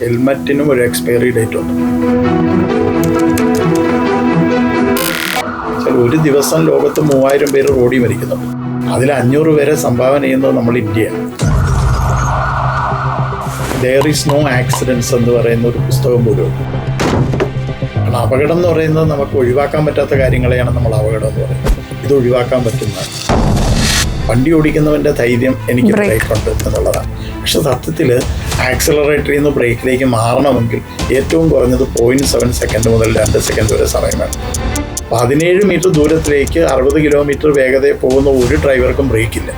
ഹെൽമറ്റിനും ഒരു expiry date ഉണ്ട്. ഒരു ദിവസം ലോകത്ത് 3000 പേര് റോഡിൽ മരിക്കുന്നുണ്ട്. അതിൽ 500 പേരെ സംഭാവന ചെയ്യുന്നത് നമ്മൾ ഇന്ത്യയാണ്. ദെയർ ഈസ് നോ ആക്സിഡൻസ് എന്ന് പറയുന്ന ഒരു പുസ്തകം പോലും. കാരണം അപകടം എന്ന് പറയുന്നത് നമുക്ക് ഒഴിവാക്കാൻ പറ്റാത്ത കാര്യങ്ങളെയാണ് നമ്മൾ അപകടം എന്ന് പറയുന്നത്. ഇത് ഒഴിവാക്കാൻ പറ്റുന്നതാണ്. വണ്ടി ഓടിക്കുന്നവൻ്റെ ധൈര്യം എനിക്ക് ബ്രേക്ക് ഉണ്ട് എന്നുള്ളതാണ്. പക്ഷെ സത്യത്തിൽ ആക്സിലറേറ്ററിൽ നിന്ന് ബ്രേക്കിലേക്ക് മാറണമെങ്കിൽ ഏറ്റവും കുറഞ്ഞത് 0.7 സെക്കൻഡ് മുതൽ 2 സെക്കൻഡ് വരെ സമയം വേണം. 17 മീറ്റർ ദൂരത്തിലേക്ക് 60 കിലോമീറ്റർ വേഗതയിൽ പോകുന്ന ഒരു ഡ്രൈവർക്കും ബ്രേക്കില്ല.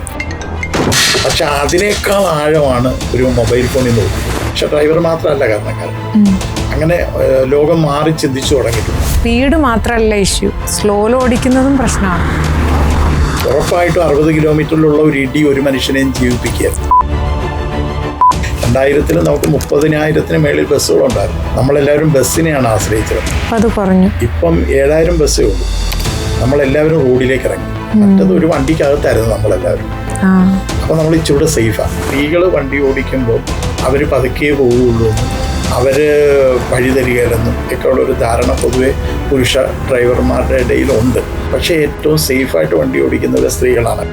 പക്ഷെ അതിനേക്കാൾ ആഴമാണ് ഒരു മൊബൈൽ ഫോണിൽ നോക്കി. പക്ഷെ ഡ്രൈവർ മാത്രമല്ല കാരണക്കാരൻ. അങ്ങനെ ലോകം മാറി ചിന്തിച്ചു തുടങ്ങിയിട്ടുണ്ട്. സ്പീഡ് മാത്രമല്ല ഇഷ്യൂ, സ്ലോയിൽ ഓടിക്കുന്നതും പ്രശ്നമാണ്. ഉറപ്പായിട്ടും 60 കിലോമീറ്ററിലുള്ള ഒരു ഇടി ഒരു മനുഷ്യനെയും ജീവിപ്പിക്കുക. 2000 നമുക്ക് 30,000 മേളിൽ ബസ്സുകളുണ്ടായിരുന്നു. നമ്മളെല്ലാവരും ബസ്സിനെയാണ് ആശ്രയിച്ചത്. അത് കുറഞ്ഞു. ഇപ്പം 7000 ബസ്സേ ഉള്ളൂ. നമ്മളെല്ലാവരും റോഡിലേക്ക് ഇറങ്ങി. മറ്റത് ഒരു വണ്ടിക്കകത്തായിരുന്നു നമ്മളെല്ലാവരും. അപ്പോൾ നമ്മൾ ഇച്ചിരി സേഫാണ്. സ്ത്രീകൾ വണ്ടി ഓടിക്കുമ്പോൾ അവർ പതുക്കെ പോവുകയുള്ളൂ, അവർ വഴിതരികയിലെന്നും ഒക്കെ ഉള്ളൊരു ധാരണ പൊതുവെ പുരുഷ ഡ്രൈവർമാരുടെ ഇടയിലുണ്ട്. പക്ഷേ ഏറ്റവും സേഫായിട്ട് വണ്ടി ഓടിക്കുന്നത് സ്ത്രീകളാണ്.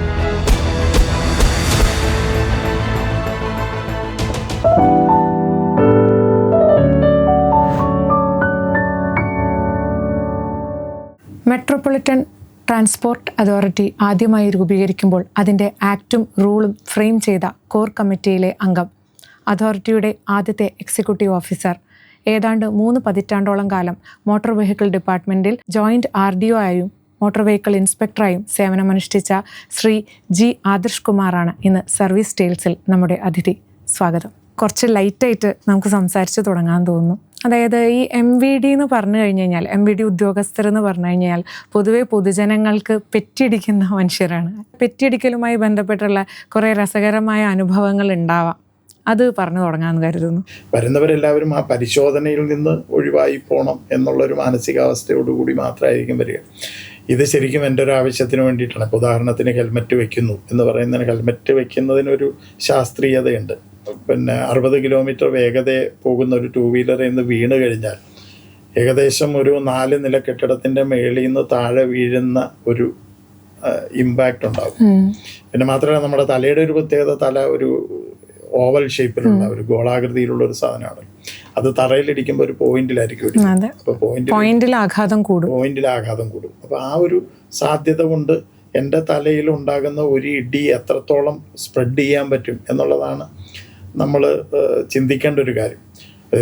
മെട്രോപൊളിറ്റൻ ട്രാൻസ്പോർട്ട് അതോറിറ്റി ആദ്യമായി രൂപീകരിക്കുമ്പോൾ അതിൻ്റെ ആക്റ്റും റൂളും ഫ്രെയിം ചെയ്ത കോർ കമ്മിറ്റിയിലെ അംഗം, അതോറിറ്റിയുടെ ആദ്യത്തെ എക്സിക്യൂട്ടീവ് ഓഫീസർ, ഏതാണ്ട് 3 പതിറ്റാണ്ടോളം കാലം മോട്ടോർ വെഹിക്കിൾ ഡിപ്പാർട്ട്മെൻറ്റിൽ ജോയിൻറ്റ് RDO ആയും മോട്ടോർ വെഹിക്കിൾ ഇൻസ്പെക്ടറായും സേവനമനുഷ്ഠിച്ച ശ്രീ G. ആദർശ് കുമാറാണ് ഇന്ന് സർവീസ് ടെയിൽസിൽ നമ്മുടെ അതിഥി. സ്വാഗതം. കുറച്ച് ലൈറ്റായിട്ട് നമുക്ക് സംസാരിച്ച് തുടങ്ങാൻ തോന്നുന്നു. അതായത് ഈ MVD എന്ന് പറഞ്ഞു കഴിഞ്ഞ് കഴിഞ്ഞാൽ, MVD ഉദ്യോഗസ്ഥരെന്ന് പറഞ്ഞു കഴിഞ്ഞാൽ പൊതുവെ പൊതുജനങ്ങൾക്ക് പെറ്റിയടിക്കുന്ന മനുഷ്യരാണ്. പെറ്റിയടിക്കലുമായി ബന്ധപ്പെട്ടുള്ള കുറേ രസകരമായ അനുഭവങ്ങൾ ഉണ്ടാവാം. അത് പറഞ്ഞു തുടങ്ങാമെന്ന് കരുതുന്നു. വരുന്നവരെല്ലാവരും ആ പരിശോധനയിൽ നിന്ന് ഒഴിവായി പോകണം എന്നുള്ളൊരു മാനസികാവസ്ഥയോടുകൂടി മാത്രമായിരിക്കും വരിക. ഇത് ശരിക്കും എൻ്റെ ഒരു ആവശ്യത്തിന് വേണ്ടിയിട്ടാണ്. ഇപ്പോൾ ഉദാഹരണത്തിന് ഹെൽമെറ്റ് വെക്കുന്നു എന്ന് പറയുന്നതിന്, ഹെൽമെറ്റ് വെക്കുന്നതിനൊരു ശാസ്ത്രീയതയുണ്ട്. പിന്നെ 60 കിലോമീറ്റർ വേഗതയിൽ പോകുന്ന ഒരു 2 വീലറിൽ നിന്ന് വീണ് കഴിഞ്ഞാൽ ഏകദേശം ഒരു 4 നില കെട്ടിടത്തിൻ്റെ മേളിൽ നിന്ന് താഴെ വീഴുന്ന ഒരു ഇമ്പാക്റ്റ് ഉണ്ടാകും. പിന്നെ മാത്രമല്ല നമ്മുടെ തലയുടെ ഒരു പ്രത്യേകത, തല ഒരു ഓവൽ ഷേപ്പിലുള്ള ഒരു ഗോളാകൃതിയിലുള്ള ഒരു സാധനമാണ്. അത് തറയിലിടിക്കുമ്പോൾ ഒരു പോയിന്റിലായിരിക്കും. അപ്പോൾ പോയിന്റിൽ ആഘാതം കൂടും. അപ്പോൾ ആ ഒരു സാധ്യത കൊണ്ട് എൻ്റെ തലയിൽ ഉണ്ടാകുന്ന ഒരു ഇടി എത്രത്തോളം സ്പ്രെഡ് ചെയ്യാൻ പറ്റും എന്നുള്ളതാണ് നമ്മൾ ചിന്തിക്കേണ്ട ഒരു കാര്യം.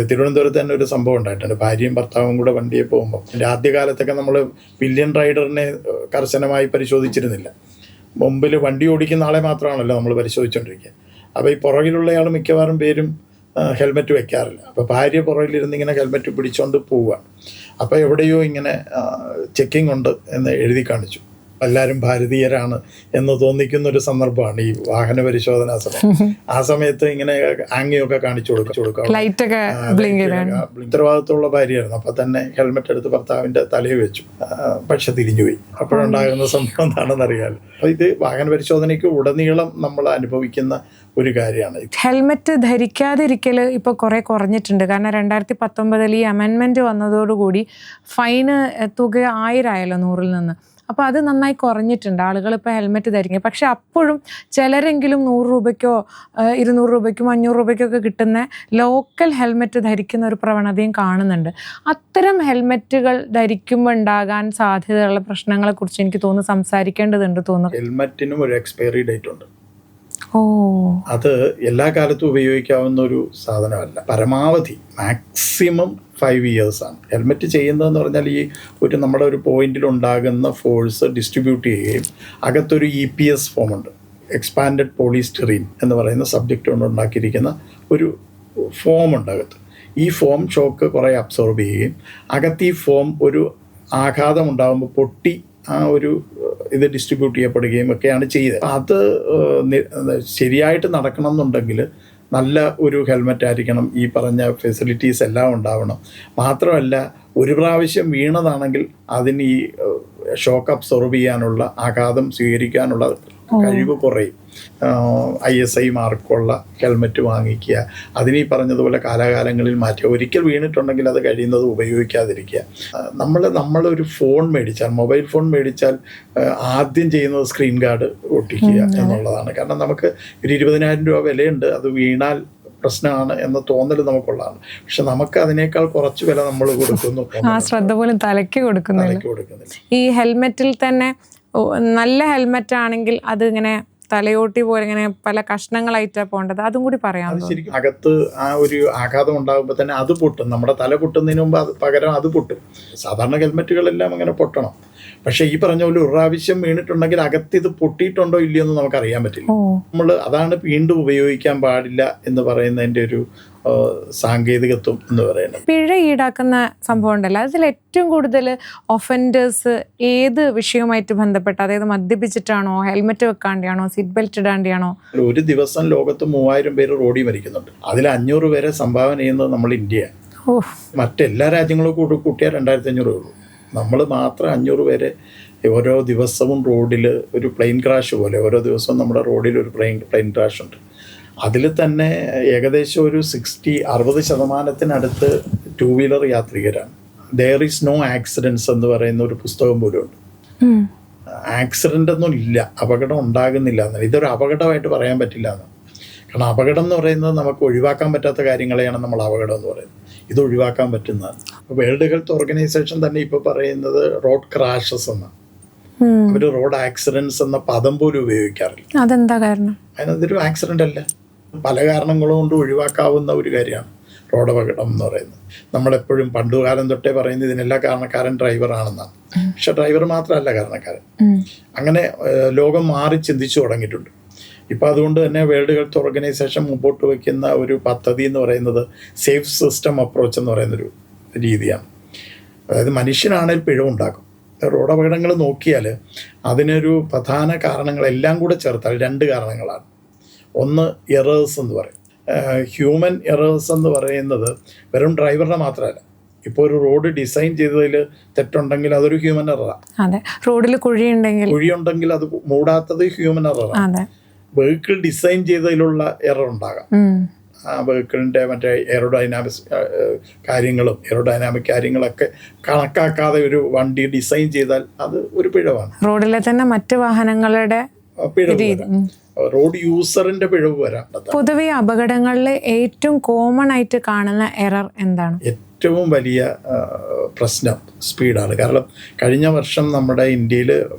തിരുവനന്തപുരത്ത് തന്നെ ഒരു സംഭവം ഉണ്ടായിട്ടുണ്ട്. ഭാര്യയും ഭർത്താവും കൂടെ വണ്ടിയെ പോകുമ്പോൾ, എൻ്റെ ആദ്യകാലത്തൊക്കെ നമ്മൾ പില്യൺ റൈഡറിനെ കർശനമായി പരിശോധിച്ചിരുന്നില്ല. മുമ്പിൽ വണ്ടി ഓടിക്കുന്ന ആളെ മാത്രമാണല്ലോ നമ്മൾ പരിശോധിച്ചുകൊണ്ടിരിക്കുക. അപ്പോൾ ഈ പുറകിലുള്ളയാൾ മിക്കവാറും പേരും ഹെൽമെറ്റ് വെക്കാറില്ല. അപ്പോൾ ഭാര്യ പുറകിലിരുന്ന് ഇങ്ങനെ ഹെൽമെറ്റ് പിടിച്ചുകൊണ്ട് പോവുക. അപ്പോൾ എവിടെയോ ഇങ്ങനെ ചെക്കിംഗ് ഉണ്ട് എന്ന് എഴുതി കാണിച്ചു. എല്ലാവരും ഭാരതീയരാണ് എന്ന് തോന്നിക്കുന്നൊരു സന്ദർഭമാണ് ഈ വാഹന പരിശോധനാ സമയം. ആ സമയത്ത് ഇങ്ങനെ ആംഗ്യമൊക്കെ കാണിച്ചു കൊടുക്കാം. ഉത്തരവാദിത്തമുള്ള ഭാര്യയായിരുന്നു. അപ്പം തന്നെ ഹെൽമെറ്റ് എടുത്ത് ഭർത്താവിൻ്റെ തലയിൽ വെച്ചു. പക്ഷെ തിരിഞ്ഞുപോയി. അപ്പോഴുണ്ടാകുന്ന സംഭവം എന്താണെന്ന് അറിയാമല്ലോ. അപ്പോൾ ഇത് വാഹന പരിശോധനയ്ക്ക് ഉടനീളം നമ്മൾ അനുഭവിക്കുന്ന ഒരു കാര്യമാണ്. ഹെൽമെറ്റ് ധരിക്കാതിരിക്കൽ ഇപ്പോൾ കുറേ കുറഞ്ഞിട്ടുണ്ട്. കാരണം 2019 ഈ അമെൻമെൻറ്റ് വന്നതോടുകൂടി ഫൈന് തുക 1000 ആയല്ലോ 100-ൽ നിന്ന്. അപ്പോൾ അത് നന്നായി കുറഞ്ഞിട്ടുണ്ട്. ആളുകൾ ഇപ്പോൾ ഹെൽമെറ്റ് ധരിക്കുക. പക്ഷെ അപ്പോഴും ചിലരെങ്കിലും 100 രൂപയ്ക്കോ 200 രൂപയ്ക്കും 500 രൂപയ്ക്കൊക്കെ കിട്ടുന്ന ലോക്കൽ ഹെൽമെറ്റ് ധരിക്കുന്ന ഒരു പ്രവണതയും കാണുന്നുണ്ട്. അത്തരം ഹെൽമെറ്റുകൾ ധരിക്കുമ്പോൾ ഉണ്ടാകാൻ സാധ്യതയുള്ള പ്രശ്നങ്ങളെക്കുറിച്ച് എനിക്ക് തോന്നുന്നു സംസാരിക്കേണ്ടതുണ്ട് തോന്നുന്നു. ഹെൽമെറ്റിനും ഒരു എക്സ്പയറി ഡേറ്റ് ഉണ്ട്. അത് എല്ലാ കാലത്തും ഉപയോഗിക്കാവുന്ന ഒരു സാധനമല്ല. പരമാവധി മാക്സിമം 5 years ആണ്. ഹെൽമെറ്റ് ചെയ്യുന്നതെന്ന് പറഞ്ഞാൽ ഈ ഒരു നമ്മുടെ ഒരു പോയിന്റിൽ ഉണ്ടാകുന്ന ഫോഴ്സ് ഡിസ്ട്രിബ്യൂട്ട് ചെയ്യുകയും അകത്തൊരു EPS ഫോമുണ്ട്, എക്സ്പാൻഡഡ് പോളിസ്റ്ററീൻ എന്ന് പറയുന്ന സബ്ജക്റ്റ് കൊണ്ട് ഉണ്ടാക്കിയിരിക്കുന്ന ഒരു ഫോമുണ്ട് അകത്ത്. ഈ ഫോം ഷോക്ക് കുറേ അബ്സോർബ് ചെയ്യുകയും അകത്ത് ഈ ഫോം ഒരു ആഘാതം ഉണ്ടാകുമ്പോൾ പൊട്ടി ആ ഒരു ഇത് ഡിസ്ട്രിബ്യൂട്ട് ചെയ്യപ്പെടുകയും ഒക്കെയാണ് ചെയ്തത്. അത് ശരിയായിട്ട് നടക്കണം എന്നുണ്ടെങ്കിൽ നല്ല ഒരു ഹെൽമെറ്റ് ആയിരിക്കണം. ഈ പറഞ്ഞ ഫെസിലിറ്റീസ് എല്ലാം ഉണ്ടാവണം. മാത്രമല്ല ഒരു പ്രാവശ്യം വീണതാണെങ്കിൽ അതിന് ഈ ഷോക്ക് അബ്സോർബ് ചെയ്യാനുള്ള, ആഘാതം സ്വീകരിക്കാനുള്ള കഴിവ് കുറയും. ISI മാർക്കുള്ള ഹെൽമെറ്റ് വാങ്ങിക്കുക, അതിനീ പറഞ്ഞതുപോലെ കാലാകാലങ്ങളിൽ മാറ്റുക. ഒരിക്കൽ വീണിട്ടുണ്ടെങ്കിൽ അത് കഴിയുന്നത് ഉപയോഗിക്കാതിരിക്കുക. നമ്മളൊരു ഫോൺ മേടിച്ചാൽ, മൊബൈൽ ഫോൺ മേടിച്ചാൽ ആദ്യം ചെയ്യുന്നത് സ്ക്രീൻ ഗാർഡ് ഒട്ടിക്കുക എന്നുള്ളതാണ്. കാരണം നമുക്ക് ഒരു 20,000 രൂപ വിലയുണ്ട്, അത് വീണാൽ പ്രശ്നമാണ് എന്ന തോന്നൽ നമുക്കുള്ളതാണ്. പക്ഷെ നമുക്ക് അതിനേക്കാൾ കുറച്ച് വില നമ്മൾ കൊടുക്കുന്നു, ശ്രദ്ധ പോലും തലയ്ക്ക് കൊടുക്കുന്നില്ല. ഈ ഹെൽമെറ്റിൽ തന്നെ നല്ല ഹെൽമെറ്റ് ആണെങ്കിൽ അത് ഇങ്ങനെ തലയോട്ടി പോലെ ഇങ്ങനെ പല കഷ്ണങ്ങളായിട്ടാണ് പോകേണ്ടത്, അതും കൂടി പറയാം. ശരിക്കും അകത്ത് ആ ഒരു ആഘാതം ഉണ്ടാകുമ്പോൾ തന്നെ അത് പൊട്ടും. നമ്മുടെ തല പൊട്ടുന്നതിന് മുമ്പ് പകരം അത് പൊട്ടും. സാധാരണ ഹെൽമെറ്റുകളെല്ലാം അങ്ങനെ പൊട്ടണം. പക്ഷെ ഈ പറഞ്ഞ പോലെ ഒരു പ്രാവശ്യം വീണിട്ടുണ്ടെങ്കിൽ അകത്ത് ഇത് പൊട്ടിയിട്ടുണ്ടോ ഇല്ലയോ എന്ന് നമുക്കറിയാൻ പറ്റില്ല. അതാണ് വീണ്ടും ഉപയോഗിക്കാൻ പാടില്ല എന്ന് പറയുന്നതിൻ്റെ ഒരു സാങ്കേതികത്വം എന്ന് പറയുന്നത്. പിഴ ഈടാക്കുന്ന സംഭവം ഉണ്ടല്ലോ, അതിൽ ഏറ്റവും കൂടുതൽ ഒഫൻഡേഴ്സ് ഏത് വിഷയവുമായിട്ട് ബന്ധപ്പെട്ട്, അതായത് മദ്യപിച്ചിട്ടാണോ, ഹെൽമെറ്റ് വെക്കാണ്ടിയാണോ, സീറ്റ് ബെൽറ്റ് ഇടാണ്ടിയാണോ? ഒരു ദിവസം ലോകത്ത് 3000 പേര് റോഡിൽ മരിക്കുന്നുണ്ട്. അതിൽ 500 പേരെ സംഭാവന ചെയ്യുന്നത് നമ്മൾ ഇന്ത്യയാണ്. മറ്റെല്ലാ രാജ്യങ്ങളും കൂട്ടിയാൽ 2500 ഉള്ളൂ. നമ്മൾ മാത്രം 500 പേരെ ഓരോ ദിവസവും റോഡിൽ ഒരു പ്ലെയിൻ ക്രാഷ് പോലെ ഓരോ ദിവസവും നമ്മുടെ റോഡിൽ ഒരു പ്ലെയിൻ ക്രാഷ് ഉണ്ട്. അതിൽ തന്നെ ഏകദേശം ഒരു 60% 2 വീലർ യാത്രികരാണ്. ദെയർ ഈസ് നോ ആക്സിഡൻസ് എന്ന് പറയുന്ന ഒരു പുസ്തകം പോലും ഉണ്ട്. ആക്സിഡൻ്റ് ഒന്നും ഇല്ല, അപകടം ഉണ്ടാകുന്നില്ല എന്നാണ്. ഇതൊരു അപകടമായിട്ട് പറയാൻ പറ്റില്ല എന്ന്. കാരണം അപകടം എന്ന് പറയുന്നത് നമുക്ക് ഒഴിവാക്കാൻ പറ്റാത്ത കാര്യങ്ങളെയാണ് നമ്മൾ അപകടം എന്ന് പറയുന്നത്. ഇത് ഒഴിവാക്കാൻ പറ്റുന്നതാണ്. വേൾഡ് ഹെൽത്ത് ഓർഗനൈസേഷൻ തന്നെ ഇപ്പോൾ പറയുന്നത് റോഡ് ക്രാഷസ് എന്നാണ്. അവർ റോഡ് ആക്സിഡൻസ് എന്ന പദം പോലും ഉപയോഗിക്കാറില്ല. അതെന്താ കാരണം? അതിനതൊരു ആക്സിഡൻ്റ് അല്ല, പല കാരണങ്ങൾ കൊണ്ട് ഒഴിവാക്കാവുന്ന ഒരു കാര്യമാണ് റോഡ് അപകടം എന്ന് പറയുന്നത്. നമ്മളെപ്പോഴും പണ്ടുകാലം തൊട്ടേ പറയുന്നത് ഇതിനെല്ലാം കാരണക്കാരൻ ഡ്രൈവറാണെന്നാണ്. പക്ഷെ ഡ്രൈവർ മാത്രമല്ല കാരണക്കാരൻ. അങ്ങനെ ലോകം മാറി ചിന്തിച്ചു തുടങ്ങിയിട്ടുണ്ട്. ഇപ്പോൾ അതുകൊണ്ട് തന്നെ വേൾഡ് ഹെൽത്ത് ഓർഗനൈസേഷൻ മുമ്പോട്ട് വയ്ക്കുന്ന ഒരു പദ്ധതി എന്ന് പറയുന്നത് സേഫ് സിസ്റ്റം അപ്രോച്ച് എന്ന് പറയുന്നൊരു രീതിയാണ്. അതായത് മനുഷ്യനാണെങ്കിൽ പിഴവുണ്ടാക്കും. റോഡ് അപകടങ്ങൾ നോക്കിയാൽ അതിനൊരു പ്രധാന കാരണങ്ങളെല്ലാം കൂടെ ചേർത്താൽ 2 കാരണങ്ങളാണ്. ഒന്ന് എറേഴ്സ് എന്ന് പറയും. ഹ്യൂമൻ എറേഴ്സ് എന്ന് പറയുന്നത് വെറും ഡ്രൈവറുടെ മാത്രമല്ല. ഇപ്പോൾ ഒരു റോഡ് ഡിസൈൻ ചെയ്തതിൽ തെറ്റുണ്ടെങ്കിൽ അതൊരു ഹ്യൂമൻ എററാണ്. റോഡിൽ കുഴിയുണ്ടെങ്കിൽ അത് മൂടാത്തത് ഹ്യൂമൻ എററാണ്. വെഹിക്കിൾ ഡിസൈൻ ചെയ്തതിലുള്ള എറർ ഉണ്ടാകാം. ആ വെഹിക്കിളിൻ്റെ മറ്റേ എയറോഡൈനാമിക് കാര്യങ്ങളൊക്കെ കണക്കാക്കാതെ ഒരു വണ്ടി ഡിസൈൻ ചെയ്താൽ അത് ഒരു പിഴവാണ്. റോഡിലെ തന്നെ മറ്റ് വാഹനങ്ങളുടെ പിഴവ്, റോഡ് യൂസറിന്റെ പിഴവ് വരാം. പൊതുവെ അപകടങ്ങളിൽ ഏറ്റവും കോമൺ ആയിട്ട് കാണുന്ന എറർ എന്താണ്? ഏറ്റവും വലിയ പ്രശ്നം സ്പീഡാണ്. കാരണം കഴിഞ്ഞ വർഷം നമ്മുടെ ഇന്ത്യയിൽ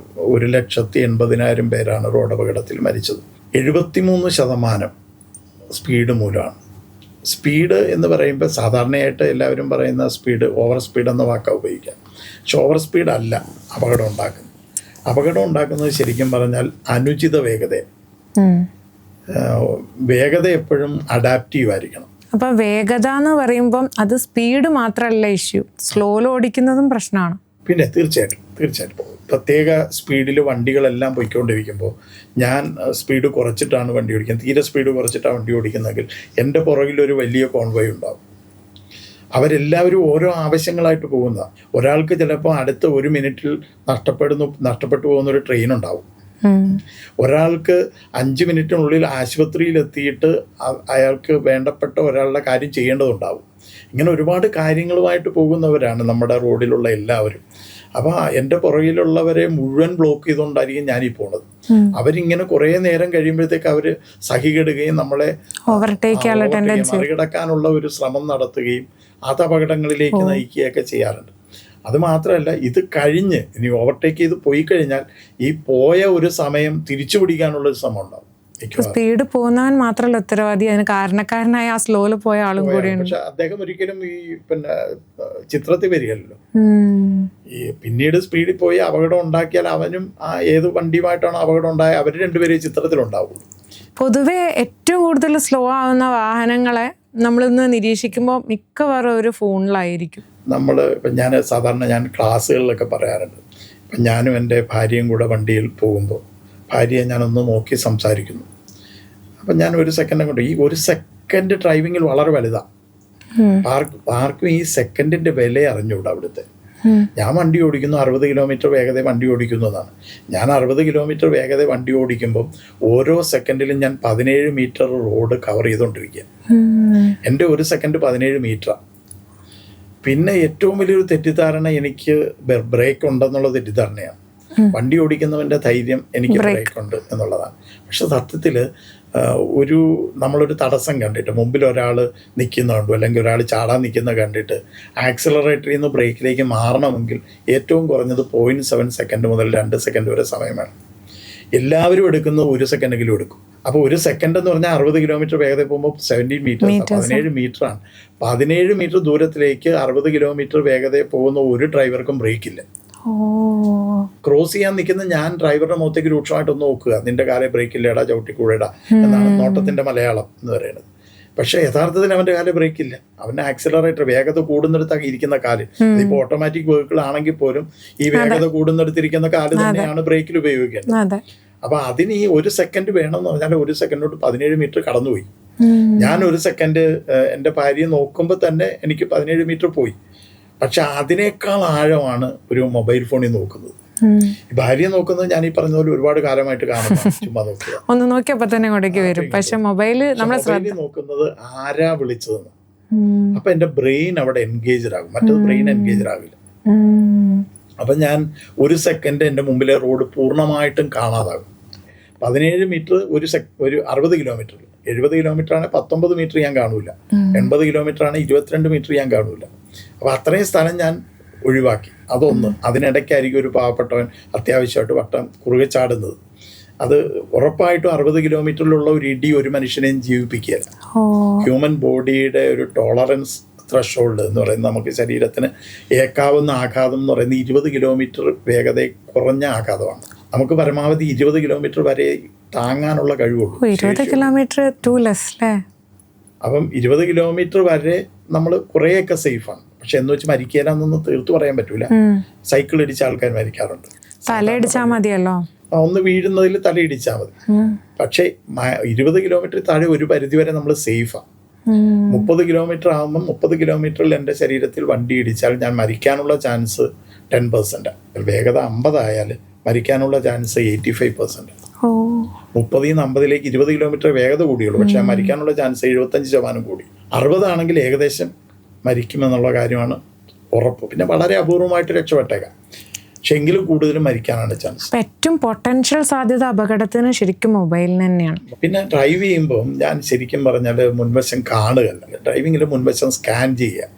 1,80,000 പേരാണ് റോഡ് അപകടത്തിൽ മരിച്ചത്. 73% സ്പീഡ് മൂലമാണ്. സ്പീഡ് എന്ന് പറയുമ്പോൾ സാധാരണയായിട്ട് എല്ലാവരും പറയുന്ന സ്പീഡ്, ഓവർ സ്പീഡ് എന്ന വാക്കാണ് ഉപയോഗിക്കുക. പക്ഷെ ഓവർ സ്പീഡ് അല്ല അപകടം ഉണ്ടാക്കുന്നത്. അപകടം ഉണ്ടാക്കുന്നത് ശരിക്കും പറഞ്ഞാൽ അനുചിത വേഗത. വേഗത എപ്പോഴും അഡാപ്റ്റീവ് ആയിരിക്കണം. അപ്പോൾ വേഗത എന്ന് പറയുമ്പം അത് സ്പീഡ് മാത്രമല്ല ഇഷ്യൂ, സ്ലോയിൽ ഓടിക്കുന്നതും പ്രശ്നമാണ്. പിന്നെ തീർച്ചയായിട്ടും പ്രത്യേക സ്പീഡിൽ വണ്ടികളെല്ലാം പോയിക്കൊണ്ടിരിക്കുമ്പോൾ ഞാൻ സ്പീഡ് കുറച്ചിട്ടാണ് വണ്ടി ഓടിക്കുന്നത്, തീരെ സ്പീഡ് കുറച്ചിട്ടാണ് വണ്ടി ഓടിക്കുന്നതെങ്കിൽ എൻ്റെ പുറകിലൊരു വലിയ കോൺവോയ് ഉണ്ടാകും. അവരെല്ലാവരും ഓരോ ആവശ്യങ്ങളായിട്ട് പോകുന്നതാണ്. ഒരാൾക്ക് ചിലപ്പോൾ അടുത്ത 1 മിനിറ്റിൽ നഷ്ടപ്പെട്ടു പോകുന്നൊരു ട്രെയിൻ ഉണ്ടാവും. ഒരാൾക്ക് 5 മിനിറ്റിനുള്ളിൽ ആശുപത്രിയിലെത്തിയിട്ട് അയാൾക്ക് വേണ്ടപ്പെട്ട ഒരാളുടെ കാര്യം ചെയ്യേണ്ടതുണ്ടാവും. ഇങ്ങനെ ഒരുപാട് കാര്യങ്ങളുമായിട്ട് പോകുന്നവരാണ് നമ്മുടെ റോഡിലുള്ള എല്ലാവരും. അപ്പോൾ എൻ്റെ പുറകിലുള്ളവരെ മുഴുവൻ ബ്ലോക്ക് ചെയ്തുകൊണ്ടായിരിക്കും ഞാനീ പോണത്. അവരിങ്ങനെ കുറേ നേരം കഴിയുമ്പോഴത്തേക്ക് അവർ സഹികെടുകയും നമ്മളെ മറികടക്കാനുള്ള ഒരു ശ്രമം നടത്തുകയും അത് അപകടങ്ങളിലേക്ക് നയിക്കുകയൊക്കെ ചെയ്യാറുണ്ട്. അത് മാത്രമല്ല, ഇത് കഴിഞ്ഞ് ഇനി ഓവർടേക്ക് ചെയ്ത് പോയി കഴിഞ്ഞാൽ ഈ പോയ ഒരു സമയം തിരിച്ചു പിടിക്കാനുള്ളൊരു ശ്രമം ഉണ്ടാവും. സ്പീഡ് പോകുന്നവൻ മാത്രമല്ല ഉത്തരവാദി, അതിന് കാരണക്കാരനായ ആ സ്ലോയിൽ പോയ ആളും കൂടിയാണ്. പക്ഷെ അദ്ദേഹം ഒരിക്കലും ഈ ചിത്രത്തിൽ വരികയല്ലോ. ഈ പിന്നീട് സ്പീഡിൽ പോയി അപകടം ഉണ്ടാക്കിയാൽ അവനും ഏത് വണ്ടിയുമായിട്ടാണോ അപകടം ഉണ്ടായത് അവർ രണ്ടുപേരും ചിത്രത്തിലുണ്ടാവുള്ളൂ. പൊതുവെ ഏറ്റവും കൂടുതൽ സ്ലോ ആവുന്ന വാഹനങ്ങളെ നമ്മളിന്ന് നിരീക്ഷിക്കുമ്പോൾ മിക്കവാറും ഒരു ഫോണിലായിരിക്കും. ഇപ്പം ഞാൻ ക്ലാസ്സുകളിലൊക്കെ പറയാറുണ്ട്. ഇപ്പം ഞാനും എൻ്റെ ഭാര്യയും കൂടെ വണ്ടിയിൽ പോകുമ്പോൾ ഭാര്യയെ ഞാനൊന്ന് നോക്കി സംസാരിക്കുന്നു. അപ്പം ഞാൻ 1 സെക്കൻഡ് കൊണ്ട്, ഈ 1 സെക്കൻഡ് ഡ്രൈവിങ്ങിൽ വളരെ വലുതാണ്. ആർക്കും ഈ സെക്കൻഡിൻ്റെ വില അറിഞ്ഞുകൂടാ. അവിടുത്തെ ഞാൻ വണ്ടി ഓടിക്കുന്നു 60 കിലോമീറ്റർ വേഗത വണ്ടി ഓടിക്കുന്നതാണ്. ഞാൻ 60 കിലോമീറ്റർ വേഗത വണ്ടി ഓടിക്കുമ്പം ഓരോ സെക്കൻഡിലും ഞാൻ 17 മീറ്റർ റോഡ് കവർ ചെയ്തുകൊണ്ടിരിക്കുക. എൻ്റെ ഒരു സെക്കൻഡ് 17 മീറ്ററാണ്. പിന്നെ ഏറ്റവും വലിയൊരു തെറ്റിദ്ധാരണ എനിക്ക് ബ്രേക്ക് ഉണ്ടെന്നുള്ള തെറ്റിദ്ധാരണയാണ്. വണ്ടി ഓടിക്കുന്നവൻ്റെ ധൈര്യം എനിക്ക് ബ്രേക്ക് ഉണ്ട് എന്നുള്ളതാണ്. പക്ഷെ സത്യത്തിൽ നമ്മളൊരു തടസ്സം കണ്ടിട്ട് മുമ്പിൽ ഒരാൾ നിൽക്കുന്നുണ്ടോ അല്ലെങ്കിൽ ഒരാൾ ചാടാൻ നിൽക്കുന്ന കണ്ടിട്ട് ആക്സിലറേറ്ററിൽ നിന്ന് ബ്രേക്കിലേക്ക് മാറണമെങ്കിൽ ഏറ്റവും കുറഞ്ഞത് 0.7 സെക്കൻഡ് മുതൽ 2 സെക്കൻഡ് വരെ സമയം വേണം. എല്ലാവരും എടുക്കുന്നത് 1 സെക്കൻഡെങ്കിലും എടുക്കും. അപ്പോൾ 1 സെക്കൻഡ് എന്ന് പറഞ്ഞാൽ 60 കിലോമീറ്റർ വേഗത പോകുമ്പോൾ 17 മീറ്റർ, 17 മീറ്ററാണ്. 17 മീറ്റർ ദൂരത്തിലേക്ക് 60 കിലോമീറ്റർ വേഗതയിൽ പോകുന്ന ഒരു ഡ്രൈവർക്കും ബ്രേക്കില്ല. ക്രോസ് ചെയ്യാൻ നിൽക്കുന്ന ഞാൻ ഡ്രൈവറുടെ മുഖത്തേക്ക് രൂക്ഷമായിട്ടൊന്ന് നോക്കുക, നിന്റെ കാലേ ബ്രേക്കില്ലേടാ, ചവിട്ടിക്കൂടെടാ എന്നാണ് നോട്ടത്തിൻ്റെ മലയാളം എന്ന് പറയുന്നത്. പക്ഷേ യഥാർത്ഥത്തിൽ അവൻ്റെ കാലേ ബ്രേക്കില്ല. അവൻ്റെ ആക്സിലറേറ്റർ വേഗത കൂടുന്നിടത്താണ് ഇരിക്കുന്ന കാല്. ഇപ്പോൾ ഓട്ടോമാറ്റിക് വെഹിക്കിൾ ആണെങ്കിൽ പോലും ഈ വേഗത കൂടുന്നിടത്തിരിക്കുന്ന കാല് തന്നെയാണ് ബ്രേക്കിൽ ഉപയോഗിക്കേണ്ടത്. അപ്പോൾ അതിന് ഈ 1 സെക്കൻഡ് വേണമെന്ന് പറഞ്ഞാൽ 1 സെക്കൻഡോട്ട് 17 മീറ്റർ കടന്നുപോയി. ഞാൻ 1 സെക്കൻഡ് എൻ്റെ ഭാര്യയെ നോക്കുമ്പോൾ തന്നെ എനിക്ക് 17 മീറ്റർ പോയി. പക്ഷെ അതിനേക്കാൾ ആഴമാണ് ഒരു മൊബൈൽ ഫോണിൽ നോക്കുന്നത്. ഭാര്യയെ നോക്കുന്നത് ഞാൻ ഈ പറഞ്ഞ പോലെ ഒരുപാട് കാലമായിട്ട് കാണുന്നു. ചുമ്മാ നോക്കുക, ഒന്ന് നോക്കിയപ്പോ തന്നെ ഇങ്ങോട്ടേക്ക് വരും. പക്ഷെ മൊബൈല് നോക്കുന്നത് ആരാ വിളിച്ചതെന്ന്. അപ്പൊ എന്റെ ബ്രെയിൻ അവിടെ എൻഗേജഡ് ആകും, മറ്റത് ബ്രെയിൻ എൻഗേജഡ് ആകില്ല. അപ്പൊ ഞാൻ 1 സെക്കൻഡ് എൻ്റെ മുമ്പിലെ റോഡ് പൂർണ്ണമായിട്ടും കാണാതാകും. 17 മീറ്റർ ഒരു 60 കിലോമീറ്റർ, 70 കിലോമീറ്റർ ആണ് 19 മീറ്റർ ഞാൻ കാണൂല, 80 കിലോമീറ്റർ ആണ് 22 മീറ്റർ ഞാൻ കാണൂല. അപ്പോൾ അത്രയും സ്ഥലം ഞാൻ ഒഴിവാക്കി. അതൊന്ന്. അതിനിടയ്ക്കായിരിക്കും ഒരു പാവപ്പെട്ടവൻ അത്യാവശ്യമായിട്ട് വട്ടം കുറുകെ ചാടുന്നത്. അത് ഉറപ്പായിട്ടും 60 കിലോമീറ്ററിലുള്ള ഒരു ഇടി ഒരു മനുഷ്യനെയും ജീവിപ്പിക്കുകയല്ല. ഹ്യൂമൻ ബോഡിയുടെ ഒരു ടോളറൻസ് ത്രഷോൾഡ് എന്ന് പറയുന്നത്, നമുക്ക് ശരീരത്തിന് ഏക്കാവുന്ന ആഘാതം എന്ന് പറയുന്നത് 20 കിലോമീറ്റർ വേഗത കുറഞ്ഞ ആഘാതമാണ്. നമുക്ക് പരമാവധി 20 കിലോമീറ്റർ വരെ താങ്ങാനുള്ള കഴിവുള്ളൂ. 20 കിലോമീറ്റർ ടു ലെസ് അല്ലേ? അപ്പം 20 കിലോമീറ്റർ വരെ നമ്മൾ കുറേയൊക്കെ സേഫാണ്. പക്ഷെ എന്ന് വെച്ച് മരിക്കാനൊന്നും തീർത്തു പറയാൻ പറ്റൂല. സൈക്കിൾ ഇടിച്ച ആൾക്കാർ മരിക്കാറുണ്ട്. തലയിടിച്ചാൽ മതിയല്ലോ, ഒന്ന് വീഴുന്നതിൽ തലയിടിച്ചാൽ മതി. പക്ഷേ 20 കിലോമീറ്റർ താഴെ ഒരു പരിധിവരെ നമ്മൾ സേഫാണ്. 30 കിലോമീറ്റർ ആകുമ്പം 30 കിലോമീറ്ററിൽ എൻ്റെ ശരീരത്തിൽ വണ്ടി ഇടിച്ചാൽ ഞാൻ മരിക്കാനുള്ള ചാൻസ് 10%. വേഗത 50 ആയാൽ മരിക്കാനുള്ള ചാൻസ് 85%. 30 നിന്ന് 50ലേക്ക് 20 കിലോമീറ്റർ വേഗത കൂടിയുള്ളൂ, പക്ഷെ മരിക്കാനുള്ള ചാൻസ് 75% കൂടി. 60 ആണെങ്കിൽ ഏകദേശം മരിക്കുമെന്നുള്ള കാര്യമാണ് ഉറപ്പ്. പിന്നെ വളരെ അപൂർവമായിട്ട് രക്ഷപ്പെട്ടേക്കാം, പക്ഷെ എങ്കിലും കൂടുതലും മരിക്കാനാണ് ചാൻസ്. ഏറ്റവും പൊട്ടൻഷ്യൽ സാധ്യത അപകടത്തിന് ശരിക്കും മൊബൈലിന് തന്നെയാണ്. പിന്നെ ഡ്രൈവ് ചെയ്യുമ്പോൾ ഞാൻ ശരിക്കും പറഞ്ഞാൽ മുൻവശം കാണുകയല്ല, ഡ്രൈവിങ്ങിൽ മുൻവശം സ്കാൻ ചെയ്യുക.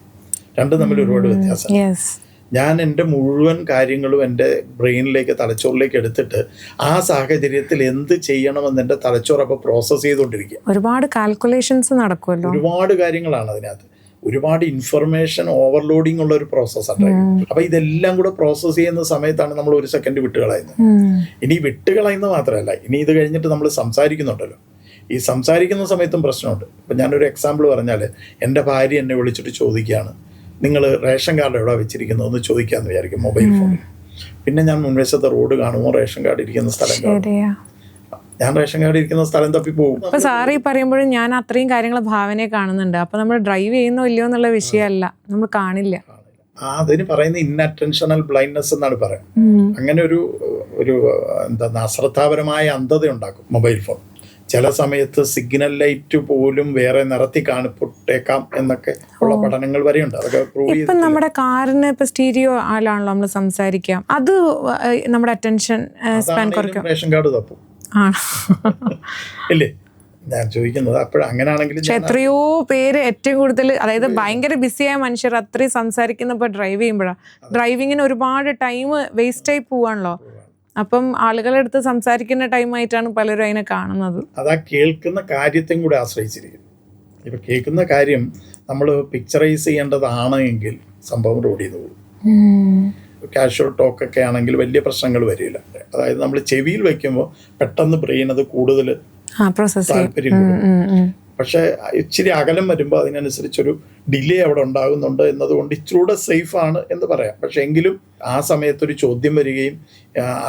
രണ്ടും തമ്മിൽ ഒരുപാട് വ്യത്യാസം. ഞാൻ എൻ്റെ മുഴുവൻ കാര്യങ്ങളും എൻ്റെ ബ്രെയിനിലേക്ക്, തലച്ചോറിലേക്ക് എടുത്തിട്ട് ആ സാഹചര്യത്തിൽ എന്ത് ചെയ്യണമെന്ന് എൻ്റെ തലച്ചോറൊക്കെ പ്രോസസ്സ് ചെയ്തുകൊണ്ടിരിക്കുക. ഒരുപാട് കാൽക്കുലേഷൻസ് നടക്കുമല്ലോ, ഒരുപാട് കാര്യങ്ങളാണ് അതിനകത്ത്. ഒരുപാട് ഇൻഫർമേഷൻ ഓവർലോഡിങ് ഉള്ള ഒരു പ്രോസസ്സാണ്. അപ്പം ഇതെല്ലാം കൂടെ പ്രോസസ്സ് ചെയ്യുന്ന സമയത്താണ് നമ്മൾ 1 സെക്കൻഡ് വിട്ടുകളയുന്നത്. ഇനി വിട്ടുകളയുന്നത് മാത്രമല്ല, ഇനി ഇത് കഴിഞ്ഞിട്ട് നമ്മൾ സംസാരിക്കുന്നുണ്ടല്ലോ, ഈ സംസാരിക്കുന്ന സമയത്തും പ്രശ്നമുണ്ട്. ഇപ്പം ഞാനൊരു എക്സാമ്പിൾ പറഞ്ഞാൽ, എൻ്റെ ഭാര്യ എന്നെ വിളിച്ചിട്ട് ചോദിക്കുകയാണ്, നിങ്ങൾ റേഷൻ കാർഡ് എവിടെ വെച്ചിരിക്കുന്നതെന്ന് ചോദിക്കാമെന്ന് വിചാരിക്കും മൊബൈൽ ഫോണിൽ. പിന്നെ ഞാൻ മുൻവശത്തെ റോഡ് കാണുമ്പോൾ റേഷൻ കാർഡ് ഇരിക്കുന്ന സ്ഥലം കാണും. ഞാൻ റേഷൻ കാർഡ് ഇരിക്കുന്ന സ്ഥലം തപ്പി പോകും. അപ്പൊ സാറ് ഈ പറയുമ്പോഴും ഞാൻ അത്രയും കാര്യങ്ങൾ ഭാവനയെ കാണുന്നുണ്ട്. അപ്പൊ നമ്മൾ ഡ്രൈവ് ചെയ്യുന്നോ ഇല്ലയോ എന്നുള്ള വിഷയമല്ല, നമ്മൾ കാണില്ല. അതിന് പറയുന്നത് ഇൻഅറ്റൻഷണൽ ബ്ലൈൻഡ്നെസ് എന്നാണ് പറയാം. അങ്ങനെ ഒരു അശ്രദ്ധാപരമായ അന്ധത ഉണ്ടാക്കും മൊബൈൽ ഫോൺ. ചില സമയത്ത് സിഗ്നൽ ലൈറ്റ് പോലും വേറെ നിറത്തി കാണിപ്പെട്ടേക്കാം എന്നൊക്കെ ഉള്ള പഠനങ്ങൾ വരെയുണ്ട്. അതൊക്കെ പ്രൂവ് ചെയ്തു. ഇപ്പം നമ്മുടെ കാറിന് ഇപ്പൊ സ്റ്റീരിയോ ആലാണല്ലോ നമ്മൾ സംസാരിക്കാം, അത് നമ്മുടെ അറ്റൻഷൻ സ്പാൻ കുറയ്ക്കും. റേഷൻ കാർഡ് തപ്പും ഇല്ലേ ഞാൻ ചോദിക്കുന്നത്. അപ്പോഴങ്ങനാണെങ്കിൽ എത്രയോ പേര് ഏറ്റവും കൂടുതൽ, അതായത് ഭയങ്കര ബിസിയായ മനുഷ്യർ അത്രയും സംസാരിക്കുന്നപ്പോൾ ഡ്രൈവ് ചെയ്യുമ്പോഴാണ്. ഡ്രൈവിങ്ങിന് ഒരുപാട് ടൈം വേസ്റ്റായി പോവാണല്ലോ. അപ്പം ആളുകളെടുത്ത് സംസാരിക്കുന്ന ടൈമായിട്ടാണ് പലരും അതിനെ കാണുന്നത്. അതാ കേൾക്കുന്ന കാര്യത്തെയും കൂടെ ആശ്രയിച്ചിരിക്കും. ഇപ്പം കേൾക്കുന്ന കാര്യം നമ്മൾ പിക്ചറൈസ് ചെയ്യേണ്ടതാണെങ്കിൽ സംഭവം റോഡ് ചെയ്ത് പോകും. കാഷ്വൽ ടോക്കൊക്കെ ആണെങ്കിൽ വലിയ പ്രശ്നങ്ങൾ വരില്ല. അതായത് നമ്മൾ ചെവിയിൽ വയ്ക്കുമ്പോൾ പെട്ടെന്ന് ബ്രെയിൻ അത് കൂടുതൽ താല്പര്യം കൊടുക്കും. പക്ഷേ ഇച്ചിരി അകലം വരുമ്പോൾ അതിനനുസരിച്ചൊരു ഡിലേ അവിടെ ഉണ്ടാകുന്നുണ്ട് എന്നതുകൊണ്ട് ഇച്ചിരൂടെ സേഫാണ് എന്ന് പറയാം. പക്ഷെ എങ്കിലും ആ സമയത്തൊരു ചോദ്യം വരികയും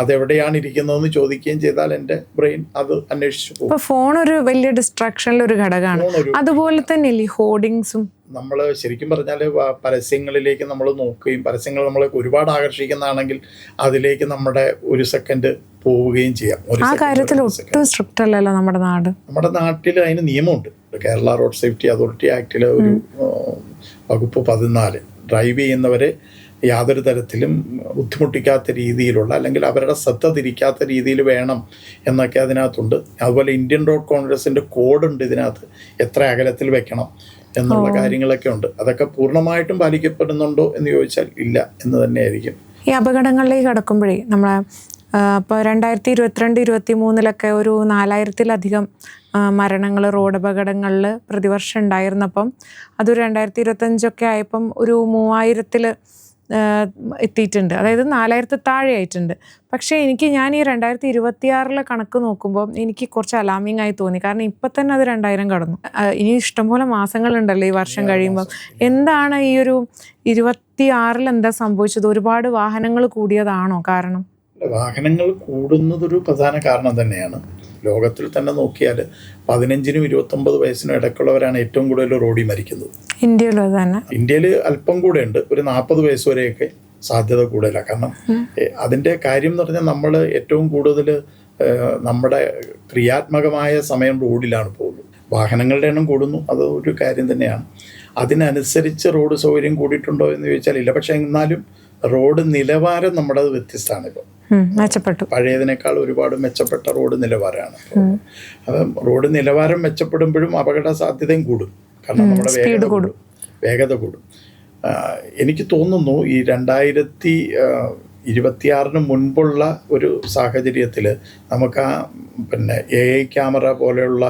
അതെവിടെയാണ് ഇരിക്കുന്നതെന്ന് ചോദിക്കുകയും ചെയ്താൽ എൻ്റെ ബ്രെയിൻ അത് അന്വേഷിച്ചു പോകും. ഫോൺ ഒരു വലിയ ഡിസ്ട്രാക്ഷനിലൊരു ഘടകമാണ്. അതുപോലെ തന്നെ ഹോർഡിങ്സും നമ്മൾ ശരിക്കും പറഞ്ഞാൽ പരസ്യങ്ങളിലേക്ക് നമ്മൾ നോക്കുകയും പരസ്യങ്ങൾ നമ്മളെ ഒരുപാട് ആകർഷിക്കുന്നതാണെങ്കിൽ അതിലേക്ക് നമ്മുടെ ഒരു സെക്കൻഡ് പോവുകയും ചെയ്യാം. ആ കാര്യത്തിൽ ഒട്ടും സ്ട്രിക്റ്റ് അല്ലല്ലോ നമ്മുടെ നാട്. നമ്മുടെ നാട്ടിൽ അതിന് നിയമമുണ്ട്. കേരള റോഡ് സേഫ്റ്റി അതോറിറ്റി ആക്ടിലെ ഒരു വകുപ്പ് 14 ഡ്രൈവ് ചെയ്യുന്നവരെ യാതൊരു തരത്തിലും ബുദ്ധിമുട്ടിക്കാത്ത രീതിയിലുള്ള അല്ലെങ്കിൽ അവരുടെ ശ്രദ്ധ തിരിക്കാത്ത രീതിയിൽ വേണം എന്നൊക്കെ അതിനകത്തുണ്ട്. അതുപോലെ ഇന്ത്യൻ റോഡ് കോൺഗ്രസിൻ്റെ കോഡുണ്ട് ഇതിനകത്ത്, എത്ര അകലത്തിൽ വെക്കണം എന്നുള്ള കാര്യങ്ങളൊക്കെ ഉണ്ട്. അതൊക്കെ പൂർണ്ണമായിട്ടും പാലിക്കപ്പെടുന്നുണ്ടോ എന്ന് ചോദിച്ചാൽ ഇല്ല എന്ന് തന്നെയായിരിക്കും. ഈ അപകടങ്ങളിലേക്ക് കടക്കുമ്പോഴേ നമ്മളെ ഇപ്പോൾ 2022-23 ഒരു 4000-ലധികം മരണങ്ങൾ റോഡ് അപകടങ്ങളിൽ പ്രതിവർഷം ഉണ്ടായിരുന്നപ്പം അതൊരു 2025 ആയപ്പം ഒരു 3000 എത്തിയിട്ടുണ്ട്. അതായത് 4000 താഴെ ആയിട്ടുണ്ട്. പക്ഷേ ഞാൻ ഈ 2026 കണക്ക് നോക്കുമ്പോൾ എനിക്ക് കുറച്ച് അലാമിങ് ആയി തോന്നി. കാരണം ഇപ്പം തന്നെ അത് 2000 കടന്നു. ഇനി ഇഷ്ടംപോലെ മാസങ്ങളുണ്ടല്ലോ ഈ വർഷം കഴിയുമ്പം. എന്താണ് ഈ ഒരു 26 എന്താ സംഭവിച്ചത്? ഒരുപാട് വാഹനങ്ങൾ കൂടിയതാണോ കാരണം? വാഹനങ്ങൾ കൂടുന്നതൊരു പ്രധാന കാരണം തന്നെയാണ്. ലോകത്തിൽ തന്നെ നോക്കിയാൽ 15-നും 29 വയസ്സിനും ഇടയ്ക്കുള്ളവരാണ് ഏറ്റവും കൂടുതൽ റോഡിൽ മരിക്കുന്നത്. ഇന്ത്യയിൽ അല്പം കൂടെ ഉണ്ട്, ഒരു 40 വയസ്സ് വരെയൊക്കെ സാധ്യത കൂടുതലാണ്. കാരണം അതിൻ്റെ കാര്യം എന്ന് പറഞ്ഞാൽ നമ്മൾ ഏറ്റവും കൂടുതൽ നമ്മുടെ ക്രിയാത്മകമായ സമയം റോഡിലാണ് പോകുന്നത്. വാഹനങ്ങളുടെ എണ്ണം കൂടുന്നു, അത് ഒരു കാര്യം തന്നെയാണ്. അതിനനുസരിച്ച് റോഡ് സൗകര്യം കൂടിയിട്ടുണ്ടോ എന്ന് ചോദിച്ചാൽ ഇല്ല. പക്ഷെ എന്നാലും റോഡ് നിലവാരം നമ്മുടെ വ്യത്യസ്തമാണ്. ഇപ്പോൾ മെച്ചപ്പെട്ടു, പഴയതിനേക്കാൾ ഒരുപാട് മെച്ചപ്പെട്ട റോഡ് നിലവാരമാണ്. അപ്പം റോഡ് നിലവാരം മെച്ചപ്പെടുമ്പോഴും അപകട സാധ്യതയും കൂടും. കാരണം നമ്മുടെ വേഗത കൂടും. എനിക്ക് തോന്നുന്നു ഈ 2026 മുൻപുള്ള ഒരു സാഹചര്യത്തിൽ നമുക്ക് AI ക്യാമറ പോലെയുള്ള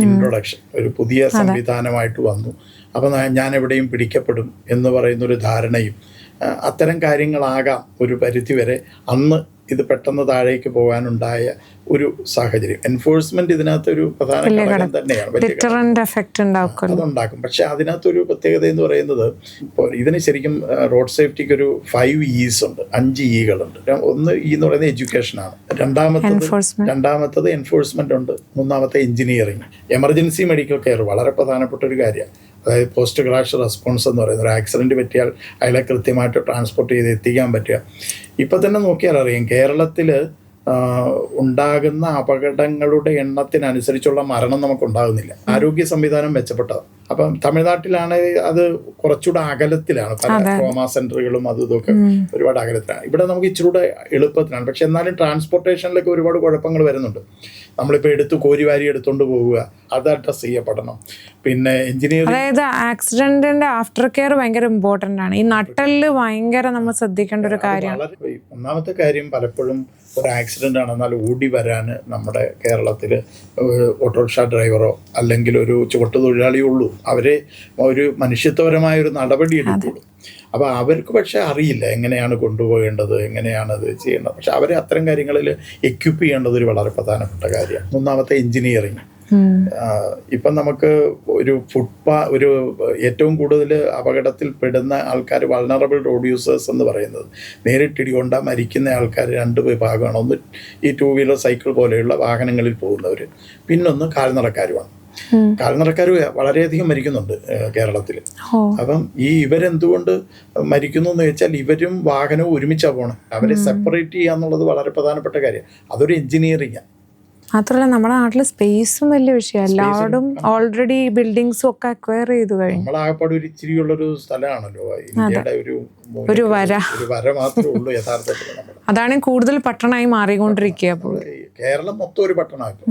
ഇൻട്രൊഡക്ഷൻ ഒരു പുതിയ സംവിധാനമായിട്ട് വന്നു. അപ്പം ഞാൻ എവിടെയും പിടിക്കപ്പെടും എന്ന് പറയുന്നൊരു ധാരണയും അത്തരം കാര്യങ്ങളാകാം ഒരു പരിധിവരെ അന്ന് ഇത് പെട്ടെന്ന് താഴേക്ക് പോകാനുണ്ടായ ഒരു സാഹചര്യം. എൻഫോഴ്സ്മെന്റ് ഇതിനകത്തൊരു പ്രധാന ഘടകം തന്നെയാണ്, അതുണ്ടാക്കും. പക്ഷെ അതിനകത്തൊരു പ്രത്യേകത എന്ന് പറയുന്നത്, ഇപ്പോൾ ഇതിന് ശരിക്കും റോഡ് സേഫ്റ്റിക്ക് ഒരു 5 E's ഉണ്ട്, 5 Eകളുണ്ട്. ഒന്ന് E എന്ന് പറയുന്നത് എഡ്യൂക്കേഷനാണ്, രണ്ടാമത്തത് എൻഫോഴ്സ്മെന്റ് ഉണ്ട്, മൂന്നാമത്തെ എഞ്ചിനീയറിംഗ്. എമർജൻസി മെഡിക്കൽ കെയർ വളരെ പ്രധാനപ്പെട്ട ഒരു കാര്യമാണ്. അതായത് പോസ്റ്റ് ക്രാഷ് റെസ്പോൺസ് എന്ന് പറയുന്നത്, ഒരു ആക്സിഡൻറ്റ് പറ്റിയാൽ അയാളെ കൃത്യമായിട്ട് ട്രാൻസ്പോർട്ട് ചെയ്ത് എത്തിക്കാൻ പറ്റുക. ഇപ്പം തന്നെ നോക്കിയാൽ അറിയാം, കേരളത്തിൽ ഉണ്ടാകുന്ന അപകടങ്ങളുടെ എണ്ണത്തിനനുസരിച്ചുള്ള മരണം നമുക്കുണ്ടാകുന്നില്ല. ആരോഗ്യ സംവിധാനം മെച്ചപ്പെട്ടതാണ്. അപ്പം തമിഴ്നാട്ടിലാണെങ്കിൽ അത് കുറച്ചുകൂടെ അകലത്തിലാണ്, പല ട്രോമാ സെന്ററുകളും അതും ഇതൊക്കെ ഒരുപാട് അകലത്തിലാണ്. ഇവിടെ നമുക്ക് ഇച്ചിരൂടെ എളുപ്പത്തിലാണ്. പക്ഷെ എന്നാലും ട്രാൻസ്പോർട്ടേഷനിലൊക്കെ ഒരുപാട് കുഴപ്പങ്ങൾ വരുന്നുണ്ട്. നമ്മളിപ്പോൾ കോരിവാരി എടുത്തുകൊണ്ട് പോവുക, അത് അഡ്രസ് ചെയ്യപ്പെടണം. പിന്നെ എഞ്ചിനീയറിംഗ്, അതായത് ആക്സിഡന്റിന്റെ ആഫ്റ്റർ കെയർ ഭയങ്കര ഇമ്പോർട്ടന്റ് ആണ്. ഈ നട്ടല് ഭയങ്കര നമ്മൾ ശ്രദ്ധിക്കേണ്ട ഒരു കാര്യമാണ്. ഒന്നാമത്തെ കാര്യം, പലപ്പോഴും ഒരു ആക്സിഡന്റ് ആണെന്നാൽ ഓടി വരാൻ നമ്മുടെ കേരളത്തിൽ ഓട്ടോറിക്ഷ ഡ്രൈവറോ അല്ലെങ്കിൽ ഒരു ചുവട്ടുതൊഴിലാളിയോ ഉള്ളൂ. അവരെ ഒരു മനുഷ്യത്വപരമായ ഒരു നടപടി എടുക്കുള്ളൂ. അപ്പോൾ അവർക്ക് പക്ഷെ അറിയില്ല എങ്ങനെയാണ് കൊണ്ടുപോകേണ്ടത്, എങ്ങനെയാണത് ചെയ്യേണ്ടത്. പക്ഷെ അവരെ അത്തരം കാര്യങ്ങളിൽ എക്യുപ്പ് ചെയ്യേണ്ടത് ഒരു വളരെ പ്രധാനപ്പെട്ട കാര്യമാണ്. മൂന്നാമത്തെ എഞ്ചിനീയറിംഗ്. ഇപ്പം നമുക്ക് ഒരു ഒരു ഏറ്റവും കൂടുതൽ അപകടത്തിൽ പെടുന്ന ആൾക്കാർ വൾണറബിൾ റോഡ് യൂസേഴ്സ് എന്ന് പറയുന്നത്, നേരിട്ടിടികൊണ്ട മരിക്കുന്ന ആൾക്കാർ 2 വിഭാഗമാണ്. ഒന്ന് ഈ 2 വീലർ സൈക്കിൾ പോലെയുള്ള വാഹനങ്ങളിൽ പോകുന്നവർ, പിന്നൊന്ന് കാൽനടക്കാരുമാണ്. കാൽനടക്കാർ വളരെയധികം മരിക്കുന്നുണ്ട് കേരളത്തിൽ. അപ്പം ഇവരെന്തുകൊണ്ട് മരിക്കുന്നു എന്ന് വെച്ചാൽ ഇവരും വാഹനവും ഒരുമിച്ചാണ് പോകണം. അവരെ സെപ്പറേറ്റ് ചെയ്യുക എന്നുള്ളത് വളരെ പ്രധാനപ്പെട്ട കാര്യമാണ്. അതൊരു എഞ്ചിനീയറിംഗാണ്. മാത്രമല്ല നമ്മുടെ നാട്ടിൽ സ്പേസും വലിയ വിഷയം, എല്ലാവരും ഓൾറെഡി ബിൽഡിങ്സും ഒക്കെ അക്വയർ ചെയ്തു കഴിഞ്ഞു. നമ്മളാകപ്പാട് ഒരു ഇച്ചിരിയുള്ളൊരു സ്ഥലമാണല്ലോ ഇന്ത്യയുടെ ഒരു വര മാത്രമേ ഉള്ളൂ യഥാർത്ഥത്തിൽ. അതാണ് കൂടുതൽ പട്ടണമായി മാറിക്കൊണ്ടിരിക്കുക. അപ്പോൾ കേരളം മൊത്തം ഒരു പട്ടണമാക്കും.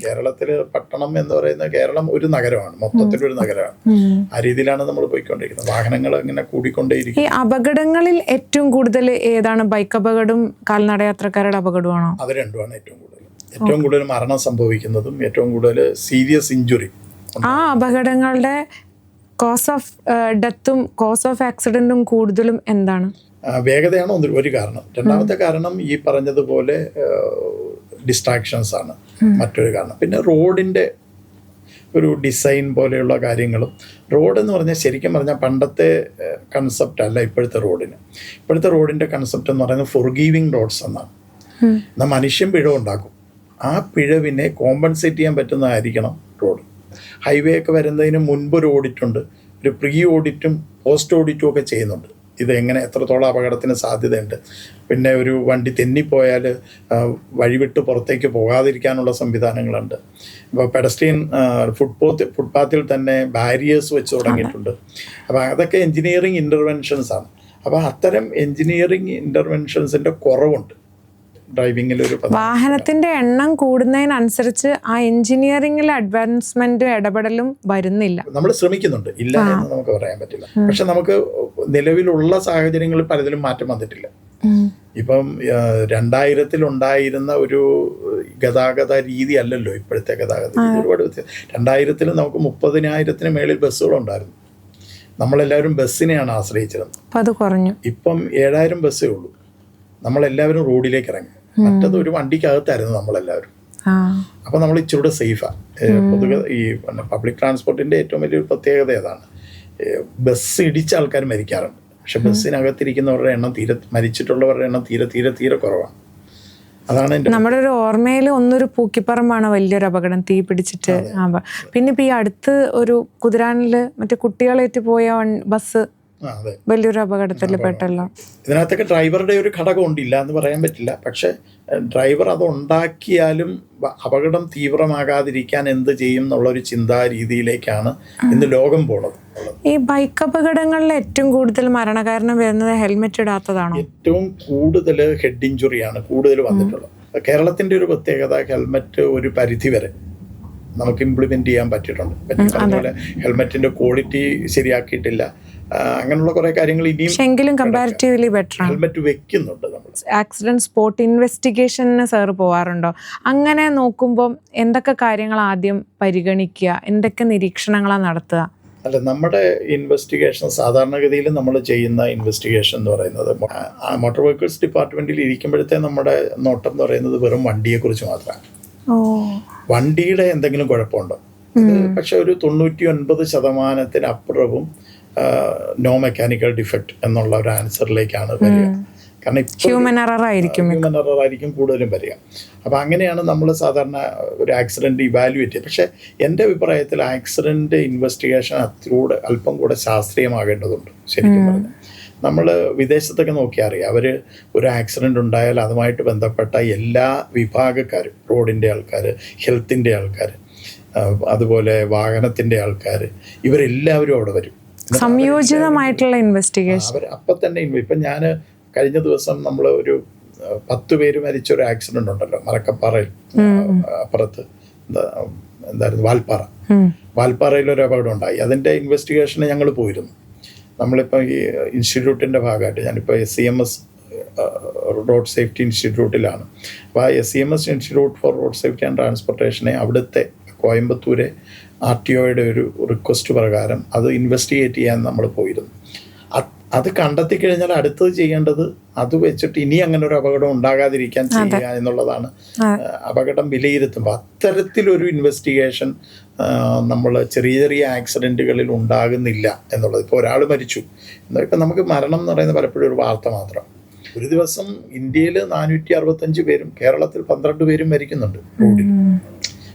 കേരളത്തില് പട്ടണം എന്ന് പറയുന്നത് കേരളം ഒരു നഗരമാണ്, മൊത്തത്തിലൊരു നഗരമാണ്. ആ രീതിയിലാണ് നമ്മൾ പോയിക്കൊണ്ടിരിക്കുന്നത്. വാഹനങ്ങൾ ഇങ്ങനെ കൂടിക്കൊണ്ടേയിരിക്കും. ഈ അപകടങ്ങളിൽ ഏറ്റവും കൂടുതൽ ഏതാണ്? ബൈക്ക് അപകടവും കാൽനട യാത്രക്കാരുടെ അപകടമാണോ? അത് രണ്ടുമാണ് ഏറ്റവും കൂടുതൽ മരണം സംഭവിക്കുന്നതും ഏറ്റവും കൂടുതൽ സീരിയസ് ഇഞ്ചുറി. ആ അപകടങ്ങളുടെ കോസ് ഓഫ് ഡെത്തും കോസ് ഓഫ് ആക്സിഡന്റും കൂടുതലും എന്താണ്? വേഗതയാണ് ഒരു കാരണം. രണ്ടാമത്തെ കാരണം ഈ പറഞ്ഞതുപോലെ ഡിസ്ട്രാക്ഷൻസ് ആണ് മറ്റൊരു കാരണം. പിന്നെ റോഡിൻ്റെ ഒരു ഡിസൈൻ പോലെയുള്ള കാര്യങ്ങളും. റോഡെന്ന് പറഞ്ഞാൽ ശരിക്കും പറഞ്ഞാൽ പണ്ടത്തെ കൺസെപ്റ്റ് അല്ല ഇപ്പോഴത്തെ റോഡിന്. ഇപ്പോഴത്തെ റോഡിൻ്റെ കൺസെപ്റ്റ് എന്ന് പറയുന്നത് ഫൊർഗീവിങ് റോഡ്സ് എന്നാണ്. എന്നാൽ മനുഷ്യൻ പിഴവ് ഉണ്ടാക്കും, ആ പിഴവിനെ കോമ്പൻസേറ്റ് ചെയ്യാൻ പറ്റുന്നതായിരിക്കണം റോഡ്. ഹൈവേ ഒക്കെ വരുന്നതിന് മുൻപ് ഒരു ഓഡിറ്റുണ്ട്, ഒരു പ്രീ ഓഡിറ്റും പോസ്റ്റ് ഓഡിറ്റും ഒക്കെ ചെയ്യുന്നുണ്ട്. ഇത് എങ്ങനെ എത്രത്തോളം അപകടത്തിന് സാധ്യതയുണ്ട്, പിന്നെ ഒരു വണ്ടി തെന്നിപ്പോയാൽ വഴിവിട്ട് പുറത്തേക്ക് പോകാതിരിക്കാനുള്ള സംവിധാനങ്ങളുണ്ട്. ഇപ്പോൾ പെഡസ്ട്രിയൻ ഫുട്പാത്തിൽ തന്നെ ബാരിയേഴ്സ് വെച്ച് തുടങ്ങിയിട്ടുണ്ട്. അപ്പോൾ അതൊക്കെ എൻജിനീയറിങ് ഇൻ്റർവെൻഷൻസാണ്. അപ്പോൾ അത്തരം എൻജിനീയറിങ് ഇൻ്റർവെൻഷൻസിൻ്റെ കുറവുണ്ട് ഡ്രൈവിങ്ങിലൊരു. വാഹനത്തിന്റെ എണ്ണം കൂടുന്നതിനനുസരിച്ച് ആ എഞ്ചിനീയറിംഗിലെ അഡ്വാൻസ്മെന്റും ഇടപെടലും വരുന്നില്ല. നമ്മൾ ശ്രമിക്കുന്നുണ്ട്, ഇല്ല എന്ന് നമുക്ക് പറയാൻ പറ്റില്ല. പക്ഷെ നമുക്ക് നിലവിലുള്ള സാഹചര്യങ്ങളിൽ പലതിലും മാറ്റം വന്നിട്ടില്ല. ഇപ്പം 2000 ഉണ്ടായിരുന്ന ഒരു ഗതാഗത രീതി അല്ലല്ലോ ഇപ്പോഴത്തെ ഗതാഗത രീതി. ഒരുപാട് വ്യത്യാസം. 2000 നമുക്ക് 30,000 മേളിൽ ബസ്സുകളുണ്ടായിരുന്നു. നമ്മളെല്ലാവരും ബസ്സിനെയാണ് ആശ്രയിച്ചിരുന്നത്. അത് കുറഞ്ഞു. ഇപ്പം 7000 ബസ്സേ ഉള്ളൂ. നമ്മളെല്ലാവരും റോഡിലേക്ക് ഇറങ്ങി. മറ്റത് ഒരു വണ്ടിക്കകത്തായിരുന്നു നമ്മളെല്ലാവരും. അപ്പോൾ നമ്മൾ ഇച്ചിരൂടെ സേഫാണ്. പൊതുവെ ഈ പബ്ലിക് ട്രാൻസ്പോർട്ടിൻ്റെ ഏറ്റവും വലിയൊരു പ്രത്യേകത ഏതാണ്? ബസ് ഇടിച്ച ആൾക്കാർ മരിക്കാറുണ്ട്, പക്ഷെ ബസ്സിനകത്തിരിക്കുന്നവരുടെ എണ്ണം മരിച്ചിട്ടുള്ളവരുടെ എണ്ണം തീരെ കുറവാണ്. അതാണ് നമ്മുടെ ഒരു ഓർമ്മയിൽ ഒന്നൊരു പൂക്കിപ്പറമ്പാണ് വലിയൊരു അപകടം, തീ പിടിച്ചിട്ട്. പിന്നെ ഇപ്പം ഈ അടുത്ത് ഒരു കുതിരാനില് മറ്റേ കുട്ടികളേറ്റ് പോയ ബസ് വലിയൊരു അപകടത്തിൽ പെട്ടല്ലോ. ഇതിനകത്തൊക്കെ ഡ്രൈവറുടെ ഒരു ഘടകം ഇല്ല എന്ന് പറയാൻ പറ്റില്ല. പക്ഷെ ഡ്രൈവർ അത് ഉണ്ടാക്കിയാലും അപകടം തീവ്രമാകാതിരിക്കാൻ എന്ത് ചെയ്യും എന്നുള്ളൊരു ചിന്താ രീതിയിലേക്കാണ് ഇന്ന് ലോകം പോണത്. ഈ ബൈക്ക് അപകടങ്ങളിൽ ഏറ്റവും കൂടുതൽ മരണകാരണം വരുന്നത് ഹെൽമെറ്റ് ഇടാത്തതാണോ? ഏറ്റവും കൂടുതൽ ഹെഡ് ഇഞ്ചുറിയാണ് കൂടുതൽ വന്നിട്ടുള്ളത്. കേരളത്തിന്റെ ഒരു പ്രത്യേകത, ഹെൽമെറ്റ് ഒരു പരിധി വരെ നമുക്ക് ഇംപ്ലിമെന്റ് ചെയ്യാൻ പറ്റിയിട്ടുണ്ട്. അതുപോലെ ഹെൽമെറ്റിന്റെ ക്വാളിറ്റി ശരിയാക്കിയിട്ടില്ല. അങ്ങനെയുള്ള കുറെ കാര്യങ്ങൾ ഇനിയും കമ്പാരിറ്റീവ്ലി ബെറ്റർ ഹെൽമെറ്റ് വെക്കുന്നുണ്ട് നമ്മൾ. ആക്സിഡന്റ് സ്പോട്ട് ഇൻവെസ്റ്റിഗേഷന് സാർ പോവാറുണ്ടോ? അങ്ങനെ നോക്കുമ്പോൾ എന്തൊക്കെ കാര്യങ്ങൾ ആദ്യം പരിഗണിക്കുക, എന്തൊക്കെ നിരീക്ഷണങ്ങളാണ് നടത്തുക? അല്ല, നമ്മുടെ ഇൻവെസ്റ്റിഗേഷൻ സാധാരണഗതിയിൽ നമ്മൾ ചെയ്യുന്ന ഇൻവെസ്റ്റിഗേഷൻ എന്ന് പറയുന്നത് മോട്ടോർ വെഹിക്കിൾസ് ഡിപ്പാർട്ട്മെന്റിൽ ഇരിക്കുമ്പോഴത്തെ നമ്മുടെ നോട്ടം എന്ന് പറയുന്നത് വെറും വണ്ടിയെക്കുറിച്ച് മാത്രമാണ്. വണ്ടിയുടെ എന്തെങ്കിലും കുഴപ്പമുണ്ടോ? പക്ഷെ ഒരു 99% നോ മെക്കാനിക്കൽ ഡിഫക്റ്റ് എന്നുള്ള ഒരു ആൻസറിലേക്കാണ് വരിക. കാരണം ഹ്യൂമൻ എറർ ആയിരിക്കും കൂടുതലും വരിക. അപ്പം അങ്ങനെയാണ് നമ്മൾ സാധാരണ ഒരു ആക്സിഡൻറ്റ് ഇവാലുവേറ്റ് ചെയ്യുക. പക്ഷേ എൻ്റെ അഭിപ്രായത്തിൽ ആക്സിഡൻറ്റ് ഇൻവെസ്റ്റിഗേഷൻ അല്പം കൂടെ ശാസ്ത്രീയമാകേണ്ടതുണ്ട്. ശരിക്കും പറഞ്ഞാൽ നമ്മൾ വിദേശത്തൊക്കെ നോക്കിയാൽ അറിയാം, അവർ ഒരു ആക്സിഡൻ്റ് ഉണ്ടായാൽ അതുമായിട്ട് ബന്ധപ്പെട്ട എല്ലാ വിഭാഗക്കാരും, റോഡിൻ്റെ ആൾക്കാർ, ഹെൽത്തിൻ്റെ ആൾക്കാർ, അതുപോലെ വാഹനത്തിൻ്റെ ആൾക്കാർ, ഇവരെല്ലാവരും അവിടെ വരും. സംയോജിതമായിട്ടുള്ള ഇൻവെസ്റ്റിഗേഷൻ. അവർ അപ്പം തന്നെ ഇപ്പം ഞാൻ കഴിഞ്ഞ ദിവസം നമ്മൾ ഒരു 10 പേര് മരിച്ചൊരു ആക്സിഡൻ്റ് ഉണ്ടല്ലോ മലക്കപ്പാറയിൽ, അപ്പുറത്ത് എന്തായിരുന്നു വാൽപ്പാറയിലൊരു അപകടം ഉണ്ടായി. അതിൻ്റെ ഇൻവെസ്റ്റിഗേഷന് ഞങ്ങൾ പോയിരുന്നു. നമ്മളിപ്പോൾ ഈ ഇൻസ്റ്റിറ്റ്യൂട്ടിൻ്റെ ഭാഗമായിട്ട് ഞാനിപ്പോൾ SCMS റോഡ് സേഫ്റ്റി ഇൻസ്റ്റിറ്റ്യൂട്ടിലാണ്. അപ്പോൾ ആ SCMS institute for road safety and ട്രാൻസ്പോർട്ടേഷനെ അവിടുത്തെ കോയമ്പത്തൂരെ RTOയുടെ ഒരു റിക്വസ്റ്റ് പ്രകാരം അത് ഇൻവെസ്റ്റിഗേറ്റ് ചെയ്യാൻ നമ്മൾ പോയിരുന്നു. അത് കണ്ടെത്തി കഴിഞ്ഞാൽ അടുത്തത് ചെയ്യേണ്ടത് അത് വെച്ചിട്ട് ഇനി അങ്ങനെ ഒരു അപകടം ഉണ്ടാകാതിരിക്കാൻ ചെയ്യുക എന്നുള്ളതാണ്. അപകടം വിലയിരുത്തുമ്പോൾ അത്തരത്തിലൊരു ഇൻവെസ്റ്റിഗേഷൻ നമ്മൾ ചെറിയ ആക്സിഡൻറ്റുകളിൽ ഉണ്ടാകുന്നില്ല എന്നുള്ളത്. ഇപ്പോൾ ഒരാൾ മരിച്ചു ഇപ്പം നമുക്ക് മരണം എന്ന് പറയുന്നത് പലപ്പോഴും ഒരു വാർത്ത മാത്രം. ഒരു ദിവസം ഇന്ത്യയിൽ 465 പേരും കേരളത്തിൽ 12 പേരും മരിക്കുന്നുണ്ട് റോഡിൽ.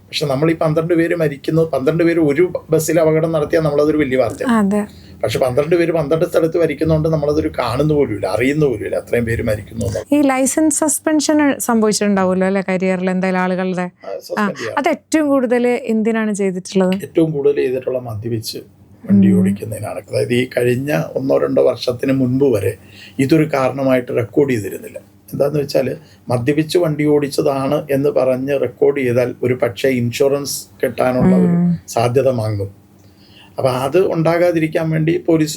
പക്ഷെ നമ്മൾ ഈ 12 പേര് മരിക്കുന്നത്, 12 പേര് ഒരു ബസ്സിൽ അപകടം നടത്തിയാൽ നമ്മളതൊരു വലിയ വാർത്തയാണ്. പക്ഷെ 12 പേര് 12 സ്ഥലത്ത് മരിക്കുന്നതുകൊണ്ട് നമ്മളതൊരു കാണുന്ന പോലുമില്ല, അറിയുന്ന പോലുമില്ല അത്രയും പേര് മരിക്കുന്നു. ഈ ലൈസൻസ് സസ്പെൻഷൻ സംഭവിച്ചിട്ടുണ്ടാവുമല്ലോ അല്ലെ കരിയറിൽ എന്തായാലും ആളുകളുടെ? അത് ഏറ്റവും കൂടുതൽ എന്തിനാണ് ചെയ്തിട്ടുള്ളത്? ഏറ്റവും കൂടുതൽ ചെയ്തിട്ടുള്ള മദ്യപിച്ച് വണ്ടി ഓടിക്കുന്നതിനാണ്. അതായത് ഈ കഴിഞ്ഞ 1-2 വർഷത്തിന് മുൻപ് വരെ ഇതൊരു കാരണമായിട്ട് റെക്കോർഡ് ചെയ്തിരുന്നില്ല. എന്താണെന്ന് വെച്ചാൽ മദ്യപിച്ച് വണ്ടി ഓടിച്ചതാണ് എന്ന് പറഞ്ഞ് റെക്കോർഡ് ചെയ്താൽ ഒരു പക്ഷേ ഇൻഷുറൻസ് കിട്ടാനുള്ള ഒരു സാധ്യത വാങ്ങും. അപ്പോൾ അത് ഉണ്ടാകാതിരിക്കാൻ വേണ്ടി പോലീസ്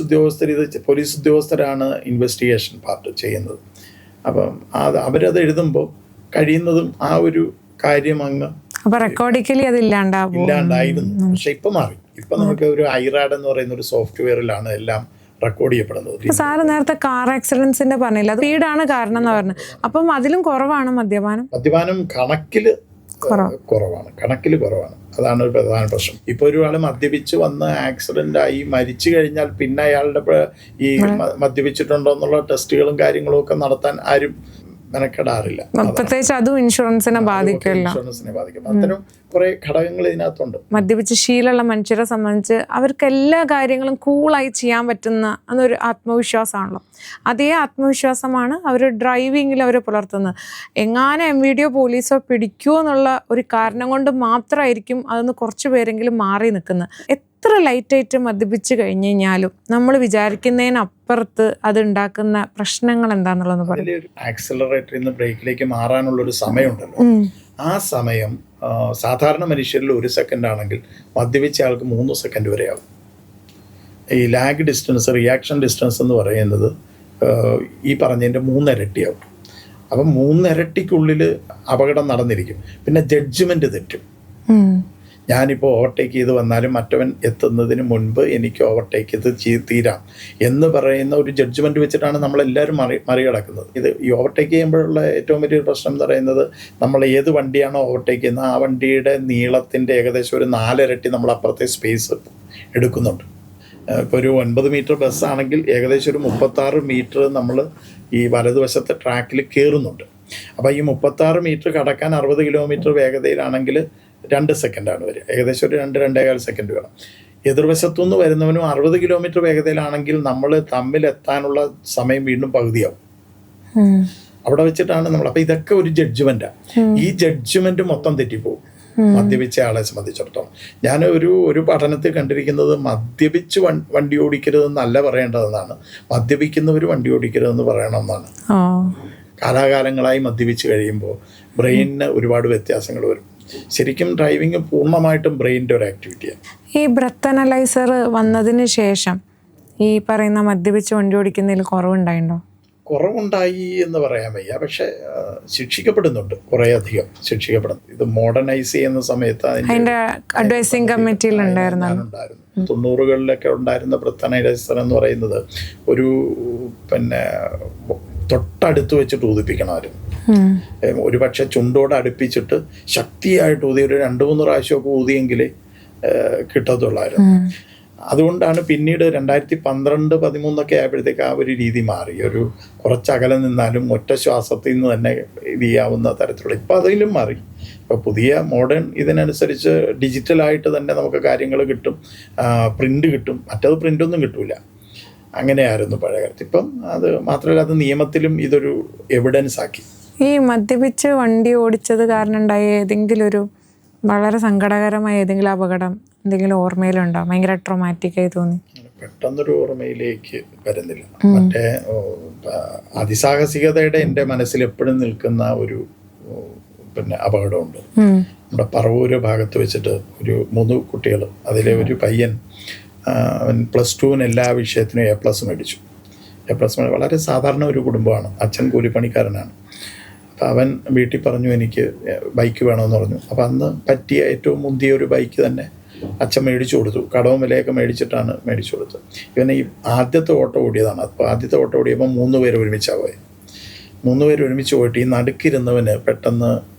ഉദ്യോഗസ്ഥരാണ് ഇൻവെസ്റ്റിഗേഷൻ പാർട്ട് ചെയ്യുന്നത്. അപ്പം അവരത് എഴുതുമ്പോൾ കഴിയുന്നതും ആ ഒരു കാര്യം അങ്ങ് ഇല്ലാണ്ടായിരുന്നു. പക്ഷെ ഇപ്പം മാറി. ഇപ്പം നമുക്ക് ഒരു ഐറാഡ് എന്ന് പറയുന്ന ഒരു സോഫ്റ്റ്വെയറിലാണ് എല്ലാം റെക്കോർഡ് ചെയ്യപ്പെടുന്നത്. സാറ് നേരത്തെ കാർ ആക്സിഡൻസിന്റെ പറഞ്ഞില്ല, അത് സ്പീഡാണ് കാരണം എന്ന് പറഞ്ഞു. അപ്പം അതിലും കുറവാണ് മദ്യപാനം കണക്കില് കുറവാണ്. അതാണ് ഒരു പ്രധാന പ്രശ്നം. ഇപ്പൊ ഒരാൾ മദ്യപിച്ച് വന്ന് ആക്സിഡന്റ് ആയി മരിച്ചു കഴിഞ്ഞാൽ പിന്നെ അയാളുടെ ഈ മദ്യപിച്ചിട്ടുണ്ടോ എന്നുള്ള ടെസ്റ്റുകളും കാര്യങ്ങളും ഒക്കെ നടത്താൻ ആരും മെനക്കെടാറില്ല. പ്രത്യേകിച്ച് അതും ഇൻഷുറൻസിനെ ബാധിക്കില്ല. ഇൻഷുറൻസിനെ ബാധിക്കും. അത്തരം കുറെ ഘടകങ്ങൾ ഇതിനകത്തുണ്ട്. മദ്യപിച്ച് ശീലമുള്ള മനുഷ്യരെ സംബന്ധിച്ച് അവർക്ക് എല്ലാ കാര്യങ്ങളും കൂളായി ചെയ്യാൻ പറ്റുന്ന എന്നൊരു ആത്മവിശ്വാസമാണല്ലോ. അതേ ആത്മവിശ്വാസമാണ് അവർ ഡ്രൈവിങ്ങിൽ അവർ പുലർത്തുന്നത്. എങ്ങാനും MVD പോലീസോ പിടിക്കുമോ എന്നുള്ള ഒരു കാരണം കൊണ്ട് മാത്രമായിരിക്കും അതൊന്ന് കുറച്ച് പേരെങ്കിലും മാറി നിൽക്കുന്നത്. എത്ര ലൈറ്റായിട്ട് മദ്യപിച്ച് കഴിഞ്ഞ് കഴിഞ്ഞാലും നമ്മൾ വിചാരിക്കുന്നതിനപ്പുറത്ത് അത് ഉണ്ടാക്കുന്ന പ്രശ്നങ്ങൾ എന്താണെന്നുള്ളത് പറയും. ആക്സിലറേറ്ററിൽ നിന്ന് ബ്രേക്കിലേക്ക് മാറാനുള്ളൊരു സമയമുണ്ടല്ലോ. ആ സമയം സാധാരണ മനുഷ്യരിൽ 1 സെക്കൻഡ് ആണെങ്കിൽ മദ്യപിച്ച ആൾക്ക് 3 സെക്കൻഡ് വരെ ആവും. ഈ ലാഗ് ഡിസ്റ്റൻസ്, റിയാക്ഷൻ ഡിസ്റ്റൻസ് എന്ന് പറയുന്നത് ഈ പറഞ്ഞതിൻ്റെ 3 ഇരട്ടിയാവും. അപ്പം 3 ഇരട്ടിക്കുള്ളിൽ അപകടം നടന്നിരിക്കും. പിന്നെ ജഡ്ജ്മെൻറ്റ് തെറ്റും. ഞാനിപ്പോൾ ഓവർടേക്ക് ചെയ്ത് വന്നാലും മറ്റവൻ എത്തുന്നതിന് മുൻപ് എനിക്ക് ഓവർടേക്ക് ചെയ്ത് തീരാം എന്ന് പറയുന്ന ഒരു ജഡ്ജ്മെൻറ്റ് വെച്ചിട്ടാണ് നമ്മളെല്ലാവരും മറികടക്കുന്നത്. ഈ ഓവർടേക്ക് ചെയ്യുമ്പോഴുള്ള ഏറ്റവും വലിയൊരു പ്രശ്നം എന്ന് പറയുന്നത്, നമ്മൾ ഏത് വണ്ടിയാണോ ഓവർടേക്ക് ചെയ്യുന്നത് ആ വണ്ടിയുടെ നീളത്തിൻ്റെ ഏകദേശം ഒരു 4 ഇരട്ടി നമ്മൾ അപ്പുറത്തെ സ്പേസ് എടുക്കുന്നുണ്ട്. ഇപ്പോൾ ഒരു 9 മീറ്റർ ബസ്സാണെങ്കിൽ ഏകദേശം ഒരു 36 മീറ്റർ നമ്മൾ ഈ വലതുവശത്തെ ട്രാക്കിൽ കയറുന്നുണ്ട്. അപ്പോൾ ഈ 36 മീറ്റർ കടക്കാൻ 60 കിലോമീറ്റർ വേഗതയിലാണെങ്കിൽ 2 സെക്കൻഡാണ് വരിക. ഏകദേശം ഒരു 2-2.25 സെക്കൻഡ് വേണം. എതിർവശത്തുനിന്ന് വരുന്നവനും 60 കിലോമീറ്റർ വേഗതയിലാണെങ്കിൽ നമ്മൾ തമ്മിലെത്താനുള്ള സമയം വീണ്ടും പകുതിയാവും. അവിടെ വെച്ചിട്ടാണ് നമ്മൾ. അപ്പം ഇതൊക്കെ ഒരു ജഡ്ജ്മെൻറ്റാണ്. ഈ ജഡ്ജ്മെൻറ്റ് മൊത്തം തെറ്റിപ്പോകും മദ്യപിച്ച ആളെ സംബന്ധിച്ചിടത്തോളം. ഞാൻ ഒരു പഠനത്തിൽ കണ്ടിരിക്കുന്നത്, മദ്യപിച്ച് വണ്ടി ഓടിക്കരുതെന്നല്ല പറയേണ്ടതെന്നാണ്, മദ്യപിക്കുന്നവർ വണ്ടി ഓടിക്കരുതെന്ന് പറയണമെന്നാണ്. കാലാകാലങ്ങളായി മദ്യപിച്ച് കഴിയുമ്പോൾ ബ്രെയിനിന് ഒരുപാട് വ്യത്യാസങ്ങൾ വരും. ശരിക്കും ഡ്രൈവിങ് പൂർണ്ണമായിട്ടും ബ്രെയിനിൻ്റെ ഒരു ആക്ടിവിറ്റിയാണ്. ഈ ബ്രെത്ത് അനലൈസർ വന്നതിന് ശേഷം ഈ പറയുന്ന മദ്യപിച്ച് വണ്ടി ഓടിക്കുന്നതിൽ കുറവുണ്ടായിട്ടുണ്ടോ? കുറവുണ്ടായി എന്ന് പറയാൻ വയ്യ. പക്ഷെ ശിക്ഷിക്കപ്പെടുന്നുണ്ട്, കുറേ അധികം ശിക്ഷിക്കപ്പെടുന്നു. ഇത് മോഡേണൈസ് ചെയ്യുന്ന സമയത്ത് അതിൻ്റെ അഡ്വൈസിങ് കമ്മിറ്റിയിൽ ഉണ്ടായിരുന്നു. 90കളിലൊക്കെ ഉണ്ടായിരുന്ന ബ്രെത്ത് അനലൈസർ എന്ന് പറയുന്നത് ഒരു തൊട്ടടുത്ത് വെച്ചിട്ട് ഊതിപ്പിക്കണമായിരുന്നു. ഒരു പക്ഷെ ചുണ്ടോട് അടുപ്പിച്ചിട്ട് ശക്തിയായിട്ട് ഊതി ഒരു 2-3 പ്രാവശ്യമൊക്കെ ഊതിയെങ്കിലേ കിട്ടത്തുള്ളായിരുന്നു. അതുകൊണ്ടാണ് പിന്നീട് 2012-13 ആയപ്പോഴത്തേക്ക് ആ ഒരു രീതി മാറി. ഒരു കുറച്ചകലം നിന്നാലും ഒറ്റ ശ്വാസത്തിൽ നിന്ന് തന്നെ ഇത് ചെയ്യാവുന്ന തരത്തിലുള്ള. ഇപ്പം അതിലും മാറി. ഇപ്പോൾ പുതിയ മോഡേൺ ഇതിനനുസരിച്ച് ഡിജിറ്റലായിട്ട് തന്നെ നമുക്ക് കാര്യങ്ങൾ കിട്ടും, പ്രിൻ്റ് കിട്ടും. മറ്റത് പ്രിൻ്റൊന്നും കിട്ടില്ല. അങ്ങനെയായിരുന്നു പഴയ കാലത്ത്. ഇപ്പം അത് മാത്രമല്ല, അത് നിയമത്തിലും ഇതൊരു എവിഡൻസ് ആക്കി. ഈ മദ്യപിച്ച് വണ്ടി ഓടിച്ചത് കാരണം ഉണ്ടായ ഏതെങ്കിലും ഒരു വളരെ സങ്കടകരമായ ഏതെങ്കിലും അപകടം എന്തെങ്കിലും ഓർമ്മയിലുണ്ടോ? ഭയങ്കര ട്രോമാറ്റിക്കായി തോന്നി? പെട്ടെന്നൊരു ഓർമ്മയിലേക്ക് വരുന്നില്ല. മറ്റേ അതിസാഹസികതയുടെ എൻ്റെ മനസ്സിൽ എപ്പോഴും നിൽക്കുന്ന ഒരു അപകടമുണ്ട്. നമ്മുടെ പറവൂര് ഭാഗത്ത് വെച്ചിട്ട് ഒരു 3 കുട്ടികൾ, അതിലെ ഒരു പയ്യൻ അവൻ +2 എല്ലാ വിഷയത്തിനും A+ മേടിച്ചു. A+ വളരെ സാധാരണ ഒരു കുടുംബമാണ്. അച്ഛൻ കൂലിപ്പണിക്കാരനാണ്. അപ്പോൾ അവൻ വീട്ടിൽ പറഞ്ഞു, എനിക്ക് ബൈക്ക് വേണമെന്ന് പറഞ്ഞു. അപ്പോൾ അന്ന് പറ്റിയ ഏറ്റവും മുന്തിയ ഒരു ബൈക്ക് തന്നെ അച്ഛൻ മേടിച്ചു കൊടുത്തു. കടവും വിലയൊക്കെ മേടിച്ചിട്ടാണ് മേടിച്ചു കൊടുത്തത്. ഇവനെ ഈ ആദ്യത്തെ ഓട്ടോ ഓടിയതാണ്. അപ്പോൾ ആദ്യത്തെ ഓട്ടോ ഓടിയപ്പോൾ 3 പേര് ഒരുമിച്ചാണ് പോയത്. 3 പേര് ഒരുമിച്ച് പോയിട്ട് ഈ നടുക്കിരുന്നവന് പെട്ടെന്ന്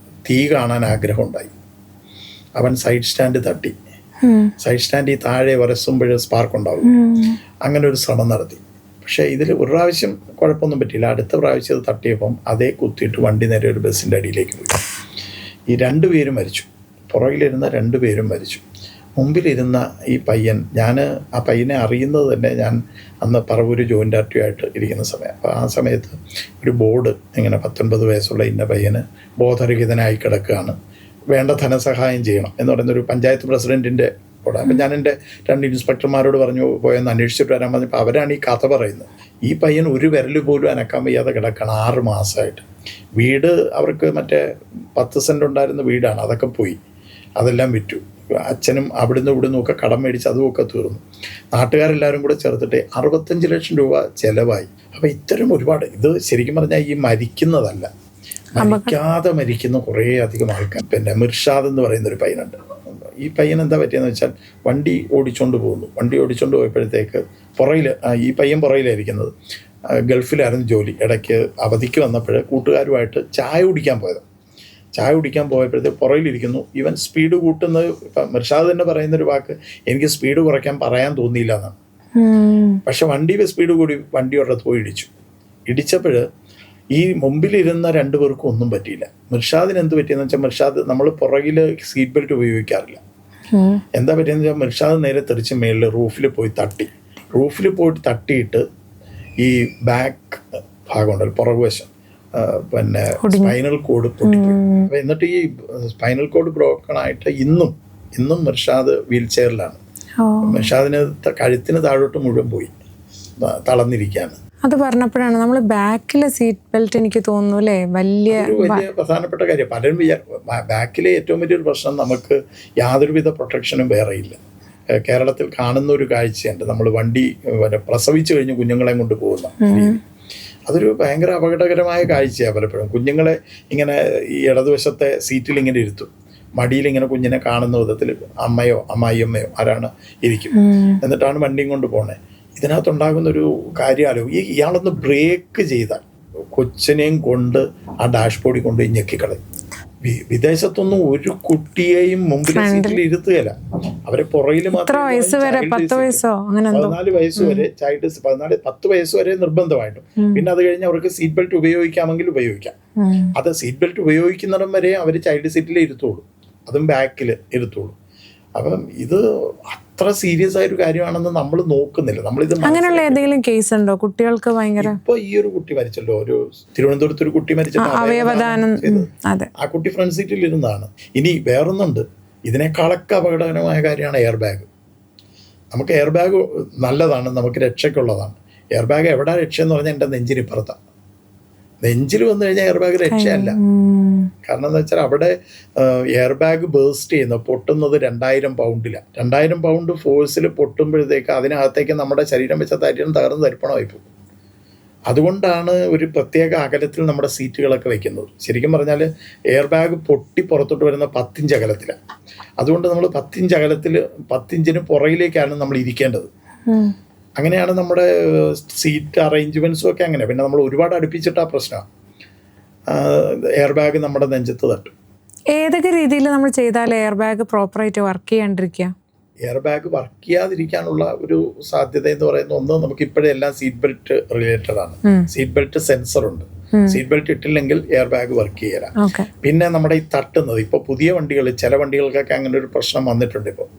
തീ കാണാൻ ആഗ്രഹമുണ്ടായി. അവൻ സൈഡ് സ്റ്റാൻഡ് തട്ടി. സൈഡ് സ്റ്റാൻഡിൽ താഴെ വരസുമ്പോൾ സ്പാർക്ക് ഉണ്ടാവും. അങ്ങനെ ഒരു ശ്രമം നടത്തി. പക്ഷേ ഇതിൽ ഒരു പ്രാവശ്യം കുഴപ്പമൊന്നും പറ്റിയില്ല. അടുത്ത പ്രാവശ്യം അത് തട്ടിയപ്പം അതേ കുത്തിയിട്ട് വണ്ടി നേരെ ഒരു ബസ്സിൻ്റെ അടിയിലേക്ക് പോയി. ഈ 2 പേരും മരിച്ചു. പുറകിലിരുന്ന 2 പേരും മരിച്ചു. മുമ്പിലിരുന്ന ഈ പയ്യൻ, ഞാൻ ആ പയ്യനെ അറിയുന്നത് തന്നെ ഞാൻ അന്ന് പറവൂര് ജോയിൻ്റ് RTO ആയിട്ട് ഇരിക്കുന്ന സമയം. അപ്പോൾ ആ സമയത്ത് ഒരു ബോർഡ് ഇങ്ങനെ 19 വയസ്സുള്ള ഇന്ന പയ്യന് ബോധരഹിതനായി കിടക്കുകയാണ്, വേണ്ട ധനസഹായം ചെയ്യണം എന്ന് പറയുന്നൊരു പഞ്ചായത്ത് പ്രസിഡൻറ്റിൻ്റെ ബോർഡ്. അപ്പം ഞാൻ എൻ്റെ 2 ഇൻസ്പെക്ടർമാരോട് പറഞ്ഞു, പോയെന്ന് അന്വേഷിച്ചിട്ട് വരാൻ പറഞ്ഞപ്പോൾ അവരാണ് ഈ കഥ പറയുന്നത്. ഈ പയ്യൻ ഒരു വിരൽ പോലും അനക്കാൻ വയ്യാതെ കിടക്കണം 6 മാസമായിട്ട്. വീട് അവർക്ക് മറ്റേ 10 സെൻറ്റ് ഉണ്ടായിരുന്ന വീടാണ്, അതൊക്കെ പോയി, അതെല്ലാം വിറ്റു. അച്ഛനും അവിടുന്ന് ഇവിടുന്ന് ഒക്കെ കടം മേടിച്ച് അതുമൊക്കെ തീർന്നു. നാട്ടുകാരെല്ലാവരും കൂടെ ചേർത്തിട്ട് 65 ലക്ഷം രൂപ ചിലവായി. അപ്പോൾ ഇത്തരം ഒരുപാട്, ഇത് ശരിക്കും പറഞ്ഞാൽ ഈ മരിക്കുന്നതല്ല, മരിക്കാതെ മരിക്കുന്ന കുറേ അധികം ആൾക്കാർ. മിർഷാദ് എന്ന് പറയുന്നൊരു പയ്യനുണ്ട്. ഈ പയ്യൻ എന്താ പറ്റിയെന്ന് വെച്ചാൽ, വണ്ടി ഓടിച്ചുകൊണ്ട് പോകുന്നു. വണ്ടി ഓടിച്ചുകൊണ്ട് പോയപ്പോഴത്തേക്ക് ഈ പയ്യൻ പുറകിലായിരിക്കുന്നത്. ഗൾഫിലായിരുന്നു ജോലി. ഇടയ്ക്ക് അവധിക്ക് വന്നപ്പോൾ കൂട്ടുകാരുമായിട്ട് ചായ കുടിക്കാൻ പോയപ്പോഴത്തേക്ക് പുറകിലിരിക്കുന്നു. ഇവൻ സ്പീഡ് കൂട്ടുന്നത്, ഇപ്പം മിർഷാദ് തന്നെ പറയുന്നൊരു വാക്ക്, എനിക്ക് സ്പീഡ് പറയാൻ തോന്നിയില്ല എന്നാണ്. പക്ഷെ വണ്ടിയുടെ സ്പീഡ് കൂടി വണ്ടിയോടത്ത് പോയി ഇടിച്ചപ്പോൾ ഈ മുമ്പിലിരുന്ന രണ്ടുപേർക്കും ഒന്നും പറ്റിയില്ല. മിർഷാദിന് എന്ത് പറ്റിയെന്ന് വെച്ചാൽ, മിർഷാദ് നമ്മൾ പുറകിൽ സീറ്റ് ബെൽറ്റ് ഉപയോഗിക്കാറില്ല. എന്താ പറ്റിയെന്ന് വെച്ചാൽ, മിർഷാദ് നേരെ തെറിച്ച് മേളിൽ റൂഫിൽ പോയി തട്ടി. റൂഫിൽ പോയിട്ട് തട്ടിയിട്ട് ഈ ബാക്ക് ഭാഗമുണ്ടല്ലോ, പുറകുവശം, പിന്നെ സ്പൈനൽ കോഡ് പൊട്ടിപ്പോയി. അപ്പം എന്നിട്ട് ഈ സ്പൈനൽ കോഡ് ബ്രോക്കൺ ആയിട്ട് ഇന്നും മിർഷാദ് വീൽ ചെയറിലാണ്. മിർഷാദിന് കഴുത്തിന് താഴോട്ട് മുഴുവൻ പോയി, തളർന്നിരിക്കുകയാണ്. അത് പറഞ്ഞപ്പോഴാണ് നമ്മൾ ബാക്കിലെ സീറ്റ് ബെൽറ്റ് എനിക്ക് തോന്നുന്നു അല്ലേ വലിയ പ്രധാനപ്പെട്ട കാര്യം. പലരും ബാക്കിലെ ഏറ്റവും വലിയൊരു പ്രശ്നം, നമുക്ക് യാതൊരുവിധ പ്രൊട്ടക്ഷനും വേറെ ഇല്ല. കേരളത്തിൽ കാണുന്ന ഒരു കാഴ്ചയുണ്ട്, നമ്മൾ വണ്ടി പ്രസവിച്ചു കഴിഞ്ഞ് കുഞ്ഞുങ്ങളെ കൊണ്ട് പോകുന്ന രീതി. അതൊരു ഭയങ്കര അപകടകരമായ കാഴ്ചയാണ്. പലപ്പോഴും കുഞ്ഞുങ്ങളെ ഇങ്ങനെ ഈ ഇടതുവശത്തെ സീറ്റിൽ ഇങ്ങനെ ഇരുത്തും, മടിയിൽ ഇങ്ങനെ കുഞ്ഞിനെ കാണുന്ന വിധത്തിൽ അമ്മയോ അമ്മായിയമ്മയോ ആരാണ് ഇരിക്കും. എന്നിട്ടാണ് വണ്ടിയും കൊണ്ട് പോണേ. ഇതിനകത്തുണ്ടാകുന്നൊരു കാര്യമാലോ, ഇയാളൊന്ന് ബ്രേക്ക് ചെയ്താൽ കൊച്ചിനെയും കൊണ്ട് ആ ഡാഷ്ബോർഡിൽ കൊണ്ട് ഞെക്കിക്കളയും. വിദേശത്തൊന്നും ഒരു കുട്ടിയെയും മുമ്പിൽ സീറ്റിൽ ഇരുത്തുകയില്ല. അവരെ പുറകിൽ മാത്രം 14 വയസ്സ് വരെ ചൈൽഡ് 10 വയസ്സ് വരെ നിർബന്ധമായിട്ടും. പിന്നെ അത് കഴിഞ്ഞ് അവർക്ക് സീറ്റ് ബെൽറ്റ് ഉപയോഗിക്കാമെങ്കിൽ ഉപയോഗിക്കാം. അത് സീറ്റ് ബെൽറ്റ് ഉപയോഗിക്കുന്നിടം വരെ അവർ ചൈൽഡ് സീറ്റിൽ ഇരുത്തുള്ളൂ, അതും ബാക്കിൽ ഇരുത്തുള്ളൂ. അപ്പം ഇത് അത്ര സീരിയസ് ആയൊരു കാര്യമാണെന്ന് നമ്മൾ നോക്കുന്നില്ല. നമ്മളിത് അങ്ങനെയുള്ള ഏതെങ്കിലും കേസ് ഉണ്ടോ കുട്ടികൾക്ക് ഭയങ്കര? ഇപ്പൊ ഈ ഒരു കുട്ടി മരിച്ചല്ലോ, ഒരു തിരുവനന്തപുരത്ത് ഒരു കുട്ടി മരിച്ചിട്ട് ആ കുട്ടി ഫ്രണ്ട് സീറ്റിൽ ഇരുന്നതാണ്. ഇനി വേറൊന്നുണ്ട്, ഇതിനേക്കാളൊക്കെ അപകടകരമായ കാര്യമാണ് എയർ ബാഗ്. നമുക്ക് എയർ ബാഗ് നല്ലതാണ്, നമുക്ക് രക്ഷയ്ക്കുള്ളതാണ്. എയർ ബാഗ് എവിടെ രക്ഷയെന്ന് പറഞ്ഞാൽ എൻ്റെ നെഞ്ചിനിപ്പുറത്താണ്. നെഞ്ചിൽ വന്നു കഴിഞ്ഞാൽ എയർ ബാഗ് രക്ഷയല്ല. കാരണം എന്താ വെച്ചാൽ അവിടെ എയർ ബാഗ് ബേസ്റ്റ് ചെയ്യുന്നത്, പൊട്ടുന്നത് 2000 പൗണ്ടിലാണ്. 2000 പൗണ്ട് ഫോഴ്സിൽ പൊട്ടുമ്പോഴത്തേക്ക് അതിനകത്തേക്ക് നമ്മുടെ ശരീരം വെച്ച തരിയും തകർന്ന് തരിപ്പണമായി പോകും. അതുകൊണ്ടാണ് ഒരു പ്രത്യേക അകലത്തിൽ നമ്മുടെ സീറ്റുകളൊക്കെ വെക്കുന്നത്. ശരിക്കും പറഞ്ഞാൽ എയർ ബാഗ് പൊട്ടി പുറത്തോട്ട് വരുന്ന 10 ഇഞ്ച് അകലത്തിലാണ്. അതുകൊണ്ട് നമ്മൾ 10 ഇഞ്ച് അകലത്തിൽ 10 ഇഞ്ചിന് പുറകിലേക്കാണ് നമ്മൾ ഇരിക്കേണ്ടത്. അങ്ങനെയാണ് നമ്മുടെ സീറ്റ് അറേഞ്ച്മെൻറ്റ്സും ഒക്കെ അങ്ങനെ. പിന്നെ നമ്മൾ ഒരുപാട് അടുപ്പിച്ചിട്ട് ആ പ്രശ്നമാണ്, എയർ ബാഗ് നമ്മുടെ നെഞ്ചത്ത് തട്ടും. ഏതൊക്കെ രീതിയിൽ നമ്മൾ ചെയ്താൽ എയർ ബാഗ് പ്രോപ്പറായിട്ട് വർക്ക് ചെയ്യാണ്ടിരിക്കുക? എയർ ബാഗ് വർക്ക് ചെയ്യാതിരിക്കാനുള്ള ഒരു സാധ്യത എന്ന് പറയുന്നത്, ഒന്ന്, നമുക്ക് ഇപ്പോഴേ എല്ലാം സീറ്റ് ബെൽറ്റ് റിലേറ്റഡ് ആണ്. സീറ്റ് ബെൽറ്റ് സെൻസർ ഉണ്ട്. സീറ്റ് ബെൽറ്റ് ഇട്ടില്ലെങ്കിൽ എയർ ബാഗ് വർക്ക് ചെയ്യല. പിന്നെ നമ്മുടെ ഈ തട്ടുന്നത്, ഇപ്പോൾ പുതിയ വണ്ടികൾ, ചില വണ്ടികൾക്കൊക്കെ അങ്ങനെ ഒരു പ്രശ്നം വന്നിട്ടുണ്ട്. ഇപ്പോൾ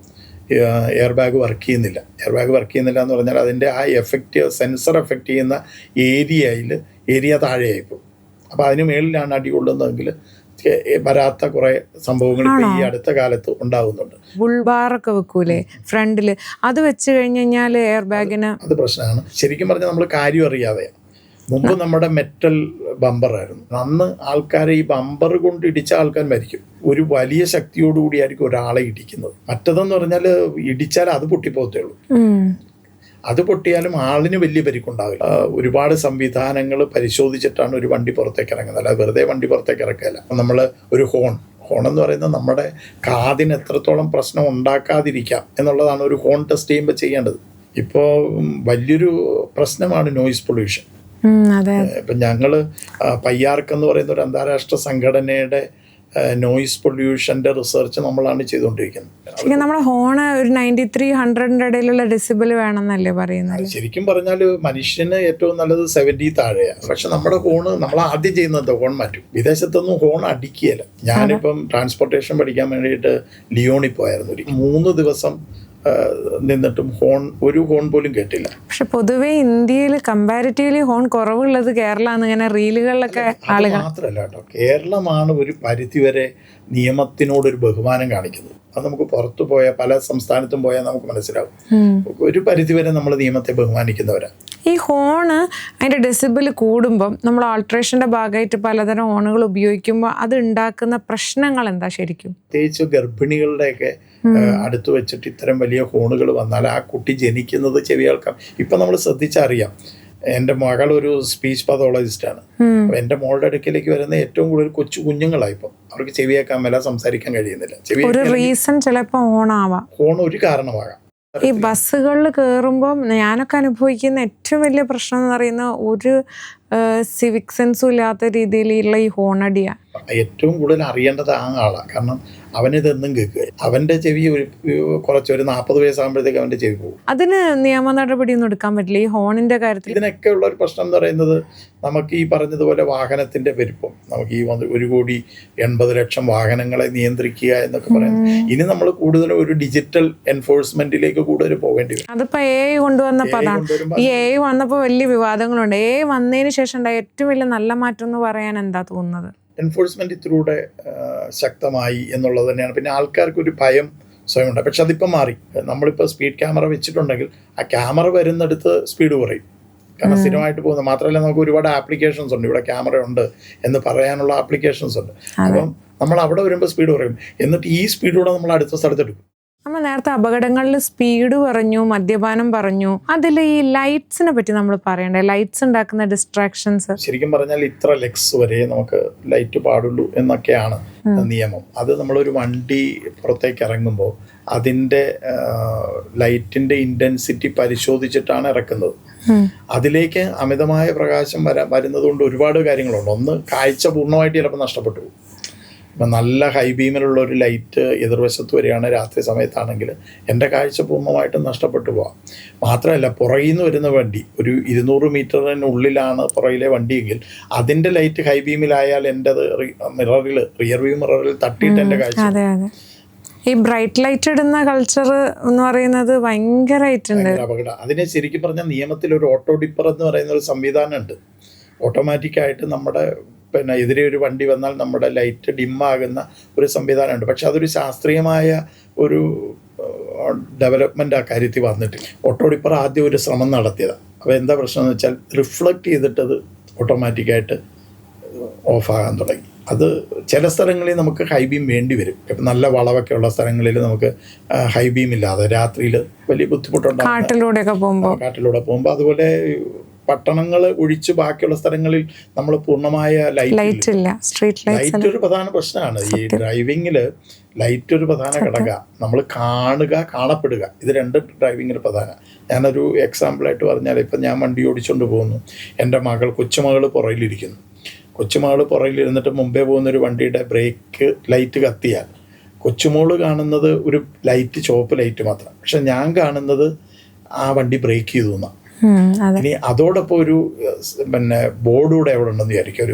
എയർ ബാഗ് വർക്ക് ചെയ്യുന്നില്ല. എയർ ബാഗ് വർക്ക് ചെയ്യുന്നില്ല എന്ന് പറഞ്ഞാൽ അതിൻ്റെ ആ എഫക്റ്റ്, സെൻസർ എഫക്റ്റ് ചെയ്യുന്ന ഏരിയ താഴെയായിപ്പോൾ. അപ്പോൾ അതിന് മേളിലാണ് അടി കൊള്ളുന്നതെങ്കിൽ വരാത്ത കുറേ സംഭവങ്ങൾ ഈ അടുത്ത കാലത്ത് ഉണ്ടാകുന്നുണ്ട്. ബുൾബാറൊക്കെ വെക്കൂലേ ഫ്രണ്ടില്, അത് വെച്ച് കഴിഞ്ഞാൽ എയർ ബാഗിന് അത് പ്രശ്നമാണ്. ശരിക്കും പറഞ്ഞാൽ നമ്മൾ കാര്യം അറിയാതെയാണ്. മുമ്പ് നമ്മുടെ മെറ്റൽ ബമ്പറായിരുന്നു. അന്ന് ആൾക്കാരെ ഈ ബമ്പർ കൊണ്ട് ഇടിച്ച ആൾക്കാർ മരിക്കും. ഒരു വലിയ ശക്തിയോടുകൂടിയായിരിക്കും ഒരാളെ ഇടിക്കുന്നത്. മറ്റതെന്ന് പറഞ്ഞാൽ ഇടിച്ചാൽ അത് പൊട്ടിപ്പോത്തേ ഉള്ളൂ. അത് പൊട്ടിയാലും ആളിന് വലിയ പരിക്കുണ്ടാവില്ല. ഒരുപാട് സംവിധാനങ്ങൾ പരിശോധിച്ചിട്ടാണ് ഒരു വണ്ടി പുറത്തേക്ക് ഇറങ്ങുന്നത്. അല്ല വെറുതെ വണ്ടി പുറത്തേക്ക് ഇറക്കില്ല. നമ്മൾ ഒരു ഹോൺ എന്ന് പറയുന്നത് നമ്മുടെ കാതിന് എത്രത്തോളം പ്രശ്നം ഉണ്ടാക്കാതിരിക്കാം എന്നുള്ളതാണ് ഒരു ഹോൺ ടെസ്റ്റ് ചെയ്യുമ്പോൾ ചെയ്യേണ്ടത്. ഇപ്പോൾ വലിയൊരു പ്രശ്നമാണ് നോയിസ് പൊല്യൂഷൻ. ഇപ്പം ഞങ്ങൾ പയ്യാർക്ക് എന്ന് പറയുന്ന ഒരു അന്താരാഷ്ട്ര സംഘടനയുടെ നോയിസ് പൊല്യൂഷന്റെ റിസർച്ച് നമ്മളാണ് ചെയ്തുകൊണ്ടിരിക്കുന്നത്. നമ്മുടെ ഹോണ് ഒരു 93-100 ഇടയിലുള്ള ഡെസിബിൾ വേണമെന്നല്ലേ പറയുന്നത്? ശരിക്കും പറഞ്ഞാൽ മനുഷ്യന് ഏറ്റവും നല്ലത് 70 താഴെയാണ്. പക്ഷെ നമ്മുടെ ഹോണ് നമ്മൾ ആദ്യം ചെയ്യുന്നത് ഹോൺ മാറ്റും. വിദേശത്തൊന്നും ഹോൺ അടിക്കുകയില്ല. ഞാനിപ്പം ട്രാൻസ്പോർട്ടേഷൻ പഠിക്കാൻ വേണ്ടിയിട്ട് ലിയോണിൽ പോയായിരുന്നു. 3 ദിവസം നിന്നിട്ടും ഒരു ഹോൺ പോലും കേട്ടില്ല. പക്ഷെ പൊതുവെ ഇന്ത്യയിൽ കമ്പാരിറ്റീവ്ലി ഹോൺ കുറവുള്ളത് കേരളമാണ്. ഇങ്ങനെ റീലുകളിലൊക്കെ ആളുകൾ മാത്രമല്ല കേട്ടോ, കേരളമാണ് ഒരു പരിധിവരെ നിയമത്തിനോടൊരു ബഹുമാനം കാണിക്കുന്നത്. അത് നമുക്ക് പുറത്തു പോയാൽ, പല സംസ്ഥാനത്തും പോയാൽ നമുക്ക് മനസ്സിലാവും. ഒരു പരിധിവരെ നമ്മൾ നിയമത്തെ ബഹുമാനിക്കുന്നവരാണ്. ഈ ഹോണ് അതിൻ്റെ ഡെസിബിൾ കൂടുമ്പം നമ്മൾ ആൾട്രേഷൻ്റെ ഭാഗമായിട്ട് പലതരം ഹോണുകൾ ഉപയോഗിക്കുമ്പോൾ അത് ഉണ്ടാക്കുന്ന പ്രശ്നങ്ങൾ എന്താ ശരിക്കും? പ്രത്യേകിച്ച് ഗർഭിണികളുടെയൊക്കെ അടുത്ത് വെച്ചിട്ട് ഇത്തരം വലിയ ഹോണുകൾ വന്നാൽ ആ കുട്ടി ജനിക്കുന്നത് ചെവി കേൾക്കാം. ഇപ്പം നമ്മൾ ശ്രദ്ധിച്ചറിയാം. എൻ്റെ മകൾ ഒരു സ്പീച്ച് പതോളജിസ്റ്റാണ്. എൻ്റെ മോളുടെ അടുക്കിലേക്ക് വരുന്ന ഏറ്റവും കൂടുതൽ കൊച്ചു കുഞ്ഞുങ്ങളാണ്. ഇപ്പം അവർക്ക് ചെവി കേൾക്കാൻ മേല, സംസാരിക്കാൻ കഴിയുന്നില്ല. ഹോൺ ഒരു കാരണമാകാം. ഈ ബസ്സുകളിൽ കയറുമ്പോൾ ഞാനൊക്കെ അനുഭവിക്കുന്ന ഏറ്റവും വലിയ പ്രശ്നം എന്ന് പറയുന്ന ഒരു സിവിക് സെൻസും ഇല്ലാത്ത രീതിയിലുള്ള ഈ ഹോണടിയാണ്. ഏറ്റവും കൂടുതൽ അറിയേണ്ടത് ആ ആളാണ്. കാരണം അവനിതെന്നും കേൾക്കുക. അവൻ്റെ ചെവി കുറച്ചൊരു 40 വയസ്സാകുമ്പോഴത്തേക്ക് അവൻ്റെ ചെവി പോകും. അതിന് നിയമ നടപടിയൊന്നും എടുക്കാൻ പറ്റില്ല ഈ ഹോണിൻ്റെ കാര്യത്തിൽ? ഇതിനൊക്കെ ഉള്ള ഒരു പ്രശ്നം എന്ന് പറയുന്നത്, നമുക്ക് ഈ പറഞ്ഞതുപോലെ വാഹനത്തിൻ്റെ പെരുപ്പം, നമുക്ക് ഈ 1,80,00,000 വാഹനങ്ങളെ നിയന്ത്രിക്കുക എന്നൊക്കെ പറയുന്നത്, ഇനി നമ്മൾ കൂടുതലും ഒരു ഡിജിറ്റൽ എൻഫോഴ്സ്മെന്റിലേക്ക് കൂടുതൽ പോകേണ്ടി വരും. അതിപ്പോൾ AI കൊണ്ടുവന്നപ്പോൾ അതാണ്. ഈ AI വന്നപ്പോൾ വലിയ വിവാദങ്ങളുണ്ട്. AI വന്നതിന് ശേഷം ഉണ്ടായ ഏറ്റവും വലിയ നല്ല മാറ്റം എന്ന് പറയാൻ എന്താ തോന്നുന്നത്? എൻഫോഴ്സ്മെന്റ് ഇതിലൂടെ ശക്തമായി എന്നുള്ളത് തന്നെയാണ്. പിന്നെ ആൾക്കാർക്കൊരു ഭയം സ്വയം ഉണ്ട്. പക്ഷെ അതിപ്പോൾ മാറി. നമ്മളിപ്പോൾ സ്പീഡ് ക്യാമറ വെച്ചിട്ടുണ്ടെങ്കിൽ ആ ക്യാമറ വരുന്നിടത്ത് സ്പീഡ് കുറയും. കാരണം സ്ഥിരമായിട്ട് പോകുന്നത് മാത്രമല്ല, നമുക്ക് ഒരുപാട് ആപ്ലിക്കേഷൻസ് ഉണ്ട്. ഇവിടെ ക്യാമറ ഉണ്ട് എന്ന് പറയാനുള്ള ആപ്ലിക്കേഷൻസ് ഉണ്ട്. അപ്പം നമ്മൾ അവിടെ വരുമ്പോൾ സ്പീഡ് കുറയും. എന്നിട്ട് ഈ സ്പീഡിലൂടെ നമ്മൾ അടുത്ത സ്ഥലത്തെടുക്കും. നമ്മൾ നേരത്തെ അപകടങ്ങളിൽ സ്പീഡ് പറഞ്ഞു, മദ്യപാനം പറഞ്ഞു. അതിൽ ഈ ലൈറ്റ്സിനെ പറ്റി നമ്മൾ പറയണ്ടേ? ലൈറ്റ്സ് ഉണ്ടാക്കുന്ന ഡിസ്ട്രാക്ഷൻസ്. ശരിക്കും പറഞ്ഞാൽ ഇത്ര ലെക്സ് വരെ നമുക്ക് ലൈറ്റ് പാടുള്ളൂ എന്നൊക്കെയാണ് നിയമം. അത് നമ്മളൊരു വണ്ടി പുറത്തേക്ക് ഇറങ്ങുമ്പോൾ അതിൻ്റെ ലൈറ്റിൻ്റെ ഇൻറ്റൻസിറ്റി പരിശോധിച്ചിട്ടാണ് ഇറക്കുന്നത്. അതിലേക്ക് അമിതമായ പ്രകാശം വരുന്നത് കൊണ്ട് ഒരുപാട് കാര്യങ്ങളുണ്ട്. ഒന്ന്, കാഴ്ച പൂർണ്ണമായിട്ട് ചിലപ്പോൾ നഷ്ടപ്പെട്ടു പോകും. ഇപ്പം നല്ല ഹൈ ബീമിലുള്ള ഒരു ലൈറ്റ് എതിർവശത്ത് വരികയാണ് രാത്രി സമയത്താണെങ്കിൽ എൻ്റെ കാഴ്ച പൂർണ്ണമായിട്ടും നഷ്ടപ്പെട്ടു പോകാം. മാത്രമല്ല, പുറകിൽ നിന്ന് വരുന്ന വണ്ടി ഒരു 200 മീറ്ററിനുള്ളിലാണ് പുറകിലെ വണ്ടിയെങ്കിൽ അതിൻ്റെ ലൈറ്റ് ഹൈ ബീമിലായാൽ എൻ്റെ മിററിൽ, റിയർ വ്യൂ മിററിൽ തട്ടിയിട്ട് എൻ്റെ കാഴ്ച. ഈ ബ്രൈറ്റ് ലൈറ്റ് ഇടുന്ന കൾച്ചർ എന്ന് പറയുന്നത് ഭയങ്കരമായിട്ടുണ്ട്. അപകടം. അതിനെ ശരിക്കും പറഞ്ഞാൽ നിയമത്തിൽ ഒരു ഓട്ടോ ഡിപ്പർ എന്ന് പറയുന്ന ഒരു സംവിധാനമുണ്ട്. ഓട്ടോമാറ്റിക്കായിട്ട് നമ്മുടെ എതിരെ ഒരു വണ്ടി വന്നാൽ നമ്മുടെ ലൈറ്റ് ഡിമ്മാകുന്ന ഒരു സംവിധാനമുണ്ട്. പക്ഷെ അതൊരു ശാസ്ത്രീയമായ ഒരു ഡെവലപ്മെൻ്റ് ആ കാര്യത്തിൽ വന്നിട്ടില്ല. ഓട്ടോ ഡിപ്പർ ആദ്യം ഒരു ശ്രമം നടത്തിയതാണ്. അപ്പോൾ എന്താ പ്രശ്നം എന്ന് വെച്ചാൽ, റിഫ്ലക്റ്റ് ചെയ്തിട്ടത് ഓട്ടോമാറ്റിക്കായിട്ട് ഓഫാകാൻ തുടങ്ങി. അത് ചില സ്ഥലങ്ങളിൽ നമുക്ക് ഹൈ ബീം വേണ്ടി വരും. ഇപ്പം നല്ല വളവൊക്കെ ഉള്ള സ്ഥലങ്ങളിൽ നമുക്ക് ഹൈ ബീം ഇല്ലാതെ രാത്രിയിൽ വലിയ ബുദ്ധിമുട്ടുണ്ടാകും. കാട്ടിലൂടെ പോകുമ്പോൾ. അതുപോലെ പട്ടണങ്ങൾ ഒഴിച്ച് ബാക്കിയുള്ള സ്ഥലങ്ങളിൽ നമ്മൾ പൂർണ്ണമായ ലൈറ്റ് ഒരു പ്രധാന പ്രശ്നമാണ്. ഈ ഡ്രൈവിങ്ങിൽ ലൈറ്റ് ഒരു പ്രധാന ഘടക. നമ്മൾ കാണപ്പെടുക, ഇത് രണ്ടും ഡ്രൈവിങ്ങിൽ പ്രധാന. ഞാനൊരു എക്സാമ്പിളായിട്ട് പറഞ്ഞാൽ, ഇപ്പം ഞാൻ വണ്ടി ഓടിച്ചുകൊണ്ട് പോകുന്നു, എൻ്റെ കൊച്ചുമകൾ പുറകിലിരിക്കുന്നു. കൊച്ചുമകൾ പുറകിലിരുന്നിട്ട് മുമ്പേ പോകുന്നൊരു വണ്ടിയുടെ ബ്രേക്ക് ലൈറ്റ് കത്തിയാൽ കൊച്ചുമോള് കാണുന്നത് ഒരു ലൈറ്റ്, ചുവപ്പ് ലൈറ്റ് മാത്രം. പക്ഷെ ഞാൻ കാണുന്നത് ആ വണ്ടി ബ്രേക്ക് ചെയ്തു എന്നാണ്. ഇനി അതോടൊപ്പം ഒരു ബോർഡ് കൂടെ എവിടെ ഉണ്ടെന്ന് വിചാരിക്കും,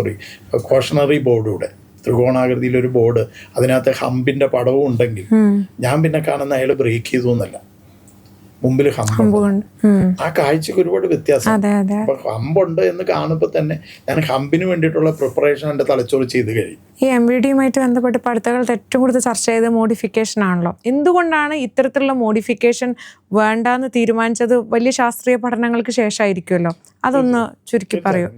ഒരു കോഷണറി ബോർഡ് കൂടെ, ത്രികോണാകൃതിയിലൊരു ബോർഡ്, അതിനകത്ത് ഹമ്പിന്റെ പടവും ഉണ്ടെങ്കിൽ ഞാൻ പിന്നെ കാണുന്ന അയാൾ ബ്രേക്ക് ചെയ്തു എന്നല്ല, മുമ്പിൽ ഹമ്പുണ്ട്. ആ കാഴ്ചക്ക് ഒരുപാട് വ്യത്യാസം. അപ്പൊ ഹമ്പുണ്ട് എന്ന് കാണുമ്പോൾ തന്നെ ഞാൻ ഹമ്പിന് വേണ്ടിയിട്ടുള്ള പ്രിപ്പറേഷൻ എൻ്റെ തലച്ചോറ് ചെയ്ത് കഴിയും. ഈ MVD-യുമായിട്ട് ബന്ധപ്പെട്ട് അടുത്തകാലത്ത് ഏറ്റവും കൂടുതൽ ചർച്ച ചെയ്ത മോഡിഫിക്കേഷൻ ആണല്ലോ. എന്തുകൊണ്ടാണ് ഇത്തരത്തിലുള്ള മോഡിഫിക്കേഷൻ വേണ്ടാന്ന് തീരുമാനിച്ചത്? വലിയ ശാസ്ത്രീയ പഠനങ്ങൾക്ക് ശേഷമായിരിക്കുമല്ലോ. അതൊന്ന് ചുരുക്കി പറയൂ.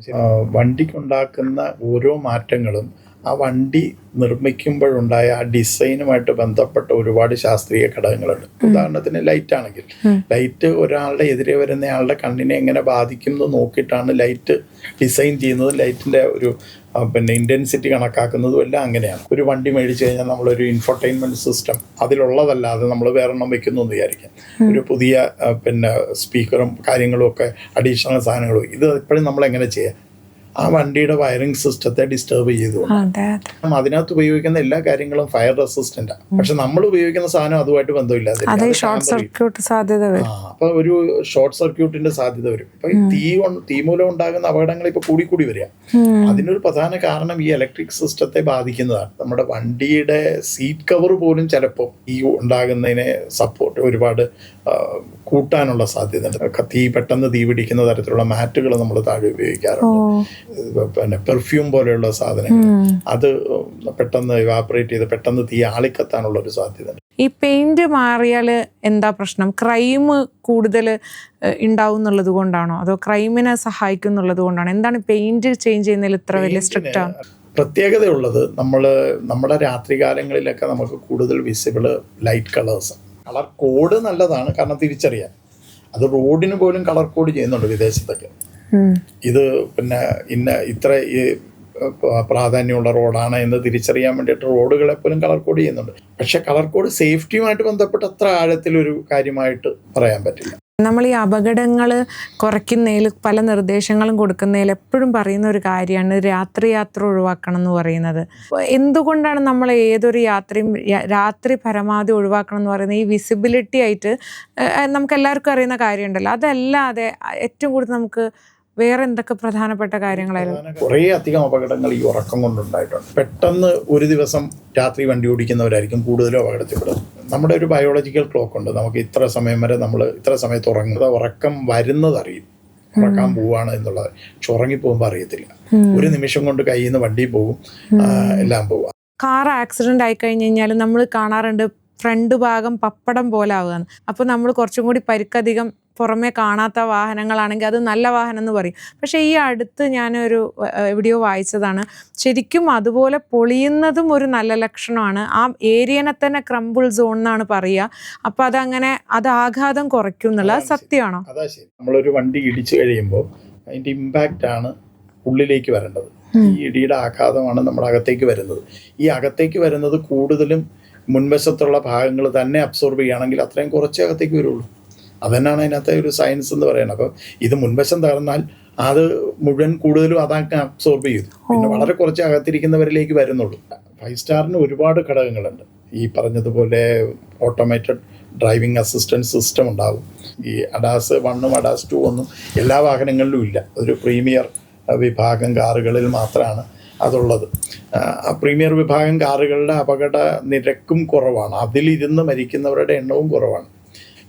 വണ്ടിക്കുണ്ടാക്കുന്ന ഓരോ മാറ്റങ്ങളും ആ വണ്ടി നിർമ്മിക്കുമ്പോഴുണ്ടായ ആ ഡിസൈനുമായിട്ട് ബന്ധപ്പെട്ട ഒരുപാട് ശാസ്ത്രീയ ഘടകങ്ങളുണ്ട്. ഉദാഹരണത്തിന് ലൈറ്റ് ആണെങ്കിൽ, ലൈറ്റ് ഒരാളുടെ എതിരെ വരുന്നയാളുടെ കണ്ണിനെ എങ്ങനെ ബാധിക്കും എന്ന് നോക്കിയിട്ടാണ് ലൈറ്റ് ഡിസൈൻ ചെയ്യുന്നത്. ലൈറ്റിൻ്റെ ഒരു ഇൻറ്റൻസിറ്റി കണക്കാക്കുന്നതും എല്ലാം അങ്ങനെയാണ്. ഒരു വണ്ടി മേടിച്ചു കഴിഞ്ഞാൽ നമ്മളൊരു ഇൻഫർടൈൻമെൻറ്റ് സിസ്റ്റം അതിലുള്ളതല്ലാതെ നമ്മൾ വേറെണ്ണം വെക്കുന്നു എന്ന് വിചാരിക്കാം. ഒരു പുതിയ സ്പീക്കറും കാര്യങ്ങളും ഒക്കെ അഡീഷണൽ സാധനങ്ങളും. ഇത് എപ്പോഴും നമ്മളെങ്ങനെ ചെയ്യാം? ആ വണ്ടിയുടെ വയറിംഗ് സിസ്റ്റത്തെ ഡിസ്റ്റർബ് ചെയ്തുകൊണ്ട് അതിനകത്ത് ഉപയോഗിക്കുന്ന എല്ലാ കാര്യങ്ങളും ഫയർ റെസിസ്റ്റൻ്റാണ്. പക്ഷെ നമ്മൾ ഉപയോഗിക്കുന്ന സാധനം അതുമായിട്ട് ബന്ധമില്ല. അപ്പൊ ഒരു ഷോർട്ട് സർക്യൂട്ടിന്റെ സാധ്യത വരും. ഇപ്പൊ തീ മൂലം ഉണ്ടാകുന്ന അപകടങ്ങൾ ഇപ്പൊ കൂടി വരിക. അതിനൊരു പ്രധാന കാരണം ഈ ഇലക്ട്രിക് സിസ്റ്റത്തെ ബാധിക്കുന്നതാണ്. നമ്മുടെ വണ്ടിയുടെ സീറ്റ് കവർ പോലും ചിലപ്പോൾ ഈ ഉണ്ടാകുന്നതിനെ സപ്പോർട്ട് ഒരുപാട് കൂട്ടാനുള്ള സാധ്യതയുണ്ട്. പെട്ടെന്ന് തീ പിടിക്കുന്ന തരത്തിലുള്ള മാറ്റുകൾ നമ്മൾ താഴെ ഉപയോഗിക്കാറുണ്ട്. പെർഫ്യൂം പോലെയുള്ള സാധനങ്ങൾ, അത് പെട്ടെന്ന് ഇവാപറേറ്റ് ചെയ്ത് പെട്ടെന്ന് തീ ആളിക്കത്താനുള്ള ഒരു സാധ്യത. ഈ പെയിന്റ് മാറിയാൽ എന്താ പ്രശ്നം? ക്രൈം കൂടുതൽ ഉണ്ടാവും എന്നുള്ളത് കൊണ്ടാണോ, അതോ ക്രൈമിനെ സഹായിക്കും എന്നുള്ളത് കൊണ്ടാണോ? എന്താണ് പെയിന്റ് ചേഞ്ച് ചെയ്യുന്നതിൽ ഇത്ര വലിയ സ്ട്രിക്റ്റ് ആണ്? പ്രത്യേകതയുള്ളത്, നമ്മുടെ രാത്രികാലങ്ങളിലൊക്കെ നമുക്ക് കൂടുതൽ visible light colours. Colour code നല്ലതാണ്, കാരണം തിരിച്ചറിയാൻ. അത് റോഡിന് പോലും കളർ കോഡ് ചെയ്യുന്നുണ്ട് വിദേശത്തൊക്കെ. ഇത് ഇത്ര പ്രാധാന്യമുള്ള റോഡാണ് എന്ന് തിരിച്ചറിയാൻ വേണ്ടിയിട്ട് റോഡുകളെ പോലും കളർ കോഡ് ചെയ്യുന്നുണ്ട്. പക്ഷെ കളർ കോഡ് സേഫ്റ്റിയുമായിട്ട് ബന്ധപ്പെട്ട് അത്ര ആഴത്തിലൊരു കാര്യമായിട്ട് പറയാൻ പറ്റില്ല. നമ്മൾ ഈ അപകടങ്ങൾ കുറയ്ക്കുന്നതിൽ പല നിർദ്ദേശങ്ങളും കൊടുക്കുന്നതിൽ എപ്പോഴും പറയുന്ന ഒരു കാര്യമാണ് രാത്രി യാത്ര ഒഴിവാക്കണം എന്ന് പറയുന്നത്. എന്തുകൊണ്ടാണ് നമ്മൾ ഏതൊരു യാത്രയും രാത്രി പരമാവധി ഒഴിവാക്കണം എന്ന് പറയുന്നത്? ഈ വിസിബിലിറ്റി ആയിട്ട് നമുക്ക് എല്ലാവർക്കും അറിയുന്ന കാര്യമുണ്ടല്ലോ, അതല്ലാതെ ഏറ്റവും കൂടുതൽ നമുക്ക് വേറെ എന്തൊക്കെ പ്രധാനപ്പെട്ട കാര്യങ്ങളായിരുന്നു? കുറേ അധികം അപകടങ്ങൾ ഈ ഉറക്കം കൊണ്ടുണ്ടായിട്ടുണ്ട്. പെട്ടെന്ന് ഒരു ദിവസം രാത്രി വണ്ടി ഓടിക്കുന്നവരായിരിക്കും കൂടുതലും അപകടത്തിൽപ്പെടുന്നത്. നമ്മുടെ ഒരു ബയോളജിക്കൽ ക്ലോക്ക് ഉണ്ട്, നമുക്ക് ഇത്ര സമയം വരെ നമ്മൾ ഇത്ര സമയത്ത് ഉറങ്ങുന്നത്, ഉറക്കം വരുന്നത് അറിയും, ഉറക്കാൻ പോവാണ് എന്നുള്ളത്. പക്ഷെ ഉറങ്ങിപ്പോകുമ്പോൾ അറിയത്തില്ല. ഒരു നിമിഷം കൊണ്ട് കയ്യിൽ നിന്ന് വണ്ടി പോകും, എല്ലാം പോവാം. കാർ ആക്സിഡന്റ് ആയി കഴിഞ്ഞ് കഴിഞ്ഞാൽ നമ്മൾ കാണാറുണ്ട് ഫ്രണ്ട് ഭാഗം പപ്പടം പോലെ ആവുകയാണ്. അപ്പോൾ നമ്മൾ കുറച്ചും കൂടി പരിക്കധികം പുറമേ കാണാത്ത വാഹനങ്ങളാണെങ്കിൽ അത് നല്ല വാഹനം എന്ന് പറയും. പക്ഷേ ഈ അടുത്ത് ഞാനൊരു എവിടെയോ വായിച്ചതാണ്, ശരിക്കും അതുപോലെ പൊളിയുന്നതും ഒരു നല്ല ലക്ഷണമാണ്. ആ ഏരിയനെ തന്നെ ക്രംബിൾ സോൺ എന്നാണ് പറയുക. അപ്പോൾ അതങ്ങനെ അത് ആഘാതം കുറയ്ക്കും എന്നുള്ളത് സത്യമാണോ? അതാ ശരി. നമ്മളൊരു വണ്ടി ഇടിച്ചു കഴിയുമ്പോൾ അതിൻ്റെ ഇമ്പാക്റ്റ് ആണ് ഉള്ളിലേക്ക് വരേണ്ടത്. ഈ ഇടിയുടെ ആഘാതമാണ് നമ്മുടെ അകത്തേക്ക് വരുന്നത്. ഈ അകത്തേക്ക് വരുന്നത് കൂടുതലും മുൻവശത്തുള്ള ഭാഗങ്ങൾ തന്നെ അബ്സോർബ് ചെയ്യുകയാണെങ്കിൽ അത്രയും കുറച്ചേ അകത്തേക്ക് വരുള്ളൂ. അതന്നെയാണ് അതിനകത്തെ ഒരു സയൻസ് എന്ന് പറയുന്നത്. അപ്പോൾ ഇത് മുൻവശം തകർന്നാൽ അത് മുഴുവൻ കൂടുതലും അതൊക്കെ അബ്സോർബ് ചെയ്തു, പിന്നെ വളരെ കുറച്ച് അകത്തിരിക്കുന്നവരിലേക്ക് വരുന്നുള്ളൂ. 5 സ്റ്റാറിന് ഒരുപാട് ഘടകങ്ങളുണ്ട്. ഈ പറഞ്ഞതുപോലെ ഓട്ടോമേറ്റഡ് ഡ്രൈവിംഗ് അസിസ്റ്റൻസ് സിസ്റ്റം ഉണ്ടാകും. ഈ അഡാസ് 1 അഡാസ് 2 ഒന്നും എല്ലാ വാഹനങ്ങളിലും ഇല്ല. ഒരു പ്രീമിയർ വിഭാഗം കാറുകളിൽ മാത്രമാണ് അതുള്ളത്. പ്രീമിയർ വിഭാഗം കാറുകളുടെ അപകട നിരക്കും കുറവാണ്, അതിലിരുന്ന് മരിക്കുന്നവരുടെ എണ്ണവും കുറവാണ്.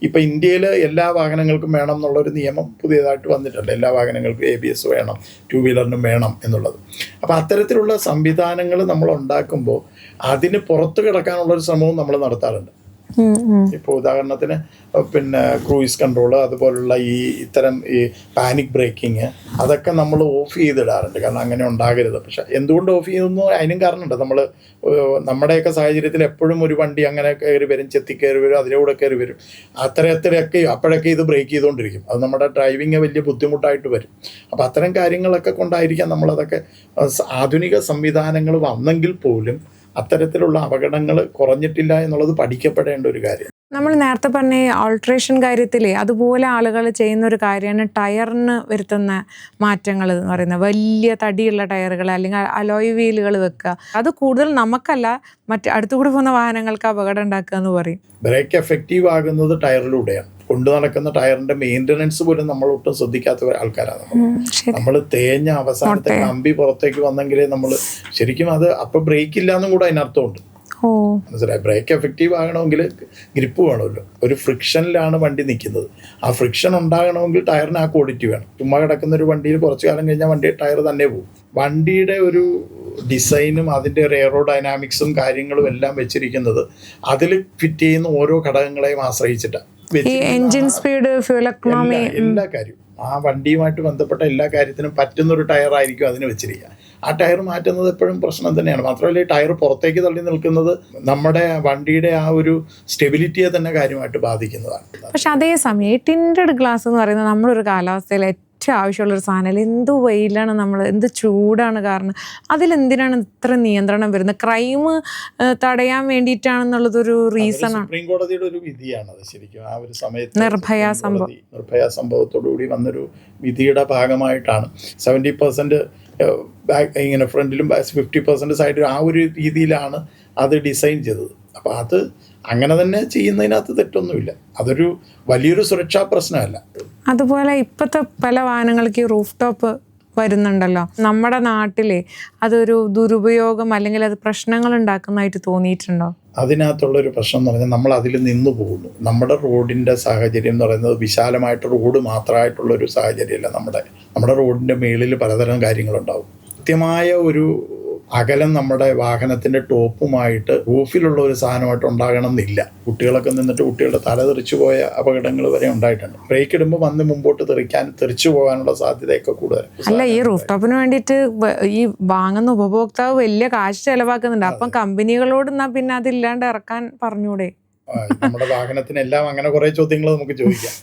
ഇപ്പം ഇന്ത്യയിൽ എല്ലാ വാഹനങ്ങൾക്കും വേണം എന്നുള്ളൊരു നിയമം പുതിയതായിട്ട് വന്നിട്ടുണ്ട്. എല്ലാ വാഹനങ്ങൾക്കും ABS വേണം, 2 വീലറിനും വേണം എന്നുള്ളത്. അപ്പോൾ അത്തരത്തിലുള്ള സംവിധാനങ്ങൾ നമ്മൾ ഉണ്ടാക്കുമ്പോൾ അതിന് പുറത്ത് കിടക്കാനുള്ളൊരു ശ്രമവും നമ്മൾ നടത്താറുണ്ട്. ഇപ്പോൾ ഉദാഹരണത്തിന് പിന്നെ ക്രൂയിസ് കൺട്രോൾ, അതുപോലുള്ള ഇത്തരം പാനിക് ബ്രേക്കിങ്, അതൊക്കെ നമ്മൾ ഓഫ് ചെയ്തിടാറുണ്ട്. കാരണം അങ്ങനെ ഉണ്ടാകരുത്. പക്ഷെ എന്തുകൊണ്ട് ഓഫ് ചെയ്യുന്നു അതിനും കാരണമുണ്ട്. നമ്മൾ നമ്മുടെയൊക്കെ സാഹചര്യത്തിൽ എപ്പോഴും ഒരു വണ്ടി അങ്ങനെ കയറി വരും, ചെത്തി കയറി വരും, അതിലൂടെ കയറി വരും. അത്തരത്തിലൊക്കെ അപ്പോഴൊക്കെ ഇത് ബ്രേക്ക് ചെയ്തുകൊണ്ടിരിക്കും. അത് നമ്മുടെ ഡ്രൈവിങ് വലിയ ബുദ്ധിമുട്ടായിട്ട് വരും. അപ്പോൾ അത്തരം കാര്യങ്ങളൊക്കെ കൊണ്ടായിരിക്കാം നമ്മളതൊക്കെ ആധുനിക സംവിധാനങ്ങൾ വന്നെങ്കിൽ പോലും അത്തരത്തിലുള്ള അപകടങ്ങൾ കുറഞ്ഞിട്ടില്ല എന്നുള്ളത് പഠിക്കപ്പെടേണ്ട ഒരു കാര്യം. നമ്മൾ നേരത്തെ പറഞ്ഞ ഓൾട്രേഷൻ കാര്യത്തിൽ അതുപോലെ ആളുകൾ ചെയ്യുന്ന ഒരു കാര്യമാണ് ടയറിന് വരുത്തുന്ന മാറ്റങ്ങൾ എന്ന് പറയുന്നത്. വലിയ തടിയുള്ള ടയറുകൾ അല്ലെങ്കിൽ അലോയ് വീലുകൾ വെക്കുക. അത് കൂടുതൽ നമുക്കല്ല, അടുത്തുകൂടി പോകുന്ന വാഹനങ്ങൾക്ക് അപകടം ഉണ്ടാക്കുക എന്ന് പറയും. ബ്രേക്ക് എഫക്റ്റീവ് ആകുന്നത് ടയറിലൂടെയാണ്. കൊണ്ടു നടക്കുന്ന ടയറിന്റെ മെയിൻ്റനൻസ് പോലും നമ്മൾ ഒട്ടും ശ്രദ്ധിക്കാത്ത ആൾക്കാരാണ്. നമ്മൾ തേഞ്ഞ അവസാനത്തെ കമ്പി പുറത്തേക്ക് വന്നെങ്കിലേ നമ്മൾ ശരിക്കും അത് അപ്പം ബ്രേക്ക് ഇല്ല എന്നും കൂടെ അതിനർത്ഥമുണ്ട്. മനസ്സിലായി? ബ്രേക്ക് എഫക്റ്റീവ് ആകണമെങ്കിൽ ഗ്രിപ്പ് വേണമല്ലോ. ഒരു ഫ്രിക്ഷനിലാണ് വണ്ടി നിൽക്കുന്നത്. ആ ഫ്രിക്ഷൻ ഉണ്ടാകണമെങ്കിൽ ടയറിന് ആ ക്വാളിറ്റി വേണം. ചുമ്മാ കിടക്കുന്ന ഒരു വണ്ടിയിൽ കുറച്ച് കാലം കഴിഞ്ഞാൽ വണ്ടി ടയർ തന്നെ പോകും. വണ്ടിയുടെ ഒരു ഡിസൈനും അതിൻ്റെ ഒരു എയറോഡൈനാമിക്സും കാര്യങ്ങളും എല്ലാം വെച്ചിരിക്കുന്നത് അതിൽ ഫിറ്റ് ചെയ്യുന്ന ഓരോ ഘടകങ്ങളെയും ആശ്രയിച്ചിട്ടാണ്. എൻജിൻ സ്പീഡ്, ഫ്യൂൽ എക്കണോമി, എല്ലാ കാര്യവും ആ വണ്ടിയുമായിട്ട് ബന്ധപ്പെട്ട എല്ലാ കാര്യത്തിനും പറ്റുന്നൊരു ടയറായിരിക്കും അതിന് വെച്ചിരിക്കുക. ആ ടയർ മാറ്റുന്നത് എപ്പോഴും പ്രശ്നം തന്നെയാണ്. മാത്രമല്ല ഈ ടയർ പുറത്തേക്ക് തള്ളി നിൽക്കുന്നത് നമ്മുടെ വണ്ടിയുടെ ആ ഒരു സ്റ്റെബിലിറ്റിയെ തന്നെ കാര്യമായിട്ട് ബാധിക്കുന്നതാണ്. പക്ഷെ അതേസമയം ഈ ടിൻഡഡ് ഗ്ലാസ് എന്ന് പറയുന്നത് നമ്മളൊരു കാലാവസ്ഥയിൽ ഏറ്റവും ആവശ്യമുള്ളൊരു സാധനമല്ല. എന്ത് വെയിലാണ്, നമ്മൾ എന്ത് ചൂടാണ്, കാരണം അതിലെന്തിനാണ് ഇത്ര നിയന്ത്രണം വരുന്നത്? ക്രൈം തടയാൻ വേണ്ടിയിട്ടാണെന്നുള്ളതൊരു റീസണാണ്. സുപ്രീം കോടതിയുടെ ഒരു വിധിയാണ് അത്. ശരിക്കും ആ ഒരു സമയത്ത് നിർഭയ സംഭവത്തോടുകൂടി വന്നൊരു വിധിയുടെ ഭാഗമായിട്ടാണ് 70% ഇങ്ങനെ ഫ്രണ്ടിലും 50% സൈഡിലും ആ ഒരു രീതിയിലാണ് അത് ഡിസൈൻ ചെയ്തത്. അപ്പോൾ അത് അങ്ങനെ തന്നെ ചെയ്യുന്നതിനകത്ത് തെറ്റൊന്നുമില്ല. അതൊരു വലിയൊരു സുരക്ഷാ പ്രശ്നമല്ല. അതുപോലെ ഇപ്പോഴത്തെ പല വാഹനങ്ങൾക്ക് റൂഫ് ടോപ്പ് വരുന്നുണ്ടല്ലോ. നമ്മുടെ നാട്ടിലെ അതൊരു ദുരുപയോഗം അല്ലെങ്കിൽ അത് പ്രശ്നങ്ങൾ ഉണ്ടാക്കുന്നതായിട്ട് തോന്നിയിട്ടുണ്ടോ? അതിനകത്തുള്ളൊരു പ്രശ്നം എന്ന് പറഞ്ഞാൽ നമ്മൾ അതിൽ നിന്നു പോകുന്നു. നമ്മുടെ റോഡിൻ്റെ സാഹചര്യം എന്ന് പറയുന്നത് വിശാലമായിട്ട് റോഡ് മാത്രമായിട്ടുള്ളൊരു സാഹചര്യമല്ല. നമ്മുടെ റോഡിൻ്റെ മേളിൽ പലതരം കാര്യങ്ങളുണ്ടാവും. കൃത്യമായ ഒരു അകലം നമ്മുടെ വാഹനത്തിൻ്റെ ടോപ്പുമായിട്ട് റൂഫിലുള്ള ഒരു സാധനമായിട്ട് ഉണ്ടാകണം എന്നില്ല. കുട്ടികളൊക്കെ നിന്നിട്ട് കുട്ടികളുടെ തല തെറിച്ചു പോയ അപകടങ്ങൾ വരെ ഉണ്ടായിട്ടുണ്ട്. ബ്രേക്ക് ഇടുമ്പോൾ വന്ന് മുമ്പോട്ട് തെറിച്ചു പോകാനുള്ള സാധ്യതയൊക്കെ കൂടുതൽ. അല്ല, ഈ റൂഫ് ടോപ്പിന് വേണ്ടിയിട്ട് ഈ വാങ്ങുന്ന ഉപഭോക്താവ് വലിയ കാശ് ചെലവാക്കുന്നുണ്ട്. അപ്പം കമ്പനികളോട് എന്നാ പിന്നെ അതില്ലാണ്ട് ഇറക്കാൻ പറഞ്ഞൂടെ? നമ്മുടെ വാഹനത്തിനെല്ലാം അങ്ങനെ കുറെ ചോദ്യങ്ങൾ നമുക്ക് ചോദിക്കാം.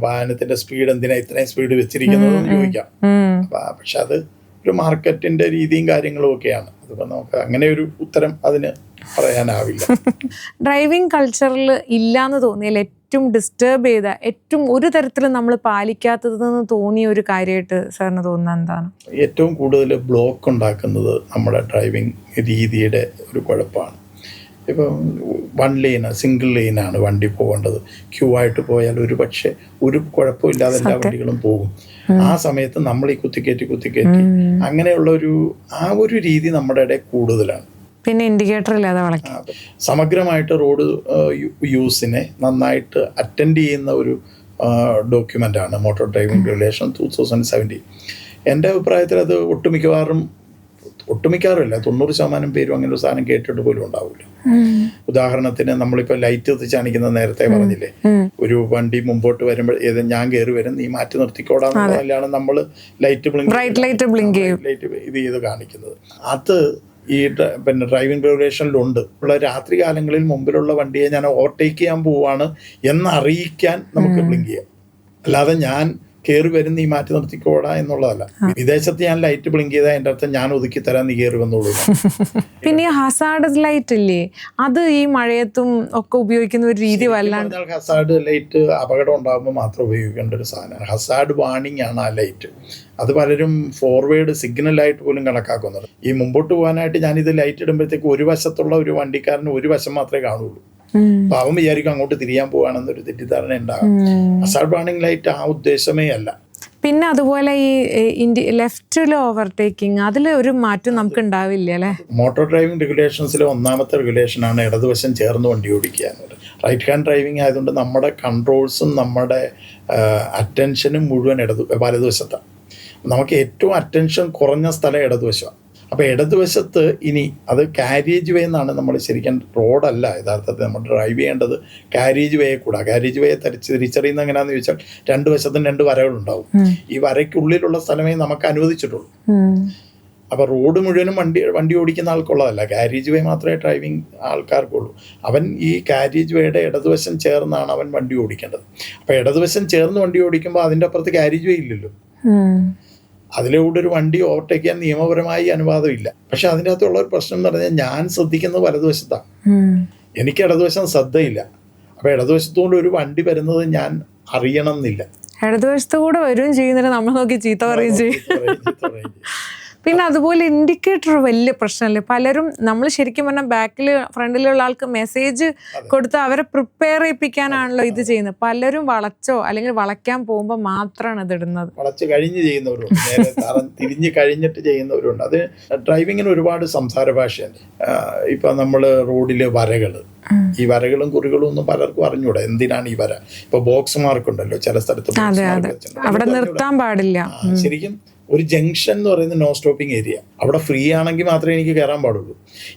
വാഹനത്തിന്റെ സ്പീഡ് എന്തിനാ ഇത്രയും സ്പീഡ് വെച്ചിരിക്കുന്നത് ചോദിക്കാം. പക്ഷെ അത് ഒരു മാർക്കറ്റിന്റെ രീതിയും കാര്യങ്ങളും ഒക്കെയാണ്. അതിപ്പോൾ നമുക്ക് അങ്ങനെ ഒരു ഉത്തരം അതിന് പറയാനാവില്ല. ഡ്രൈവിംഗ് കൾച്ചറിൽ ഇല്ലാന്ന് തോന്നിയാൽ ഏറ്റവും ഡിസ്റ്റർബ് ചെയ്ത, ഏറ്റവും ഒരു തരത്തിലും നമ്മൾ പാലിക്കാത്തതെന്ന് തോന്നിയ ഒരു കാര്യമായിട്ട് സാറിന് തോന്നുന്നത് എന്താണ്? ഏറ്റവും കൂടുതൽ ബ്ലോക്ക് ഉണ്ടാക്കുന്നത് നമ്മുടെ ഡ്രൈവിംഗ് രീതിയുടെ ഒരു കുഴപ്പമാണ്. ഇപ്പം സിംഗിൾ ലെയിനാണ് വണ്ടി പോകേണ്ടത്. ക്യൂ ആയിട്ട് പോയാൽ ഒരു പക്ഷേ ഒരു കുഴപ്പമില്ലാതെ എല്ലാ വണ്ടികളും പോകും. ആ സമയത്ത് നമ്മൾ ഈ കുത്തിക്കയറ്റി അങ്ങനെയുള്ള ഒരു രീതി നമ്മുടെ ഇടയിൽ കൂടുതലാണ്. പിന്നെ ഇൻഡിക്കേറ്റർ ഇല്ലാതെ വളയ്ക്കും. സമഗ്രമായിട്ട് റോഡ് യൂസിനെ നന്നായിട്ട് അറ്റൻഡ് ചെയ്യുന്ന ഒരു ഡോക്യുമെൻ്റാണ് മോട്ടോർ ഡ്രൈവിംഗ് റെഗുലേഷൻ 2017. എൻ്റെ അഭിപ്രായത്തിൽ അത് ഒട്ടുമിക്കവാറുമില്ല, 90% പേരും അങ്ങനെ ഒരു സാധനം കേട്ടിട്ട് പോലും ഉണ്ടാവില്ല. ഉദാഹരണത്തിന് നമ്മളിപ്പോൾ ലൈറ്റ് കത്തിച്ച് കാണിക്കുന്ന നേരത്തെ പറഞ്ഞില്ലേ, ഒരു വണ്ടി മുമ്പോട്ട് വരുമ്പോൾ ഞാൻ കയറി വരും, നീ മാറ്റി നിർത്തിക്കോടാന്നുള്ളതാണ് നമ്മൾ ലൈറ്റ് ബ്ലിങ്ക് ഇത് ചെയ്ത് കാണിക്കുന്നത്. അത് ഈ പിന്നെ ഡ്രൈവിംഗ് റെഗുലേഷനിലുണ്ട്. രാത്രി കാലങ്ങളിൽ മുമ്പിലുള്ള വണ്ടിയെ ഞാൻ ഓവർടേക്ക് ചെയ്യാൻ പോവാണ് എന്നറിയിക്കാൻ നമുക്ക് ബ്ലിങ്ക് ചെയ്യാം. അല്ലാതെ ഞാൻ കയറി വരും നീ മാറ്റി നിർത്തിക്കോടാ എന്നുള്ളതല്ല. വിദേശത്ത് ഞാൻ ലൈറ്റ് ബ്ലിങ്ക് ചെയ്താൽ എൻ്റെ അർത്ഥം ഞാൻ ഒതുക്കി തരാൻ നീ കയറി വന്നോളൂ. പിന്നെ ഹസാർഡ് ലൈറ്റ് ഇല്ലേ, അത് ഈ മഴയത്തും ഒക്കെ ഉപയോഗിക്കുന്ന ഒരു രീതി വല്ലാണ്ട്. ഹസാർഡ് ലൈറ്റ് അപകടം ഉണ്ടാകുമ്പോൾ മാത്രം ഉപയോഗിക്കേണ്ട ഒരു സാധനമാണ്. ഹസാർഡ് വാർണിംഗ് ആണ് ആ ലൈറ്റ്. അത് പലരും ഫോർവേഡ് സിഗ്നലായിട്ട് പോലും കണക്കാക്കുന്നത്. ഈ മുമ്പോട്ട് പോകാനായിട്ട് ഞാനിത് ലൈറ്റ് ഇടുമ്പോഴത്തേക്ക് ഒരു വശത്തുള്ള ഒരു വണ്ടിക്കാരന് ഒരു വശം മാത്രമേ കാണുള്ളൂ. അപ്പൊ അവൻ വിചാരിക്കും അങ്ങോട്ട് തിരിയാൻ പോവാണെന്നൊരു തെറ്റിദ്ധാരണ ഉണ്ടാകും. ഹസാർഡ് വാർണിംഗ് ലൈറ്റ് ആ ഉദ്ദേശമേ അല്ല. പിന്നെ അതുപോലെ ഈ ലെഫ്റ്റിൽ ഓവർടേക്കിംഗ്, അതിൽ ഒരു മാറ്റം നമുക്ക് ഉണ്ടാവില്ല അല്ലേ? മോട്ടോർ ഡ്രൈവിംഗ് റെഗുലേഷൻസിലെ ഒന്നാമത്തെ റെഗുലേഷനാണ് ഇടതുവശം ചേർന്ന് വണ്ടി ഓടിക്കുക എന്നുള്ളത്. റൈറ്റ് ഹാൻഡ് ഡ്രൈവിംഗ് ആയതുകൊണ്ട് നമ്മുടെ കൺട്രോൾസും നമ്മുടെ അറ്റൻഷനും മുഴുവൻ വലതുവശത്താണ്. നമുക്ക് ഏറ്റവും അറ്റൻഷൻ കുറഞ്ഞ സ്ഥലം ഇടതുവശമാണ്. അപ്പോൾ ഇടതുവശത്ത് ഇനി അത് കാരേജ് വേ എന്നാണ് നമ്മൾ ശരിക്കും, റോഡല്ല യഥാർത്ഥത്തിൽ നമ്മൾ ഡ്രൈവ് ചെയ്യേണ്ടത്. കാരേജ് വേയെ കൂടാ. കാരേജ് വേയെ തിരിച്ചറിയുന്നത് എങ്ങനെയാണെന്ന് ചോദിച്ചാൽ 2 വശത്തും 2 വരകളുണ്ടാവും. ഈ വരയ്ക്കുള്ളിലുള്ള സ്ഥലമേ നമുക്ക് അനുവദിച്ചിട്ടുള്ളൂ. അപ്പോൾ റോഡ് മുഴുവനും വണ്ടി ഓടിക്കുന്ന ആൾക്കുള്ളതല്ല, കാരേജ് വേ മാത്രമേ ഡ്രൈവിംഗ് ആൾക്കാർക്കുള്ളൂ. അവൻ ഈ കാരേജ് വേയുടെ ഇടതുവശം ചേർന്നാണ് അവൻ വണ്ടി ഓടിക്കേണ്ടത്. അപ്പോൾ ഇടതുവശം ചേർന്ന് വണ്ടി ഓടിക്കുമ്പോൾ അതിൻ്റെ അപ്പുറത്ത് കാരേജ് വേ ഇല്ലല്ലോ. അതിലൂടെ ഒരു വണ്ടി ഓവർടേക്ക് ചെയ്യാൻ നിയമപരമായി അനുവാദമില്ല. പക്ഷെ അതിൻ്റെ അകത്തുള്ള ഒരു പ്രശ്നം എന്ന് പറഞ്ഞാൽ ഞാൻ ശ്രദ്ധിക്കുന്നത് വലതുവശത്താണ്. എനിക്ക് ഇടതുവശം ശ്രദ്ധയില്ല. അപ്പോൾ ഇടതുവശത്തുകൊണ്ട് ഒരു വണ്ടി വരുന്നത് ഞാൻ അറിയണം എന്നില്ല. ഇടതുവശത്ത് കൂടെ വരികയും ചെയ്യുന്നില്ല, നമ്മൾ നോക്കി ചീത്ത പറയുകയും ചെയ്യും. പിന്നെ അതുപോലെ ഇൻഡിക്കേറ്റർ വലിയ പ്രശ്നമല്ലേ. പലരും നമ്മൾ ശരിക്കും പറഞ്ഞാൽ ബാക്കിൽ ഫ്രണ്ടിലുള്ള ആൾക്ക് മെസ്സേജ് കൊടുത്ത് അവരെ പ്രിപ്പയർ ചെയ്യിപ്പിക്കാനാണല്ലോ ഇത് ചെയ്യുന്നത്. പലരും വളച്ചോ അല്ലെങ്കിൽ വളയ്ക്കാൻ പോകുമ്പോൾ മാത്രമാണ് ഇത് ഇടുന്നത്. വളച്ച് കഴിഞ്ഞ് ചെയ്യുന്നവരുണ്ട്, തിരിഞ്ഞ് കഴിഞ്ഞിട്ട് ചെയ്യുന്നവരുണ്ട്. അത് ഡ്രൈവിങ്ങിന് ഒരുപാട് സംസാര ഭാഷയുണ്ട്. ഇപ്പം നമ്മൾ റോഡിലെ വരകൾ, ഈ വരകളും കുറികളും ഒന്നും പലർക്കും അറിഞ്ഞൂടാ എന്തിനാണ് ഈ വര. ഇപ്പൊ ബോക്സ് മാർക്ക് ഉണ്ടല്ലോ ചില സ്ഥലത്ത്, അവിടെ നിർത്താൻ പാടില്ല. ശരിക്കും ഒരു ജംഗ്ഷൻ എന്ന് പറയുന്നത് നോ സ്റ്റോപ്പിംഗ് ഏരിയ. അവിടെ ഫ്രീ ആണെങ്കിൽ മാത്രമേ എനിക്ക് കയറാൻ പാടുള്ളൂ.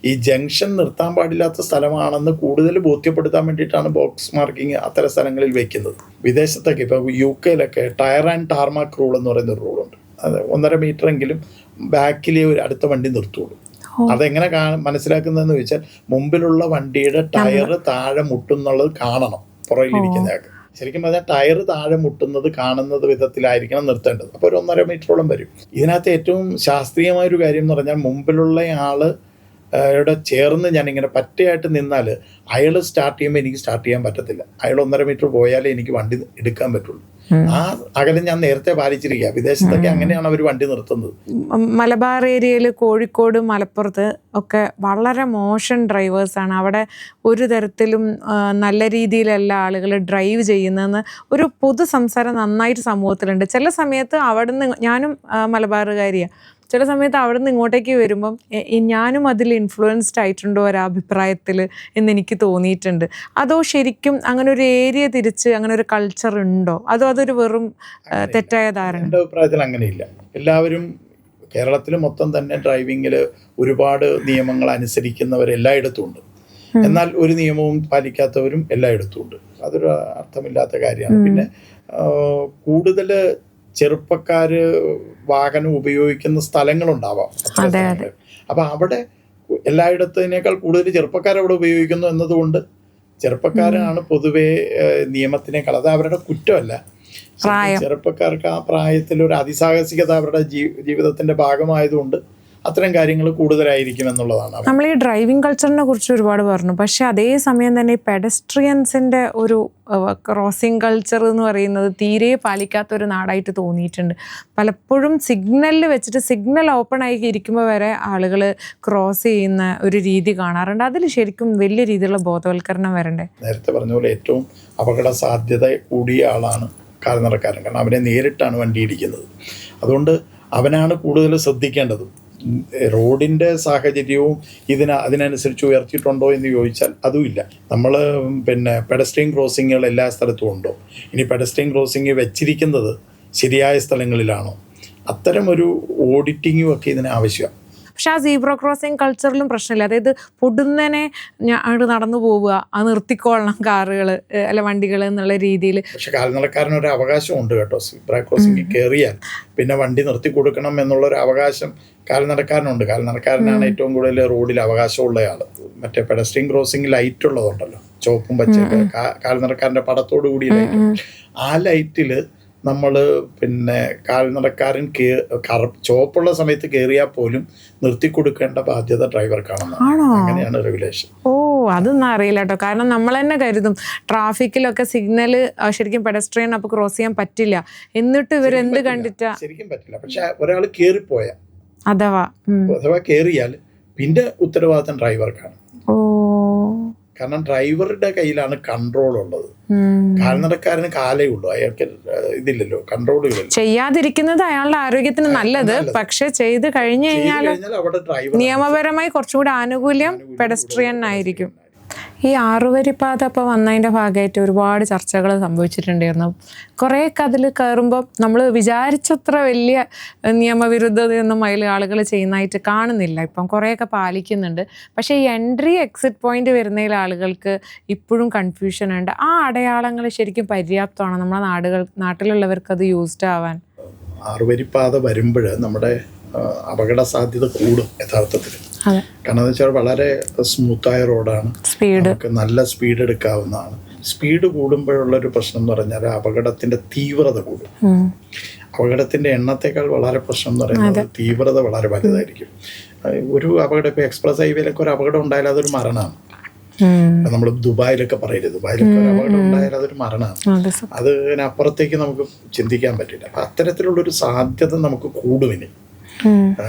ഈ ജംഗ്ഷൻ നിർത്താൻ പാടില്ലാത്ത സ്ഥലമാണെന്ന് കൂടുതൽ ബോധ്യപ്പെടുത്താൻ വേണ്ടിയിട്ടാണ് ബോക്സ് മാർക്കിങ് അത്തരം സ്ഥലങ്ങളിൽ വെക്കുന്നത്. വിദേശത്തൊക്കെ ഇപ്പോൾ UK-ലൊക്കെ ടയർ ആൻഡ് ടാർമാക്ക് റൂൾ എന്ന് പറയുന്ന ഒരു റൂളുണ്ട്. അത് 1.5 മീറ്ററെങ്കിലും ബാക്കിലെ ഒരു അടുത്ത വണ്ടി നിർത്തുള്ളൂ. അതെങ്ങനെ മനസ്സിലാക്കുന്നതെന്ന് ചോദിച്ചാൽ മുമ്പിലുള്ള വണ്ടിയുടെ ടയർ താഴെ മുട്ടുന്നുള്ളത് കാണണം. പുറകിലിരിക്കുന്നയാൾക്ക് ശരിക്കും പറഞ്ഞാൽ ടയർ താഴെ മുട്ടുന്നത് കാണുന്നത് വിധത്തിലായിരിക്കണം നിർത്തേണ്ടത്. അപ്പോൾ ഒരു 1.5 മീറ്ററോളം വരും. ഇതിനകത്ത് ഏറ്റവും ശാസ്ത്രീയമായൊരു കാര്യം എന്ന് പറഞ്ഞാൽ മുമ്പിലുള്ള ആളുടെ ചേർന്ന് ഞാനിങ്ങനെ പറ്റയായിട്ട് നിന്നാൽ അയാൾ സ്റ്റാർട്ട് ചെയ്യുമ്പോൾ എനിക്ക് സ്റ്റാർട്ട് ചെയ്യാൻ പറ്റത്തില്ല. അയാൾ 1.5 മീറ്റർ പോയാലേ എനിക്ക് വണ്ടി എടുക്കാൻ പറ്റുള്ളൂ. ആ അകലം ഞാൻ നേരത്തെ പാലിച്ചിരിക്കുക. വിദേശത്തൊക്കെ അങ്ങനെയാണ് അവർ വണ്ടി നിർത്തുന്നത്. മലബാർ ഏരിയയിൽ, കോഴിക്കോട്, മലപ്പുറത്ത് ഒക്കെ വളരെ മോശം ഡ്രൈവേഴ്സാണ്. അവിടെ ഒരു തരത്തിലും നല്ല രീതിയിലല്ല ആളുകൾ ഡ്രൈവ് ചെയ്യുന്നതെന്ന് ഒരു പൊതു സംസാരം നന്നായിട്ട് സമൂഹത്തിലുണ്ട്. ചില സമയത്ത് അവിടെ നിന്ന്, ഞാനും മലബാറുകാരിയാണ്, ചില സമയത്ത് അവിടെ നിന്ന് ഇങ്ങോട്ടേക്ക് വരുമ്പം ഞാനും അതിൽ ഇൻഫ്ലുവൻസ്ഡ് ആയിട്ടുണ്ടോ ഒരഭിപ്രായത്തിൽ എന്നെനിക്ക് തോന്നിയിട്ടുണ്ട്. അതോ ശരിക്കും അങ്ങനെ ഒരു ഏരിയ തിരിച്ച് അങ്ങനെ ഒരു കൾച്ചർ ഉണ്ടോ, അതോ അതൊരു വെറും തെറ്റായ ധാരണ? എൻ്റെ അഭിപ്രായത്തിൽ അങ്ങനെയില്ല. എല്ലാവരും കേരളത്തിൽ മൊത്തം തന്നെ ഡ്രൈവിങ്ങിൽ ഒരുപാട് നിയമങ്ങൾ അനുസരിക്കുന്നവർ എല്ലായിടത്തും ഉണ്ട്. എന്നാൽ ഒരു നിയമവും പാലിക്കാത്തവരും എല്ലായിടത്തും ഉണ്ട്. അതൊരു അർത്ഥമില്ലാത്ത കാര്യമാണ്. പിന്നെ കൂടുതൽ ചെറുപ്പക്കാര് വാഹനം ഉപയോഗിക്കുന്ന സ്ഥലങ്ങളുണ്ടാവാം. അപ്പൊ അവിടെ എല്ലായിടത്തിനേക്കാൾ കൂടുതൽ ചെറുപ്പക്കാരവിടെ ഉപയോഗിക്കുന്നു എന്നതുകൊണ്ട് ചെറുപ്പക്കാരാണ് പൊതുവെ നിയമത്തിനേക്കാൾ, അത് അവരുടെ കുറ്റമല്ല. ചെറുപ്പക്കാർക്ക് ആ പ്രായത്തിൽ ഒരു അതിസാഹസികത അവരുടെ ജീവിതത്തിന്റെ ഭാഗമായതുകൊണ്ട് അത്തരം കാര്യങ്ങൾ കൂടുതലായിരിക്കും എന്നുള്ളതാണ്. നമ്മൾ ഈ ഡ്രൈവിംഗ് കൾച്ചറിനെ കുറിച്ച് ഒരുപാട് പറഞ്ഞു, പക്ഷെ അതേ സമയം തന്നെ ഈ പെഡസ്ട്രിയൻസിൻ്റെ ഒരു ക്രോസിംഗ് കൾച്ചർ എന്ന് പറയുന്നത് തീരെ പാലിക്കാത്ത ഒരു നാടായിട്ട് തോന്നിയിട്ടുണ്ട്. പലപ്പോഴും സിഗ്നലിൽ വെച്ചിട്ട് സിഗ്നൽ ഓപ്പൺ ആയി ഇരിക്കുമ്പോൾ വരെ ആളുകൾ ക്രോസ് ചെയ്യുന്ന ഒരു രീതി കാണാറുണ്ട്. അതിൽ ശരിക്കും വലിയ രീതിയിലുള്ള ബോധവൽക്കരണം വരണ്ടേ? നേരത്തെ പറഞ്ഞ പോലെ ഏറ്റവും അപകട സാധ്യത കൂടിയ ആളാണ് കാൽനടക്കാരൻ. കാരണം അവനെ നേരിട്ടാണ് വണ്ടി ഇടിക്കുന്നത്. അതുകൊണ്ട് അവനാണ് കൂടുതൽ ശ്രദ്ധിക്കേണ്ടത്. റോഡിൻ്റെ സാഹചര്യവും അതിനനുസരിച്ച് ഉയർത്തിയിട്ടുണ്ടോ എന്ന് ചോദിച്ചാൽ അതുമില്ല. നമ്മൾ പെഡസ്ട്രിയൻ ക്രോസിങ്ങുകൾ എല്ലാ സ്ഥലത്തും ഉണ്ടോ? ഇനി പെഡസ്ട്രിയൻ ക്രോസിങ് വെച്ചിരിക്കുന്നത് ശരിയായ സ്ഥലങ്ങളിലാണോ? അത്തരമൊരു ഓഡിറ്റിങ്ങും ഒക്കെ ഇതിന് ആവശ്യമാണ്. പക്ഷെ ആ സീബ്ര ക്രോസിങ് കൾച്ചറിലും പ്രശ്നമില്ല. അതായത് പൊടുന്നനെ അങ്ങോട്ട് നടന്നു പോവുക, അത് നിർത്തിക്കൊള്ളണം കാറുകൾ അല്ല വണ്ടികൾ എന്നുള്ള രീതിയിൽ. പക്ഷെ കാൽനടക്കാരനൊരു അവകാശമുണ്ട് കേട്ടോ. സീബ്ര ക്രോസിങ് കയറിയാൽ പിന്നെ വണ്ടി നിർത്തി കൊടുക്കണം എന്നുള്ളൊരു അവകാശം കാൽനടക്കാരനുണ്ട്. കാൽനടക്കാരനാണ് ഏറ്റവും കൂടുതൽ റോഡിൽ അവകാശമുള്ളയാൾ. മറ്റേ പെഡസ്ട്രിയൻ ക്രോസിങ് ലൈറ്റ് ഉള്ളതുണ്ടല്ലോ, ചുവപ്പും പച്ചയൊക്കെ, കാൽനടക്കാരൻ്റെ പടത്തോടു കൂടി ലൈറ്റ്. ആ ലൈറ്റിൽ നമ്മൾ കാൽനടക്കാരൻ ചുവപ്പുള്ള സമയത്ത് കയറിയാൽ പോലും നിർത്തി കൊടുക്കേണ്ട ബാധ്യത ഡ്രൈവർക്കാണെന്നാണ്. അങ്ങനെയാണ് റെഗുലേഷൻ. ഓ, അതൊന്നും അറിയില്ല കേട്ടോ. കാരണം നമ്മൾ തന്നെ കരുതും ട്രാഫിക്കിലൊക്കെ സിഗ്നൽ ശരിക്കും പെഡസ്ട്രിയൻ അപ്പോൾ ക്രോസ് ചെയ്യാൻ പറ്റില്ല, എന്നിട്ട് ഇവരെന്ത് കണ്ടിട്ടാ? ശരിക്കും പറ്റില്ല. പക്ഷെ ഒരാൾ കയറിപ്പോയ അഥവാ കയറിയാൽ പിന്നെ ഉത്തരവാദിത്തം ഡ്രൈവർക്കാണ്. ഓ, കാരണം ഡ്രൈവറുടെ കയ്യിലാണ് കൺട്രോൾ ഉള്ളത്. കാൽനടക്കാരന് കാലേ ഉള്ളൂ, അയാൾക്ക് ഇതില്ലല്ലോ, കൺട്രോളുകളില്ല. ചെയ്യാതിരിക്കുന്നത് അയാളുടെ ആരോഗ്യത്തിന് നല്ലത്. പക്ഷെ ചെയ്ത് കഴിഞ്ഞു കഴിഞ്ഞാൽ അവിടെ ഡ്രൈവർ നിയമപരമായി കുറച്ചുകൂടി ആനുകൂല്യം പെഡസ്ട്രിയൻ ആയിരിക്കും. ഈ ആറുവരിപ്പാത ഇപ്പോൾ വന്നതിൻ്റെ ഭാഗമായിട്ട് ഒരുപാട് ചർച്ചകൾ സംഭവിച്ചിട്ടുണ്ടായിരുന്നു. കുറേയൊക്കെ അതിൽ കയറുമ്പോൾ നമ്മൾ വിചാരിച്ചത്ര വലിയ നിയമവിരുദ്ധതയൊന്നും അതിൽ ആളുകൾ ചെയ്യുന്നതായിട്ട് കാണുന്നില്ല. ഇപ്പം കുറേയൊക്കെ പാലിക്കുന്നുണ്ട്. പക്ഷേ ഈ എൻട്രി എക്സിറ്റ് പോയിന്റ് വരുന്നതിൽ ആളുകൾക്ക് ഇപ്പോഴും കൺഫ്യൂഷൻ ഉണ്ട്. ആ അടയാളങ്ങൾ ശരിക്കും പര്യാപ്തമാണ് നമ്മുടെ നാട്ടിലുള്ളവർക്ക് അത് യൂസ്ഡ് ആവാൻ? ആറുവരിപ്പാത വരുമ്പോൾ നമ്മുടെ അപകട സാധ്യത കൂടും യഥാർത്ഥത്തിൽ. കാരണം എന്ന് വെച്ചാൽ വളരെ സ്മൂത്തായ റോഡാണ്, നമുക്ക് നല്ല സ്പീഡ് എടുക്കാവുന്നതാണ്. സ്പീഡ് കൂടുമ്പോഴുള്ളൊരു പ്രശ്നം എന്ന് പറഞ്ഞാൽ അപകടത്തിൻ്റെ തീവ്രത കൂടും. അപകടത്തിൻ്റെ എണ്ണത്തേക്കാൾ വളരെ പ്രശ്നം എന്ന് പറയുന്നത് തീവ്രത വളരെ വലുതായിരിക്കും. ഒരു അപകടം, ഇപ്പോൾ എക്സ്പ്രസ് ഹൈവേയിലൊക്കെ ഒരു അപകടം ഉണ്ടായാൽ അതൊരു മരണമാണ്. നമ്മൾ ദുബായിലൊക്കെ പറയില്ലേ, ദുബായിലൊക്കെ ഒരു അപകടം ഉണ്ടായാൽ അതൊരു മരണമാണ്. അതിനപ്പുറത്തേക്ക് നമുക്ക് ചിന്തിക്കാൻ പറ്റില്ല. അപ്പം അത്തരത്തിലുള്ളൊരു സാധ്യത നമുക്ക് കൂടുവിന്.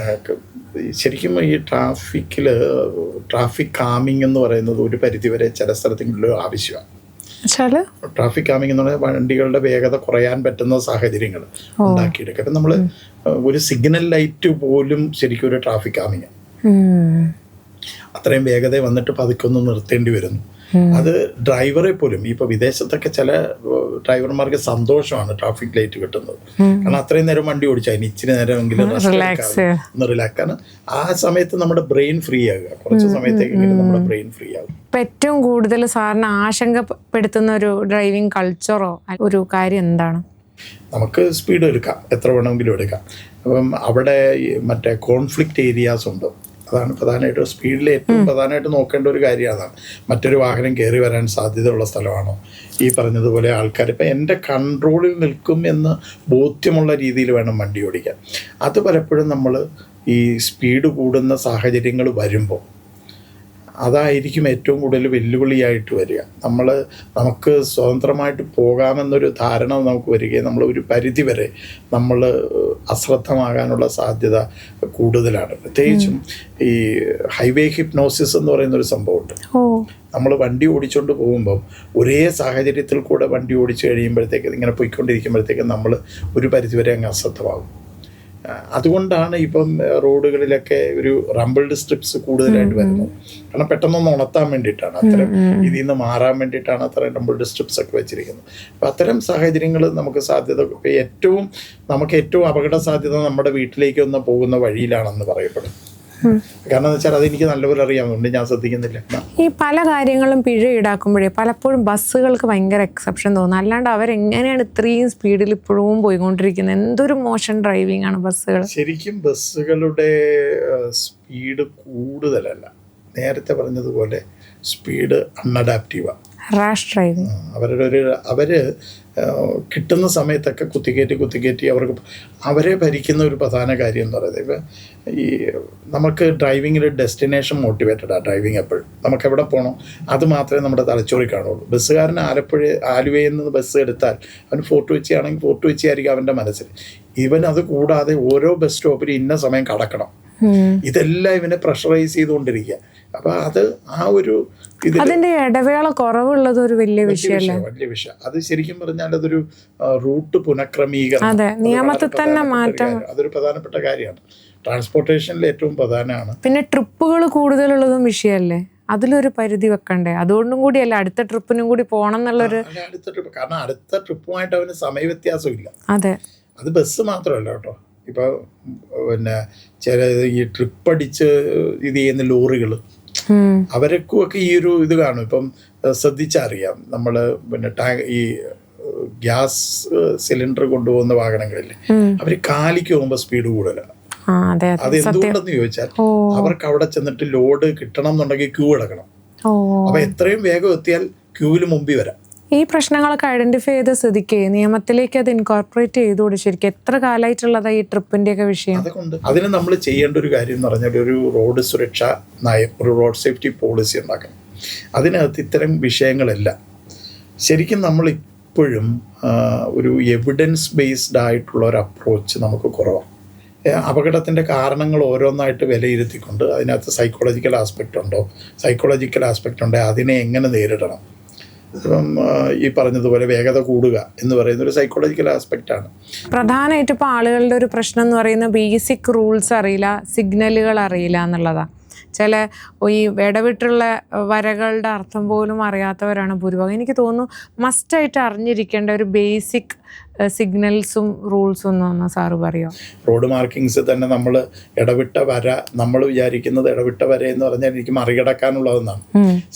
ശരിക്കും ഈ ട്രാഫിക് കാമിങ് എന്ന് പറയുന്നത് ഒരു പരിധിവരെ ചില സ്ഥലത്തെങ്കിലും ആവശ്യമാണ്. ട്രാഫിക് കാമിങ് എന്ന് പറഞ്ഞാൽ വണ്ടികളുടെ വേഗത കുറയാൻ പറ്റുന്ന സാഹചര്യങ്ങൾ ഉണ്ടാക്കിയെടുക്കുക. അപ്പം നമ്മൾ ഒരു സിഗ്നൽ ലൈറ്റ് പോലും ശരിക്കും ഒരു ട്രാഫിക് കാമിങ്. അത്രയും വേഗത വന്നിട്ട് പതുക്കൊന്ന് നിർത്തേണ്ടി വരുന്നു. അത് ഡ്രൈവറെ പോലും, ഇപ്പോൾ വിദേശത്തൊക്കെ ചില ഡ്രൈവർമാർക്ക് സന്തോഷമാണ് ട്രാഫിക് ലൈറ്റ് കിട്ടുന്നത്. കാരണം അത്രയും നേരം വണ്ടി ഓടിച്ചാൽ ഇനി ഇച്ചിരി നേരമെങ്കിലും ഒന്ന് റിലാക്സ് ആണ്. ആ സമയത്ത് നമ്മുടെ ബ്രെയിൻ ഫ്രീ ആകുക, കുറച്ച് സമയത്തേക്കെങ്കിലും നമ്മുടെ ബ്രെയിൻ ഫ്രീ ആകും. ഇപ്പം ഏറ്റവും കൂടുതൽ സാറിന് ആശങ്കപ്പെടുത്തുന്ന ഒരു ഡ്രൈവിംഗ് കൾച്ചറോ ഒരു കാര്യം എന്താണ്? നമുക്ക് സ്പീഡ് എടുക്കാം, എത്ര വേണമെങ്കിലും എടുക്കാം. അപ്പം അവിടെ മറ്റേ കോൺഫ്ലിക്റ്റ് ഏരിയാസ് ഉണ്ട്. അതാണ് പ്രധാനമായിട്ട് സ്പീഡിൽ ഏറ്റവും പ്രധാനമായിട്ട് നോക്കേണ്ട ഒരു കാര്യം. അതാണ് മറ്റൊരു വാഹനം കയറി വരാൻ സാധ്യതയുള്ള സ്ഥലമാണോ, ഈ പറഞ്ഞതുപോലെ ആൾക്കാർ ഇപ്പം എൻ്റെ കൺട്രോളിൽ നിൽക്കും എന്ന് ബോധ്യമുള്ള രീതിയിൽ വേണം വണ്ടി ഓടിക്കാൻ. അത് പലപ്പോഴും നമ്മൾ ഈ സ്പീഡ് കൂടുന്ന സാഹചര്യങ്ങൾ വരുമ്പോൾ അതായിരിക്കും ഏറ്റവും കൂടുതൽ വെല്ലുവിളിയായിട്ട് വരിക. നമുക്ക് സ്വതന്ത്രമായിട്ട് പോകാമെന്നൊരു ധാരണ നമുക്ക് വരികയും നമ്മൾ ഒരു പരിധി വരെ നമ്മൾ അശ്രദ്ധമാകാനുള്ള സാധ്യത കൂടുതലാണ്. പ്രത്യേകിച്ചും ഈ ഹൈവേ ഹിപ്നോസിസ് എന്ന് പറയുന്നൊരു സംഭവമുണ്ട്. നമ്മൾ വണ്ടി ഓടിച്ചുകൊണ്ട് പോകുമ്പം ഒരേ സാഹചര്യത്തിൽ കൂടെ വണ്ടി ഓടിച്ചു കഴിയുമ്പോഴത്തേക്ക് ഇങ്ങനെ പോയിക്കൊണ്ടിരിക്കുമ്പോഴത്തേക്ക് നമ്മൾ ഒരു പരിധിവരെ അങ്ങ് അശ്രദ്ധമാകും. അതുകൊണ്ടാണ് ഇപ്പം റോഡുകളിലൊക്കെ ഒരു റംബിൾഡ് സ്ട്രിപ്സ് കൂടുതലായിട്ട് വരുന്നത്. കാരണം പെട്ടെന്നൊന്ന് ഉണർത്താൻ വേണ്ടിയിട്ടാണ്, അത്തരം ഇതിൽ നിന്ന് മാറാൻ വേണ്ടിയിട്ടാണ് അത്തരം റംബിൾഡ് സ്ട്രിപ്സ് ഒക്കെ വെച്ചിരിക്കുന്നത്. അപ്പം അത്തരം സാഹചര്യങ്ങൾ നമുക്ക് സാധ്യത, നമുക്ക് ഏറ്റവും അപകട സാധ്യത നമ്മുടെ വീട്ടിലേക്ക് ഒന്ന് പോകുന്ന വഴിയിലാണെന്ന് പറയപ്പെടും. കാരണം എന്ന് വെച്ചാൽ അതെനിക്ക് നല്ലപോലെ അറിയാവുന്നുണ്ട്, ഞാൻ ശ്രദ്ധിക്കുന്നില്ല. ഈ പല കാര്യങ്ങളും പിഴ ഈടാക്കുമ്പോഴേ പലപ്പോഴും ബസ്സുകൾക്ക് ഭയങ്കര എക്സെപ്ഷൻ തോന്നും. അല്ലാണ്ട് അവരെങ്ങനെയാണ് ഇത്രയും സ്പീഡിൽ ഇപ്പോഴും പോയിക്കൊണ്ടിരിക്കുന്നത്? എന്തൊരു മോശം ഡ്രൈവിംഗ് ആണ് ബസ്സുകൾ. ശരിക്കും ബസ്സുകളുടെ സ്പീഡ് കൂടുതലല്ല, നേരത്തെ പറഞ്ഞതുപോലെ സ്പീഡ് അൺഅഡാപ്റ്റീവാണ്. Rash driving. അവര് കിട്ടുന്ന സമയത്തൊക്കെ കുത്തിക്കയറ്റി അവരെ ഭരിക്കുന്ന ഒരു പ്രധാന കാര്യം എന്ന് പറയുന്നത് ഇപ്പം ഈ നമുക്ക് ഡ്രൈവിങ്ങിൽ ഡെസ്റ്റിനേഷൻ മോട്ടിവേറ്റഡാണ് ഡ്രൈവിങ് എപ്പോഴും. നമുക്ക് എവിടെ പോകണം അത് മാത്രമേ നമ്മുടെ തലച്ചോറിൽ കാണുള്ളൂ. ബസ്സുകാരൻ ആലുവയിൽ നിന്ന് ബസ് എടുത്താൽ അവൻ ഫോർട്ട് കൊച്ചി ആണെങ്കിൽ ഫോർട്ട് കൊച്ചി ആയിരിക്കും അവൻ്റെ മനസ്സിൽ. ഇവൻ അത് കൂടാതെ ഓരോ ബസ് സ്റ്റോപ്പിലും ഇന്ന സമയം കടക്കണം, ഇതെല്ലാം ഇവനെ പ്രഷറൈസ് ചെയ്തുകൊണ്ടിരിക്കുക. അപ്പം അത് ആ ഒരു അതിന്റെ ഇടവേള കുറവുള്ളത് ഒരു വലിയ വിഷയമല്ലേ? വലിയ വിഷയം. അത് ശരിക്കും പറഞ്ഞാൽ അതൊരു റൂട്ട് പുനഃക്രമീകരണം, നിയമത്തിൽ തന്നെ മാറ്റം, അതൊരു പ്രധാനപ്പെട്ട കാര്യമാണ്. ട്രാൻസ്പോർട്ടേഷനിൽ ഏറ്റവും പ്രധാനമാണ്. പിന്നെ ട്രിപ്പുകൾ കൂടുതലുള്ളതും വിഷയമല്ലേ? അതിലൊരു പരിധി വെക്കണ്ടേ? അതുകൊണ്ടും കൂടിയല്ല അടുത്ത ട്രിപ്പിനും കൂടി പോകണം എന്നുള്ളൊരു അടുത്ത ട്രിപ്പ്. കാരണം അടുത്ത ട്രിപ്പുമായിട്ട് അവന് സമയവ്യത്യാസമില്ല. അതെ, അത് ബസ് മാത്രമല്ല കേട്ടോ. ഇപ്പോൾ പിന്നെ ചില ഈ ട്രിപ്പ് അടിച്ച് ഇത് ചെയ്യുന്ന ലോറികൾ, അവർക്കുമൊക്കെ ഈ ഒരു ഇത് കാണും. ഇപ്പം ശ്രദ്ധിച്ചറിയാം, നമ്മൾ പിന്നെ ഈ ഗ്യാസ് സിലിണ്ടർ കൊണ്ടുപോകുന്ന വാഹനങ്ങളില്ലേ, അവർ കാലിക്ക് പോകുമ്പോൾ സ്പീഡ് കൂടുതലാണ്. അത് എന്തുകൊണ്ടെന്ന് ചോദിച്ചാൽ അവർക്ക് അവിടെ ചെന്നിട്ട് ലോഡ് കിട്ടണം എന്നുണ്ടെങ്കിൽ ക്യൂ കിടക്കണം. അപ്പൊ എത്രയും വേഗം എത്തിയാൽ ക്യൂവിൽ മുമ്പിൽ വരാം. ഈ പ്രശ്നങ്ങളൊക്കെ ഐഡന്റിഫൈ ചെയ്ത സ്ഥിതിക്ക് നിയമത്തിലേക്ക് അത് ഇൻകോർപ്പറേറ്റ് ചെയ്തുകൂടി? ശരിക്കും എത്ര കാലമായിട്ടുള്ളതാ ഈ ട്രിപ്പിന്റെ ഒക്കെ വിഷയം? അതുകൊണ്ട് അതിന് നമ്മൾ ചെയ്യേണ്ട ഒരു കാര്യം എന്ന് പറഞ്ഞാൽ ഒരു റോഡ് സുരക്ഷാ നയം, ഒരു റോഡ് സേഫ്റ്റി പോളിസി ഉണ്ടാക്കണം. അതിനകത്ത് ഇത്തരം വിഷയങ്ങളെല്ലാം ശരിക്കും നമ്മൾ ഇപ്പോഴും ഒരു എവിഡൻസ് ബേസ്ഡ് ആയിട്ടുള്ള ഒരു അപ്രോച്ച് നമുക്ക് കുറവാണ്. അപകടത്തിൻ്റെ കാരണങ്ങൾ ഓരോന്നായിട്ട് വിലയിരുത്തിക്കൊണ്ട് അതിനകത്ത് സൈക്കോളജിക്കൽ ആസ്പെക്റ്റ് ഉണ്ടോ, സൈക്കോളജിക്കൽ ആസ്പെക്റ്റ് ഉണ്ടോ, അതിനെ എങ്ങനെ നേരിടണം. ഇപ്പം ഈ പറഞ്ഞതുപോലെ വേഗത കൂടുക എന്ന് പറയുന്ന ഒരു സൈക്കോളജിക്കൽ ആസ്പെക്റ്റാണ്. പ്രധാനമായിട്ട് ഇപ്പോൾ ആളുകളുടെ ഒരു പ്രശ്നം എന്ന് പറയുന്നത് ബേസിക് റൂൾസ് അറിയില്ല, സിഗ്നലുകൾ അറിയില്ല എന്നുള്ളതാണ്. ചില ഈ ഇടവിട്ടുള്ള വരകളുടെ അർത്ഥം പോലും അറിയാത്തവരാണ് ഭൂരിഭാഗം. എനിക്ക് തോന്നുന്നു മസ്റ്റായിട്ട് അറിഞ്ഞിരിക്കേണ്ട ഒരു ബേസിക് സിഗ്നൽസും റൂൾസും ഒന്ന് സാറ് പറയുമോ? റോഡ് മാർക്കിങ്സ് തന്നെ നമ്മൾ ഇടവിട്ട വര, നമ്മൾ വിചാരിക്കുന്നത് ഇടവിട്ട വര എന്ന് പറഞ്ഞാൽ എനിക്ക് മറികടക്കാനുള്ളതെന്നാണ്.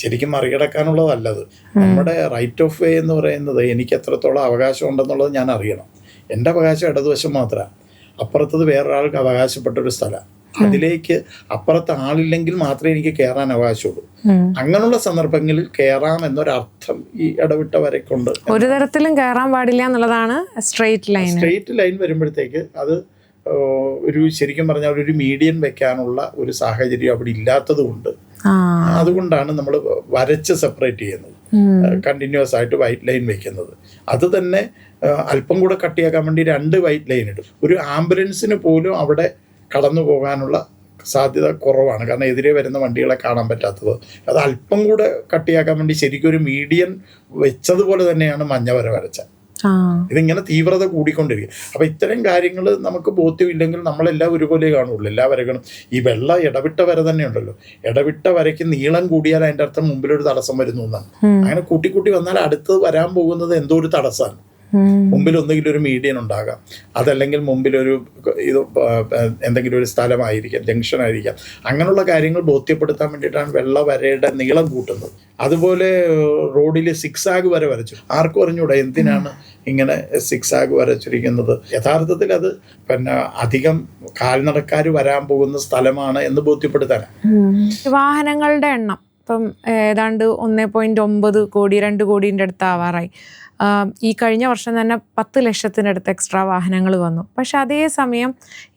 ശരിക്കും മറികടക്കാനുള്ളതല്ലത്. നമ്മുടെ റൈറ്റ് ഓഫ് വേ എന്ന് പറയുന്നത് എനിക്ക് എത്രത്തോളം അവകാശം ഉണ്ടെന്നുള്ളത് ഞാൻ അറിയണം. എൻ്റെ അവകാശം ഇടതുവശം മാത്രമാണ്, അപ്പുറത്തത് വേറൊരാൾക്ക് അവകാശപ്പെട്ടൊരു സ്ഥലം. അതിലേക്ക് അപ്പുറത്ത് ആളില്ലെങ്കിൽ മാത്രമേ എനിക്ക് കയറാൻ അവകാശമുള്ളൂ. അങ്ങനെയുള്ള സന്ദർഭങ്ങളിൽ കയറാം എന്നൊരർത്ഥം ഈ ഇടവിട്ട വരയ്ക്കുണ്ട്. ഒരു തരത്തിലും കയറാൻ പാടില്ല എന്നുള്ളതാണ് സ്ട്രെയിറ്റ് ലൈൻ വരുമ്പോഴത്തേക്ക് അത് ഒരു ശരിക്കും പറഞ്ഞാൽ ഒരു മീഡിയൻ വെക്കാനുള്ള ഒരു സാഹചര്യം അവിടെ ഇല്ലാത്തത് കൊണ്ട്, അതുകൊണ്ടാണ് നമ്മൾ വരച്ച് സെപ്പറേറ്റ് ചെയ്യുന്നത്, കണ്ടിന്യൂസ് ആയിട്ട് വൈറ്റ് ലൈൻ വെക്കുന്നത്. അത് തന്നെ അല്പം കൂടെ കട്ടിയാക്കാൻ വേണ്ടി 2 വൈറ്റ് ലൈൻ ഇടും. ഒരു ആംബുലൻസിന് പോലും അവിടെ കടന്നു പോകാനുള്ള സാധ്യത കുറവാണ്, കാരണം എതിരെ വരുന്ന വണ്ടികളെ കാണാൻ പറ്റാത്തത്. അത് അല്പം കൂടെ കട്ടിയാക്കാൻ വേണ്ടി ശരിക്കും ഒരു മീഡിയൻ വെച്ചതുപോലെ തന്നെയാണ് മഞ്ഞ വര വരച്ച. ഇതിങ്ങനെ തീവ്രത കൂടിക്കൊണ്ടിരിക്കുക. അപ്പം ഇത്തരം കാര്യങ്ങൾ നമുക്ക് ബോധ്യമില്ലെങ്കിൽ നമ്മളെല്ലാം ഒരുപോലെ കാണുള്ളൂ. എല്ലാ വരകളും ഈ വെള്ള ഇടവിട്ട വര തന്നെ ഉണ്ടല്ലോ, ഇടവിട്ട വരയ്ക്ക് നീളം കൂടിയാൽ അതിൻ്റെ അർത്ഥം മുമ്പിലൊരു തടസ്സം വരുന്നു എന്നാണ്. അങ്ങനെ കൂട്ടി വന്നാൽ അടുത്ത് വരാൻ പോകുന്നത് എന്തോ ഒരു തടസ്സമാണ്. മുമ്പിൽ ഒന്നെങ്കിലും ഒരു മീഡിയൻ ഉണ്ടാകാം, അതല്ലെങ്കിൽ മുമ്പിലൊരു ഇത് എന്തെങ്കിലും ഒരു സ്ഥലമായിരിക്കാം, ജംഗ്ഷൻ ആയിരിക്കാം. അങ്ങനെയുള്ള കാര്യങ്ങൾ ബോധ്യപ്പെടുത്താൻ വേണ്ടിയിട്ടാണ് വെള്ള വരയുടെ നീളം കൂട്ടുന്നത്. അതുപോലെ റോഡിൽ സിക്സാഗ് വര വരച്ചു. ആർക്കും അറിഞ്ഞൂടാ എന്തിനാണ് ഇങ്ങനെ സിക്സാഗ് വരച്ചിരിക്കുന്നത്. യഥാർത്ഥത്തിൽ അത് പിന്നെ അധികം കാൽനടക്കാർ വരാൻ പോകുന്ന സ്ഥലമാണ് എന്ന് ബോധ്യപ്പെടുത്താനാണ്. വാഹനങ്ങളുടെ എണ്ണം ഇപ്പം ഏതാണ്ട് 1.9 കോടി 2 കോടിൻ്റെ അടുത്ത് ആവാറായി. ഈ കഴിഞ്ഞ വർഷം തന്നെ 10 ലക്ഷത്തിനടുത്ത് എക്സ്ട്രാ വാഹനങ്ങൾ വന്നു. പക്ഷെ അതേസമയം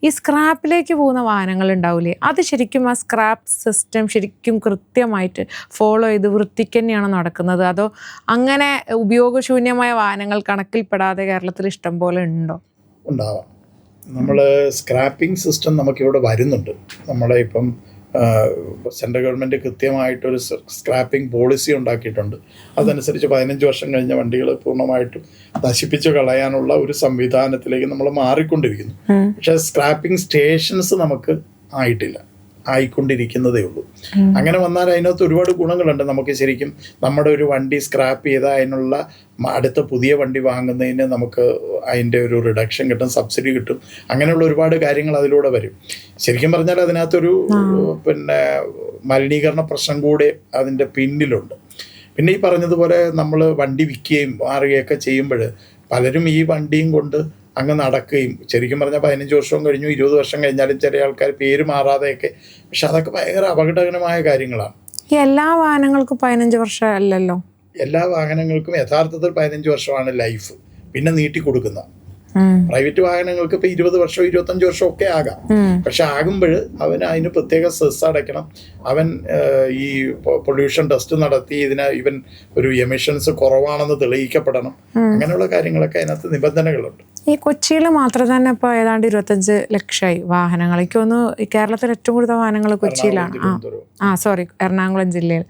ഈ സ്ക്രാപ്പിലേക്ക് പോകുന്ന വാഹനങ്ങൾ ഉണ്ടാവില്ലേ, അത് ശരിക്കും ആ സ്ക്രാപ്പ് സിസ്റ്റം ശരിക്കും കൃത്യമായിട്ട് ഫോളോ ചെയ്ത് വൃത്തിക്ക് തന്നെയാണ് നടക്കുന്നത്? അതോ അങ്ങനെ ഉപയോഗശൂന്യമായ വാഹനങ്ങൾ കണക്കിൽപ്പെടാതെ കേരളത്തിൽ ഇഷ്ടം പോലെ ഉണ്ടോ? ഉണ്ടാവാം. നമ്മൾ സ്ക്രാപ്പിംഗ് സിസ്റ്റം നമുക്കിവിടെ വരുന്നുണ്ട്. നമ്മളെ ഇപ്പം സെൻട്രൽ ഗവൺമെൻറ് കൃത്യമായിട്ടൊരു സ്ക്രാപ്പിംഗ് പോളിസി ഉണ്ടാക്കിയിട്ടുണ്ട്. അതനുസരിച്ച് 15 വർഷം കഴിഞ്ഞ വണ്ടികൾ പൂർണ്ണമായിട്ടും നശിപ്പിച്ച് കളയാനുള്ള ഒരു സംവിധാനത്തിലേക്ക് നമ്മൾ മാറിക്കൊണ്ടിരിക്കുന്നു. പക്ഷേ സ്ക്രാപ്പിംഗ് സ്റ്റേഷൻസ് നമുക്ക് ആയിക്കൊണ്ടിരിക്കുന്നതേ ഉള്ളൂ. അങ്ങനെ വന്നാൽ അതിനകത്ത് ഒരുപാട് ഗുണങ്ങളുണ്ട്. നമുക്ക് ശരിക്കും നമ്മുടെ ഒരു വണ്ടി സ്ക്രാപ്പ് ചെയ്താൽ അതിനുള്ള അടുത്ത പുതിയ വണ്ടി വാങ്ങുന്നതിന് നമുക്ക് അതിൻ്റെ ഒരു റിഡക്ഷൻ കിട്ടും, സബ്സിഡി കിട്ടും. അങ്ങനെയുള്ള ഒരുപാട് കാര്യങ്ങൾ അതിലൂടെ വരും. ശരിക്കും പറഞ്ഞാൽ അതിനകത്തൊരു പിന്നെ മലിനീകരണ പ്രശ്നം കൂടെ അതിൻ്റെ പിന്നിലുണ്ട്. പിന്നെ ഈ പറഞ്ഞതുപോലെ നമ്മൾ വണ്ടി വിൽക്കുകയും മാറുകയൊക്കെ ചെയ്യുമ്പോൾ പലരും ഈ വണ്ടിയും കൊണ്ട് അങ്ങ് നടക്കുകയും, ശരിക്കും പറഞ്ഞാൽ 15 വർഷവും കഴിഞ്ഞു, 20 വർഷം കഴിഞ്ഞാലും ചില ആൾക്കാർ പേര് മാറാതെയൊക്കെ. പക്ഷെ അതൊക്കെ ഭയങ്കര അപകടകരമായ കാര്യങ്ങളാണ്. എല്ലാ വാഹനങ്ങൾക്കും 15 വർഷം അല്ലല്ലോ. എല്ലാ വാഹനങ്ങൾക്കും യഥാർത്ഥത്തിൽ 15 വർഷമാണ് ലൈഫ്. പിന്നെ നീട്ടി കൊടുക്കുന്ന. പ്രൈവറ്റ് വാഹനങ്ങൾക്ക് ഇപ്പോൾ 20 വർഷം 25 വർഷം ഒക്കെ ആകാം. പക്ഷെ ആകുമ്പോൾ അതിന് പ്രത്യേക സെസ് അടയ്ക്കണം. അവൻ ഈ പൊല്യൂഷൻ ടെസ്റ്റ് നടത്തി ഇവൻ ഒരു എമിഷൻസ് കുറവാണെന്ന് തെളിയിക്കപ്പെടണം. അങ്ങനെയുള്ള കാര്യങ്ങളൊക്കെ അതിനകത്ത് നിബന്ധനകളുണ്ട്. ഈ കൊച്ചിയിൽ മാത്രം തന്നെ ഇപ്പോൾ ഏതാണ്ട് 25 ലക്ഷമായി വാഹനങ്ങൾ. എനിക്ക് തോന്നുന്നു കേരളത്തിൽ ഏറ്റവും കൂടുതൽ വാഹനങ്ങൾ കൊച്ചിയിലാണ്. എറണാകുളം ജില്ലയിൽ.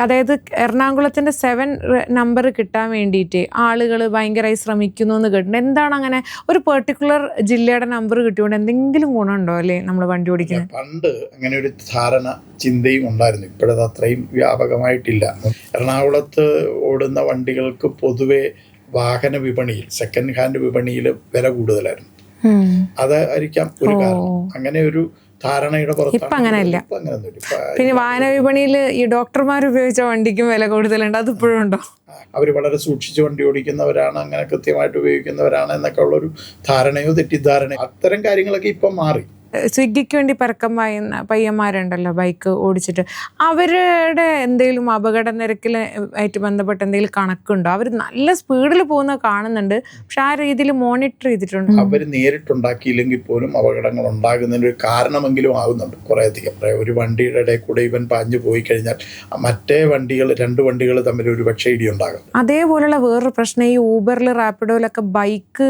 അതായത് എറണാകുളത്തിൻ്റെ 7 നമ്പർ കിട്ടാൻ വേണ്ടിയിട്ട് ആളുകൾ ഭയങ്കരമായി ശ്രമിക്കുന്നു എന്ന് കേട്ടിട്ടുണ്ട്. എന്താണ് അങ്ങനെ ഒരു പെർട്ടിക്കുലർ ജില്ലയുടെ നമ്പർ കിട്ടിയോണ്ട് എന്തെങ്കിലും ഗുണമുണ്ടോ അല്ലേ നമ്മൾ വണ്ടി ഓടിക്കുന്നത്? പണ്ട് അങ്ങനെ ഒരു ധാരണ ചിന്തയും ഉണ്ടായിരുന്നു. ഇപ്പോഴത് അത്രയും വ്യാപകമായിട്ടില്ല. എറണാകുളത്ത് ഓടുന്ന വണ്ടികൾക്ക് പൊതുവെ വാഹന വിപണിയിൽ, സെക്കൻഡ് ഹാൻഡ് വിപണിയിൽ വില കൂടുതലായിരുന്നു. അതായിരിക്കാം ഒരു കാരണം. അങ്ങനെ ഒരു ധാരണയുടെ പുറത്ത് അങ്ങനെയല്ല. പിന്നെ വാഹന വിപണിയിൽ ഈ ഡോക്ടർമാർ ഉപയോഗിച്ച വണ്ടിക്കും വില കൂടുതലുണ്ട്. അത് ഇപ്പോഴും ഉണ്ടോ? അവർ വളരെ സൂക്ഷിച്ച് വണ്ടി ഓടിക്കുന്നവരാണ്, അങ്ങനെ കൃത്യമായിട്ട് ഉപയോഗിക്കുന്നവരാണ് എന്നൊക്കെ ഉള്ളൊരു ധാരണയോ തെറ്റിദ്ധാരണയോ അത്തരം കാര്യങ്ങളൊക്കെ ഇപ്പം മാറി. സ്വിഗ്ഗിക്ക് വേണ്ടി പരക്കം പയ്യന്മാരുണ്ടല്ലോ ബൈക്ക് ഓടിച്ചിട്ട്, അവരുടെ എന്തെങ്കിലും അപകട നിരക്കിൽ ആയിട്ട് ബന്ധപ്പെട്ട് എന്തെങ്കിലും കണക്കുണ്ടോ? അവർ നല്ല സ്പീഡിൽ പോകുന്ന കാണുന്നുണ്ട്, പക്ഷെ ആ രീതിയിൽ മോണിറ്റർ ചെയ്തിട്ടുണ്ട്. അവർ നേരിട്ടുണ്ടാക്കിയില്ലെങ്കിൽ പോലും അപകടങ്ങൾ ഉണ്ടാകുന്നതിന് ഒരു കാരണമെങ്കിലും ആകുന്നുണ്ട് കുറേയധികം. ഒരു വണ്ടിയുടെ ഇടയിൽ കൂടെ ഇവൻ പാഞ്ഞു പോയി കഴിഞ്ഞാൽ മറ്റേ വണ്ടികൾ, 2 വണ്ടികൾ തമ്മിൽ ഒരു പക്ഷേ ഇടിയുണ്ടാകും. അതേപോലുള്ള വേറൊരു പ്രശ്നം, ഈ ഊബറിൽ റാപ്പിഡോയിലൊക്കെ ബൈക്ക്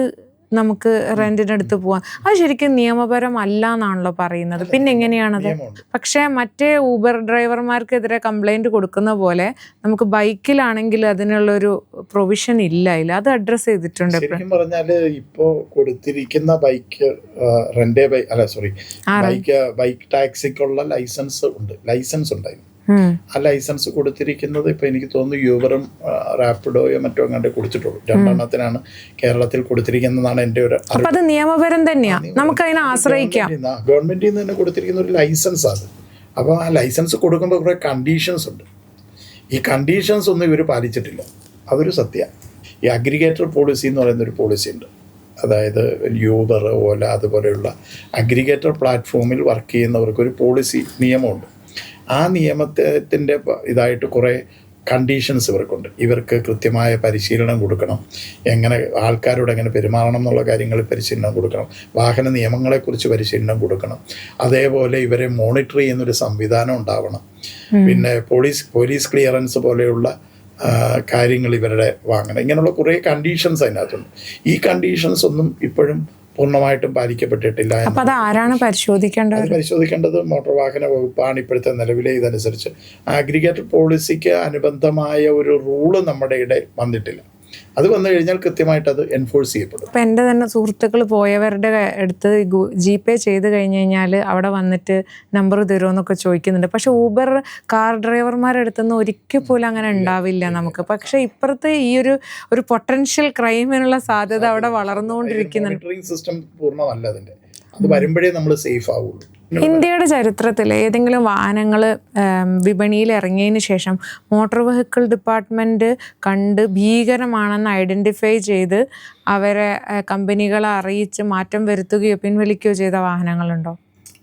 നമുക്ക് റെന്റിനെടുത്ത് പോവാം. അത് ശരിക്കും നിയമപരമല്ല എന്നാണല്ലോ പറയുന്നത്. പിന്നെ എങ്ങനെയാണത്? പക്ഷേ മറ്റേ ഊബർ ഡ്രൈവർമാർക്കെതിരെ കംപ്ലൈന്റ് കൊടുക്കുന്ന പോലെ നമുക്ക് ബൈക്കിലാണെങ്കിൽ അതിനുള്ളൊരു പ്രൊവിഷൻ ഇല്ല. അത് അഡ്രസ് ചെയ്തിട്ടുണ്ട്. ശരിക്കും പറഞ്ഞാൽ ഇപ്പോൾ കൊടുത്തിരിക്കുന്ന ബൈക്ക് ബൈക്ക് ടാക്സിക്കുള്ള ലൈസൻസ് ഉണ്ടായിരുന്നു. ആ ലൈസൻസ് കൊടുത്തിരിക്കുന്നത് ഇപ്പൊ എനിക്ക് തോന്നുന്നു യൂബറും റാപ്പിഡോയോ മറ്റോ അങ്ങോട്ട് കൊടുത്തിട്ടുള്ളൂ. 2 എണ്ണത്തിനാണ് കേരളത്തിൽ കൊടുത്തിരിക്കുന്നതാണ് എൻ്റെ ഒരു. അത് നിയമപരം തന്നെയാണ്, നമുക്ക് അതിനെ ആശ്രയിക്കാം. ഗവൺമെന്റിൽ നിന്ന് തന്നെ കൊടുത്തിരിക്കുന്ന ഒരു ലൈസൻസ് ആണ്. അപ്പോൾ ആ ലൈസൻസ് കൊടുക്കുമ്പോൾ കുറെ കണ്ടീഷൻസ് ഉണ്ട്. ഈ കണ്ടീഷൻസ് ഒന്നും ഇവർ പാലിച്ചിട്ടില്ല. അതൊരു സത്യമാണ്. ഈ അഗ്രിഗേറ്റർ പോളിസി എന്ന് പറയുന്നൊരു പോളിസി ഉണ്ട്. അതായത് യൂബർ, ഓല അതുപോലെയുള്ള അഗ്രിഗേറ്റർ പ്ലാറ്റ്ഫോമിൽ വർക്ക് ചെയ്യുന്നവർക്കൊരു പോളിസി നിയമമുണ്ട്. ആ നിയമത്തിൻ്റെ ഇതായിട്ട് കുറേ കണ്ടീഷൻസ് ഇവർക്കുണ്ട്. ഇവർക്ക് കൃത്യമായ പരിശീലനം കൊടുക്കണം, എങ്ങനെ ആൾക്കാരോട് എങ്ങനെ പെരുമാറണം എന്നുള്ള കാര്യങ്ങളിൽ പരിശീലനം കൊടുക്കണം, വാഹന നിയമങ്ങളെക്കുറിച്ച് പരിശീലനം കൊടുക്കണം, അതേപോലെ ഇവരെ മോണിറ്റർ ചെയ്യുന്നൊരു സംവിധാനം ഉണ്ടാവണം, പിന്നെ പോലീസ് ക്ലിയറൻസ് പോലെയുള്ള കാര്യങ്ങൾ ഇവരുടെ വാങ്ങണം. ഇങ്ങനെയുള്ള കുറേ കണ്ടീഷൻസ് അതിനകത്തുണ്ട്. ഈ കണ്ടീഷൻസ് ഒന്നും ഇപ്പോഴും പൂർണ്ണമായിട്ടും പാലിക്കപ്പെട്ടിട്ടില്ല. അപ്പോൾ അത് ആരാണ് പരിശോധിക്കേണ്ടത്? പരിശോധിക്കേണ്ടത് മോട്ടോർ വാഹന വകുപ്പാണ്. ഇപ്പോഴത്തെ നിലവിലെ ഇതനുസരിച്ച് അഗ്രിഗേറ്റർ പോളിസിക്ക് അനുബന്ധമായ ഒരു റൂള് നമ്മുടെ ഇടയിൽ വന്നിട്ടില്ല. അത് വന്നു കഴിഞ്ഞാൽ കൃത്യമായിട്ട് അത് എൻഫോഴ്സ് ചെയ്യപ്പെടും. ഇപ്പം എൻ്റെ തന്നെ സുഹൃത്തുക്കൾ പോയവരുടെ അടുത്ത് GPay ചെയ്ത് കഴിഞ്ഞ് കഴിഞ്ഞാൽ അവിടെ വന്നിട്ട് നമ്പർ തരുമോയെന്നൊക്കെ ചോദിക്കുന്നുണ്ട്. പക്ഷെ ഊബർ കാർ ഡ്രൈവർമാരുടെ അടുത്തുനിന്ന് ഒരിക്കൽ പോലും അങ്ങനെ ഉണ്ടാവില്ല നമുക്ക്. പക്ഷെ ഇപ്പുറത്ത് ഈ ഒരു പൊട്ടൻഷ്യൽ ക്രൈമിനുള്ള സാധ്യത അവിടെ വളർന്നുകൊണ്ടിരിക്കുന്നുണ്ട്. മോണിറ്ററിംഗ് സിസ്റ്റം പൂർണ്ണമല്ല അതിൻ്റെ. അത് വരുമ്പോഴേ നമ്മൾ സേഫ് ആവുള്ളൂ. ഇന്ത്യയുടെ ചരിത്രത്തിൽ ഏതെങ്കിലും വാഹനങ്ങൾ വിപണിയിൽ ഇറങ്ങിയതിന് ശേഷം മോട്ടോർ വെഹിക്കിൾ ഡിപ്പാർട്ട്മെൻറ്റ് കണ്ട് ഭീകരമാണെന്ന് ഐഡൻറ്റിഫൈ ചെയ്ത് അവരെ കമ്പനികളെ അറിയിച്ച് മാറ്റം വരുത്തുകയോ പിൻവലിക്കുകയോ ചെയ്ത വാഹനങ്ങളുണ്ടോ?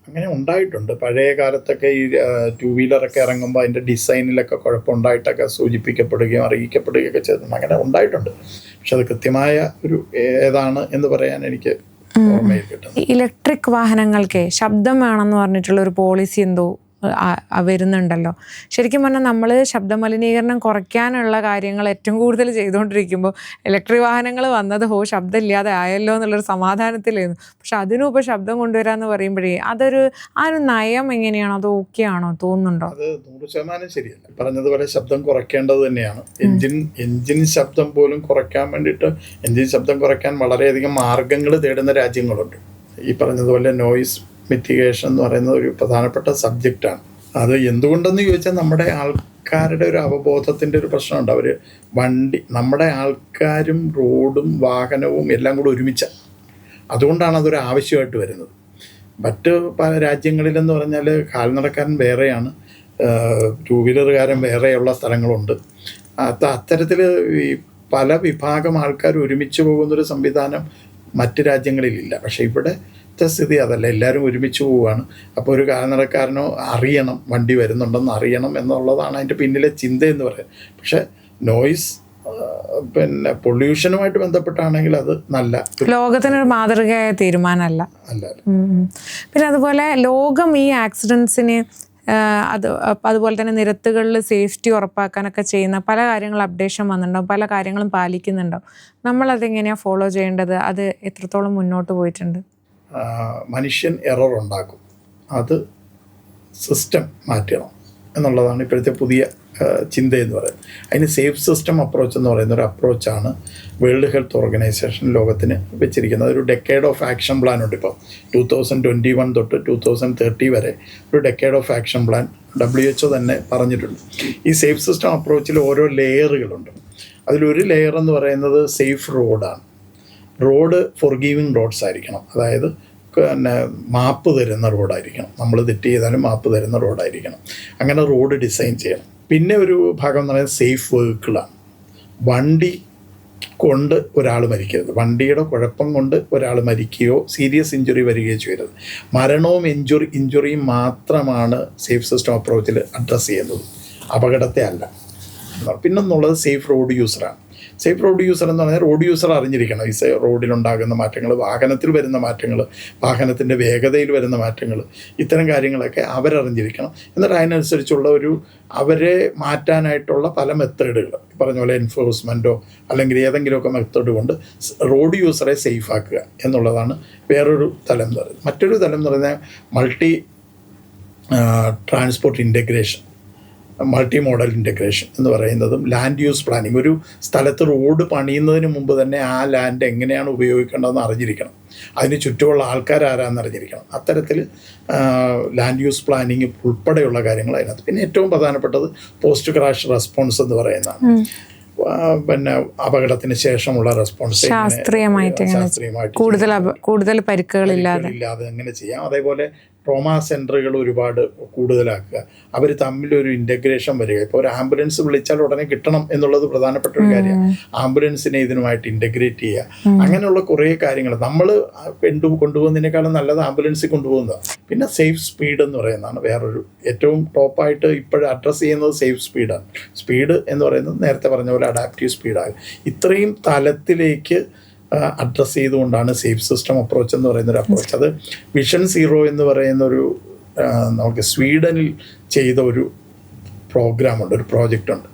അങ്ങനെ ഉണ്ടായിട്ടുണ്ട്. പഴയ കാലത്തൊക്കെ ഈ 2 വീലറൊക്കെ ഇറങ്ങുമ്പോൾ അതിൻ്റെ ഡിസൈനിലൊക്കെ കുഴപ്പമുണ്ടായിട്ടൊക്കെ സൂചിപ്പിക്കപ്പെടുകയും അറിയിക്കപ്പെടുകയൊക്കെ ചെയ്തിട്ടുണ്ട്. അങ്ങനെ ഉണ്ടായിട്ടുണ്ട്. പക്ഷെ അത് കൃത്യമായ ഒരു ഏതാണ് എന്ന് പറയാൻ എനിക്ക് ഓർമ്മയിൽ കിട്ടുന്നു. ഇലക്ട്രിക് വാഹനങ്ങൾക്ക് ശബ്ദം വേണമെന്ന് പറഞ്ഞിട്ടുള്ള ഒരു പോളിസി എന്തോ വരുന്നുണ്ടല്ലോ. ശരിക്കും പറഞ്ഞാൽ നമ്മൾ ശബ്ദമലിനീകരണം കുറയ്ക്കാനുള്ള കാര്യങ്ങൾ ഏറ്റവും കൂടുതൽ ചെയ്തുകൊണ്ടിരിക്കുമ്പോൾ ഇലക്ട്രിക് വാഹനങ്ങൾ വന്നത് ശബ്ദമില്ലാതെ ആയല്ലോ എന്നുള്ളൊരു സമാധാനത്തിലായിരുന്നു. പക്ഷെ അതിനും ഇപ്പോൾ ശബ്ദം കൊണ്ടുവരാമെന്ന് പറയുമ്പോഴേ ആ ഒരു നയം എങ്ങനെയാണോ, അത് ഓക്കെ ആണോ തോന്നുന്നുണ്ടോ? അത് 100% ശരിയല്ല. പറഞ്ഞതുപോലെ ശബ്ദം കുറയ്ക്കേണ്ടത് തന്നെയാണ്. എൻജിൻ ശബ്ദം പോലും കുറയ്ക്കാൻ വേണ്ടിയിട്ട്, എൻജിൻ ശബ്ദം കുറയ്ക്കാൻ വളരെയധികം മാർഗങ്ങൾ തേടുന്ന രാജ്യങ്ങളുണ്ട്. ഈ പറഞ്ഞതുപോലെ നോയിസ് മിറ്റിഗേഷൻ എന്ന് പറയുന്നത് ഒരു പ്രധാനപ്പെട്ട സബ്ജക്റ്റാണ്. അത് എന്തുകൊണ്ടെന്ന് ചോദിച്ചാൽ നമ്മുടെ ആൾക്കാരുടെ ഒരു അവബോധത്തിൻ്റെ ഒരു പ്രശ്നമുണ്ട്. നമ്മുടെ ആൾക്കാരും റോഡും വാഹനവും എല്ലാം കൂടെ ഒരുമിച്ചാണ്. അതുകൊണ്ടാണ് അതൊരു ആവശ്യമായിട്ട് വരുന്നത്. മറ്റ് പല രാജ്യങ്ങളിലെന്ന് പറഞ്ഞാൽ കാൽനടക്കാരൻ വേറെയാണ്, 2 വീലറുകാരൻ വേറെയുള്ള സ്ഥലങ്ങളുണ്ട്. അത്തരത്തിൽ ഈ പല വിഭാഗം ആൾക്കാർ ഒരുമിച്ച് പോകുന്നൊരു സംവിധാനം മറ്റ് രാജ്യങ്ങളിലില്ല. പക്ഷേ ഇവിടുത്തെ സ്ഥിതി അതല്ല. എല്ലാവരും ഒരുമിച്ച് പോവുകയാണ്. അപ്പോൾ ഒരു കാൽനടക്കാരനോ അറിയണം, വണ്ടി വരുന്നുണ്ടെന്ന് അറിയണം എന്നുള്ളതാണ് അതിൻ്റെ പിന്നിലെ ചിന്ത എന്ന് പറയുന്നത്. പക്ഷേ നോയിസ് പിന്നെ പൊല്യൂഷനുമായിട്ട് ബന്ധപ്പെട്ടാണെങ്കിൽ അത് നല്ല ലോകത്തിനൊരു മാതൃകയായ തീരുമാനമല്ല. അല്ല. പിന്നെ അതുപോലെ ലോകം ഈ ആക്സിഡൻസിന് അതുപോലെ തന്നെ നിരത്തുകളിൽ സേഫ്റ്റി ഉറപ്പാക്കാനൊക്കെ ചെയ്യുന്ന പല കാര്യങ്ങൾ അപ്ഡേഷൻ വന്നിട്ടുണ്ടാവും, പല കാര്യങ്ങളും പാലിക്കുന്നുണ്ടാവും. നമ്മളതെങ്ങനെയാണ് ഫോളോ ചെയ്യേണ്ടത്? അത് എത്രത്തോളം മുന്നോട്ട് പോയിട്ടുണ്ട്? മനുഷ്യൻ എറർ ഉണ്ടാക്കും, അത് സിസ്റ്റം മാറ്റണം എന്നുള്ളതാണ് ഇപ്പോഴത്തെ പുതിയ ചിന്തയെന്ന് പറയുന്നത്. അതിന് സേഫ് സിസ്റ്റം അപ്രോച്ച് എന്ന് പറയുന്ന ഒരു അപ്രോച്ചാണ് വേൾഡ് ഹെൽത്ത് ഓർഗനൈസേഷൻ ലോകത്തിന് വെച്ചിരിക്കുന്നത്. ഒരു ഡെക്കേഡ് ഓഫ് ആക്ഷൻ പ്ലാൻ ഉണ്ട്. ഇപ്പോൾ 2021 തൊട്ട് 2030 വരെ ഒരു decade of action plan WHO തന്നെ പറഞ്ഞിട്ടുണ്ട്. ഈ സേഫ് സിസ്റ്റം അപ്രോച്ചിൽ ഓരോ ലെയറുകളുണ്ട്. അതിലൊരു ലെയർ എന്ന് പറയുന്നത് സേഫ് റോഡാണ്. റോഡ് ഫോർഗീവിങ് റോഡ്സ് ആയിരിക്കണം, അതായത് പിന്നെ മാപ്പ് തരുന്ന റോഡായിരിക്കണം. നമ്മൾ തെറ്റ് ചെയ്താലും മാപ്പ് തരുന്ന റോഡായിരിക്കണം. അങ്ങനെ റോഡ് ഡിസൈൻ ചെയ്യണം. പിന്നെ ഒരു ഭാഗം എന്ന് പറയുന്നത് സേഫ് വെഹിക്കിളാണ്. വണ്ടി കൊണ്ട് ഒരാൾ മരിക്കരുത്, വണ്ടിയുടെ കുഴപ്പം കൊണ്ട് ഒരാൾ മരിക്കുകയോ സീരിയസ് ഇഞ്ചുറി വരികയോ ചെയ്യരുത്. മരണവും ഇഞ്ചുറിയും മാത്രമാണ് സേഫ് സിസ്റ്റം അപ്രോച്ചിൽ അഡ്രസ്സ് ചെയ്യുന്നത്, അപകടത്തെ അല്ല. പിന്നൊന്നുള്ളത് സേഫ് റോഡ് യൂസറാണ്. സേഫ് റോഡ് യൂസർ എന്ന് പറഞ്ഞാൽ റോഡ് യൂസർ അറിഞ്ഞിരിക്കണം ഈ റോഡിലുണ്ടാകുന്ന മാറ്റങ്ങൾ, വാഹനത്തിൽ വരുന്ന മാറ്റങ്ങൾ, വാഹനത്തിൻ്റെ വേഗതയിൽ വരുന്ന മാറ്റങ്ങൾ, ഇത്തരം കാര്യങ്ങളൊക്കെ അവരറിഞ്ഞിരിക്കണം. എന്നിട്ട് അതിനനുസരിച്ചുള്ള അവരെ മാറ്റാനായിട്ടുള്ള പല മെത്തേഡുകൾ, പറഞ്ഞ പോലെ എൻഫോഴ്സ്മെൻറ്റോ അല്ലെങ്കിൽ ഏതെങ്കിലുമൊക്കെ മെത്തേഡ് കൊണ്ട് റോഡ് യൂസറെ സേഫ് ആക്കുക എന്നുള്ളതാണ് വേറൊരു തലം എന്ന് പറയുന്നത്. മറ്റൊരു തലം എന്ന് പറഞ്ഞാൽ multi transport integration, multi model integration എന്ന് പറയുന്നതും ലാൻഡ് യൂസ് പ്ലാനിങ്. ഒരു സ്ഥലത്ത് റോഡ് പണിയുന്നതിന് മുമ്പ് തന്നെ ആ ലാൻഡ് എങ്ങനെയാണ് ഉപയോഗിക്കേണ്ടതെന്ന് അറിഞ്ഞിരിക്കണം, അതിന് ചുറ്റുമുള്ള ആൾക്കാരാരാന്ന് അറിഞ്ഞിരിക്കണം. അത്തരത്തിൽ ലാൻഡ് യൂസ് പ്ലാനിങ് ഉൾപ്പെടെയുള്ള കാര്യങ്ങൾ അതിനകത്ത്. പിന്നെ ഏറ്റവും പ്രധാനപ്പെട്ടത് പോസ്റ്റ് ക്രാഷ് റെസ്പോൺസ് എന്ന് പറയുന്നതാണ്. പിന്നെ അപകടത്തിന് ശേഷമുള്ള റെസ്പോൺസ് ശാസ്ത്രീയമായിട്ട് കൂടുതൽ പരിക്കുകളില്ലാതെ എങ്ങനെ ചെയ്യാം. അതേപോലെ ട്രോമാ സെൻറ്ററുകൾ ഒരുപാട് കൂടുതലാക്കുക, അവർ തമ്മിലൊരു ഇൻ്റഗ്രേഷൻ വരിക. ഇപ്പോൾ ഒരു ആംബുലൻസ് വിളിച്ചാൽ ഉടനെ കിട്ടണം എന്നുള്ളത് പ്രധാനപ്പെട്ട ഒരു കാര്യമാണ്. ആംബുലൻസിനെ ഇതിനുമായിട്ട് ഇൻ്റഗ്രേറ്റ് ചെയ്യുക. അങ്ങനെയുള്ള കുറേ കാര്യങ്ങൾ നമ്മൾ കൊണ്ടുപോകുന്നതിനേക്കാളും നല്ലത് ആംബുലൻസിൽ കൊണ്ടുപോകുന്നതാണ്. പിന്നെ സേഫ് സ്പീഡ് എന്ന് പറയുന്നതാണ് വേറൊരു ഏറ്റവും ടോപ്പായിട്ട് ഇപ്പോഴും അഡ്രസ്സ് ചെയ്യുന്നത് സേഫ് സ്പീഡാണ്. സ്പീഡ് എന്ന് പറയുന്നത് നേരത്തെ പറഞ്ഞ പോലെ അഡാപ്റ്റീവ് സ്പീഡാകും. ഇത്രയും തലത്തിലേക്ക് അഡ്രസ്സ് ചെയ്തുകൊണ്ടാണ് സേഫ് സിസ്റ്റം അപ്രോച്ച് എന്ന് പറയുന്നൊരു അപ്രോച്ച്. അത് വിഷൻ സീറോ എന്ന് പറയുന്നൊരു നമുക്ക് സ്വീഡനിൽ ചെയ്ത ഒരു പ്രോഗ്രാമുണ്ട്, ഒരു പ്രോജക്റ്റുണ്ട്.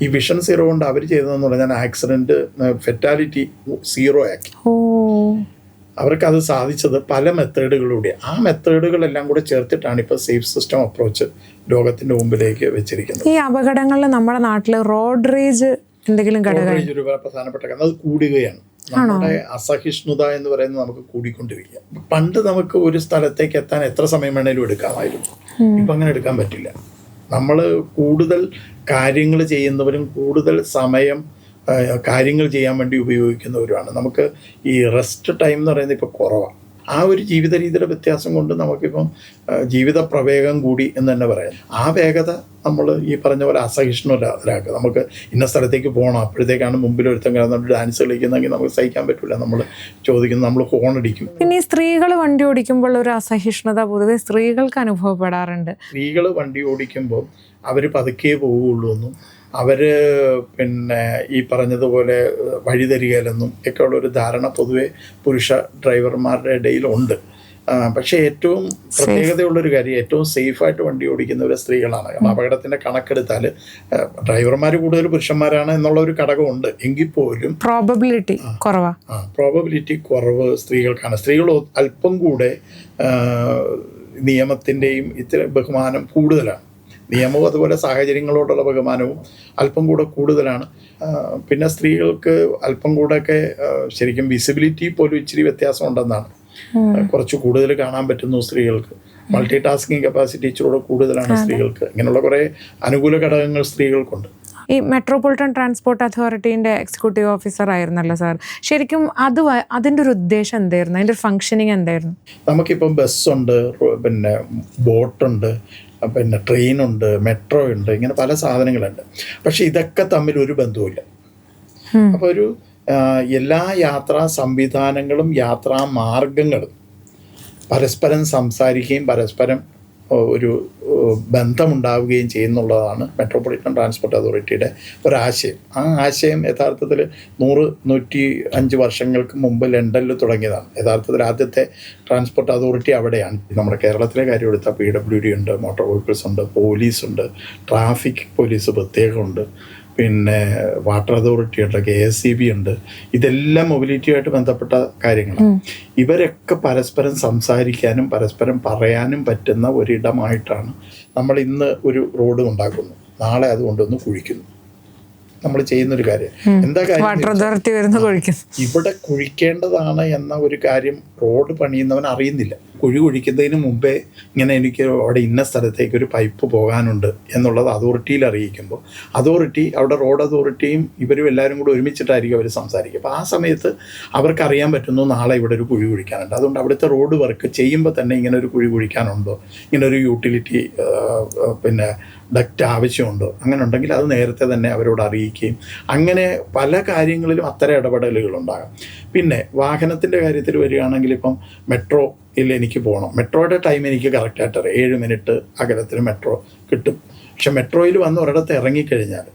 ഈ വിഷൻ സീറോ കൊണ്ട് അവർ ചെയ്തതെന്ന് പറഞ്ഞാൽ ആക്സിഡൻറ്റ് ഫെറ്റാലിറ്റി സീറോ ആക്കി. അവർക്കത് സാധിച്ചത് പല മെത്തേഡുകളിലൂടെ. ആ മെത്തേഡുകളെല്ലാം കൂടെ ചേർത്തിട്ടാണ് ഇപ്പോൾ സേഫ് സിസ്റ്റം അപ്രോച്ച് ലോകത്തിൻ്റെ മുമ്പിലേക്ക് വെച്ചിരിക്കുന്നത്. ഈ അപകടങ്ങളിൽ നമ്മുടെ നാട്ടിൽ റോഡ് റേജ് എന്തെങ്കിലും ഒരു പ്രധാനപ്പെട്ട കാരണം അത് കൂടുകയാണ്. നമ്മുടെ അസഹിഷ്ണുത എന്ന് പറയുന്നത് നമുക്ക് കൂടിക്കൊണ്ടിരിക്കുക. പണ്ട് നമുക്ക് ഒരു സ്ഥലത്തേക്ക് എത്താൻ എത്ര സമയം വേണേലും എടുക്കാമായിരുന്നു, ഇപ്പം അങ്ങനെ എടുക്കാൻ പറ്റില്ല. നമ്മൾ കൂടുതൽ കാര്യങ്ങൾ ചെയ്യുന്നവരും കൂടുതൽ സമയം കാര്യങ്ങൾ ചെയ്യാൻ വേണ്ടി ഉപയോഗിക്കുന്നവരുമാണ്. നമുക്ക് ഈ റെസ്റ്റ് ടൈം എന്ന് പറയുന്നത് ഇപ്പോൾ കുറവാണ്. ആ ഒരു ജീവിത രീതിയുടെ വ്യത്യാസം കൊണ്ട് നമുക്കിപ്പം ജീവിത പ്രവേഗം കൂടി എന്ന് തന്നെ പറയാം. ആ വേഗത നമ്മൾ ഈ പറഞ്ഞ പോലെ അസഹിഷ്ണുരാക്കുക. നമുക്ക് ഇന്ന സ്ഥലത്തേക്ക് പോകണം, അപ്പോഴത്തേക്കാണ് മുമ്പിൽ ഒരുത്തം കിടന്നിട്ട് ഡാൻസ് കളിക്കുന്നെങ്കിൽ നമുക്ക് സഹിക്കാൻ പറ്റില്ല. നമ്മൾ ചോദിക്കുന്നത്, നമ്മൾ ഹോൺ അടിക്കും. പിന്നെ ഈ സ്ത്രീകൾ വണ്ടി ഓടിക്കുമ്പോൾ ഒരു അസഹിഷ്ണുത പൊതുവെ സ്ത്രീകൾക്ക് അനുഭവപ്പെടാറുണ്ട്. സ്ത്രീകൾ വണ്ടി ഓടിക്കുമ്പോൾ അവർ പതുക്കെ പോവുകയുള്ളൂ എന്നും അവർ പിന്നെ ഈ പറഞ്ഞതുപോലെ വഴിതരികയിലെന്നും ഒക്കെ ഉള്ളൊരു ധാരണ പൊതുവെ പുരുഷ ഡ്രൈവർമാരുടെ ഇടയിലുണ്ട്. പക്ഷേ ഏറ്റവും പ്രത്യേകതയുള്ളൊരു കാര്യം, ഏറ്റവും സേഫായിട്ട് വണ്ടി ഓടിക്കുന്നവർ സ്ത്രീകളാണ്. കാരണം അപകടത്തിൻ്റെ കണക്കെടുത്താൽ ഡ്രൈവർമാർ കൂടുതൽ പുരുഷന്മാരാണ് എന്നുള്ള ഒരു ഘടകമുണ്ട്. എങ്കിൽ പോലും പ്രോബബിലിറ്റി കുറവ് സ്ത്രീകൾക്കാണ്. സ്ത്രീകൾ അല്പം കൂടെ നിയമത്തിൻ്റെയും ഇത്തരം ബഹുമാനം കൂടുതലാണ്. നിയമവും അതുപോലെ സാഹചര്യങ്ങളോടുള്ള ബഹുമാനവും അല്പം കൂടെ കൂടുതലാണ്. പിന്നെ സ്ത്രീകൾക്ക് അല്പം കൂടെയൊക്കെ ശരിക്കും വിസിബിലിറ്റി പോലും ഇച്ചിരി വ്യത്യാസം ഉണ്ടെന്നാണ്. കുറച്ച് കൂടുതൽ കാണാൻ പറ്റുന്നു സ്ത്രീകൾക്ക്. മൾട്ടി ടാസ്കിങ് കപ്പാസിറ്റി ഇച്ചിരൂടെ കൂടുതലാണ് സ്ത്രീകൾക്ക്. ഇങ്ങനെയുള്ള കുറേ അനുകൂല ഘടകങ്ങൾ സ്ത്രീകൾക്കുണ്ട്. ഈ മെട്രോപൊളിറ്റൻ ട്രാൻസ്പോർട്ട് അതോറിറ്റീൻ്റെ എക്സിക്യൂട്ടീവ് ഓഫീസർ ആയിരുന്നല്ലോ സാർ, ശരിക്കും അതിൻ്റെ ഒരു ഉദ്ദേശം എന്തായിരുന്നു? അതിൻ്റെ ഒരു ഫങ്ഷനിങ് എന്തായിരുന്നു? നമുക്കിപ്പം ബസ്സുണ്ട്, പിന്നെ ബോട്ടുണ്ട്, പിന്നെ ട്രെയിനുണ്ട്, മെട്രോ ഉണ്ട്, ഇങ്ങനെ പല സാധനങ്ങളുണ്ട്. പക്ഷെ ഇതൊക്കെ തമ്മിൽ ഒരു ബന്ധവുമില്ല. അപ്പോൾ എല്ലാ യാത്രാ സംവിധാനങ്ങളും യാത്രാ മാർഗങ്ങളും പരസ്പരം സംസാരിക്കുകയും പരസ്പരം ഒരു ബന്ധമുണ്ടാവുകയും ചെയ്യുന്നുള്ളതാണ് മെട്രോപൊളിറ്റൻ ട്രാൻസ്പോർട്ട് അതോറിറ്റിയുടെ ഒരാശയം. ആ ആശയം യഥാർത്ഥത്തിൽ 100-105 വർഷങ്ങൾക്ക് മുമ്പ് ലണ്ടനിൽ തുടങ്ങിയതാണ്. യഥാർത്ഥത്തിൽ ആദ്യത്തെ ട്രാൻസ്പോർട്ട് അതോറിറ്റി അവിടെയാണ്. നമ്മുടെ കേരളത്തിലെ കാര്യം എടുത്താൽ PWD ഉണ്ട്, മോട്ടോർ വെഹിക്കിൾസ് ഉണ്ട്, പോലീസുണ്ട്, ട്രാഫിക് പോലീസ് പ്രത്യേകമുണ്ട്, പിന്നെ വാട്ടർ അതോറിറ്റി ഉണ്ട്, KSEB ഉണ്ട്. ഇതെല്ലാം മൊബിലിറ്റിയുമായിട്ട് ബന്ധപ്പെട്ട കാര്യങ്ങളാണ്. ഇവരൊക്കെ പരസ്പരം സംസാരിക്കാനും പരസ്പരം പറയാനും പറ്റുന്ന ഒരിടമായിട്ടാണ് നമ്മൾ ഇന്ന് ഒരു റോഡ് ഉണ്ടാക്കുന്നു, നാളെ അതുകൊണ്ടൊന്ന് കുഴിക്കുന്നു. നമ്മൾ ചെയ്യുന്നൊരു കാര്യം എന്താ കാര്യം, ഇവിടെ കുഴിക്കേണ്ടതാണ് എന്ന ഒരു കാര്യം റോഡ് പണിയുന്നവൻ അറിയുന്നില്ല. കുഴി കുഴിക്കുന്നതിന് മുമ്പേ ഇങ്ങനെ എനിക്ക് അവിടെ ഇന്ന സ്ഥലത്തേക്ക് ഒരു പൈപ്പ് പോകാനുണ്ട് എന്നുള്ളത് അതോറിറ്റിയിൽ അറിയിക്കുമ്പോൾ അതോറിറ്റി, അവിടെ റോഡ് അതോറിറ്റിയും ഇവരും എല്ലാവരും കൂടി ഒരുമിച്ചിട്ടായിരിക്കും അവർ സംസാരിക്കുക. അപ്പോൾ ആ സമയത്ത് അവർക്ക് അറിയാൻ പറ്റുന്നു നാളെ ഇവിടെ ഒരു കുഴി കുഴിക്കാനുണ്ട്. അതുകൊണ്ട് അവിടുത്തെ റോഡ് വർക്ക് ചെയ്യുമ്പോൾ തന്നെ ഇങ്ങനെ ഒരു കുഴി കുഴിക്കാനുണ്ടോ, ഇങ്ങനെ ഒരു യൂട്ടിലിറ്റി പിന്നെ ഡക്റ്റ് ആവശ്യമുണ്ടോ, അങ്ങനെ ഉണ്ടെങ്കിൽ അത് നേരത്തെ തന്നെ അവരോട് അറിയിക്കുകയും അങ്ങനെ പല കാര്യങ്ങളിലും അത്തരം ഇടപെടലുകളുണ്ടാകാം. പിന്നെ വാഹനത്തിൻ്റെ കാര്യത്തിൽ വരികയാണെങ്കിൽ ഇപ്പം മെട്രോയിൽ എനിക്ക് പോകണം, മെട്രോയുടെ ടൈം എനിക്ക് കറക്റ്റായിട്ട് അറിയാം, 7 മിനിറ്റ് അകലത്തിന് മെട്രോ കിട്ടും. പക്ഷെ മെട്രോയിൽ വന്ന് ഒരിടത്ത് ഇറങ്ങിക്കഴിഞ്ഞാൽ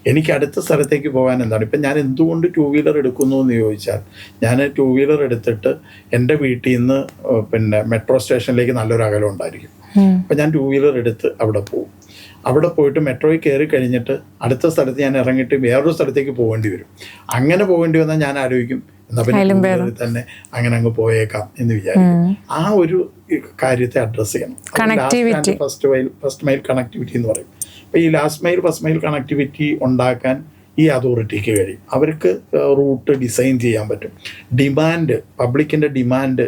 എനിക്ക് അടുത്ത സ്ഥലത്തേക്ക് പോകാൻ എന്താണ്, ഇപ്പം ഞാൻ എന്തുകൊണ്ട് 2 വീലർ എടുക്കുന്നു എന്ന് ചോദിച്ചാൽ, ഞാൻ 2 വീലർ എടുത്തിട്ട് എൻ്റെ വീട്ടിൽ നിന്ന് പിന്നെ മെട്രോ സ്റ്റേഷനിലേക്ക് നല്ലൊരു അകലം ഉണ്ടായിരിക്കും. അപ്പം ഞാൻ 2 വീലർ എടുത്ത് അവിടെ പോകും. അവിടെ പോയിട്ട് മെട്രോയിൽ കയറി കഴിഞ്ഞിട്ട് അടുത്ത സ്ഥലത്ത് ഞാൻ ഇറങ്ങിയിട്ട് വേറൊരു സ്ഥലത്തേക്ക് പോകേണ്ടി വരും. അങ്ങനെ പോകേണ്ടി വന്നാൽ ഞാൻ ആലോചിക്കും എന്നാൽ പിന്നെ തന്നെ അങ്ങനെ അങ്ങ് പോയേക്കാം എന്ന് വിചാരിക്കും. ആ ഒരു കാര്യത്തെ അഡ്രസ്സ് ചെയ്യണം. ഫസ്റ്റ് മൈൽ കണക്ടിവിറ്റി എന്ന് പറയും. അപ്പോൾ ഈ last mile first mile connectivity ഉണ്ടാക്കാൻ ഈ അതോറിറ്റിക്ക് കഴിയും. അവർക്ക് റൂട്ട് ഡിസൈൻ ചെയ്യാൻ പറ്റും. ഡിമാൻഡ്, പബ്ലിക്കിൻ്റെ ഡിമാൻഡ്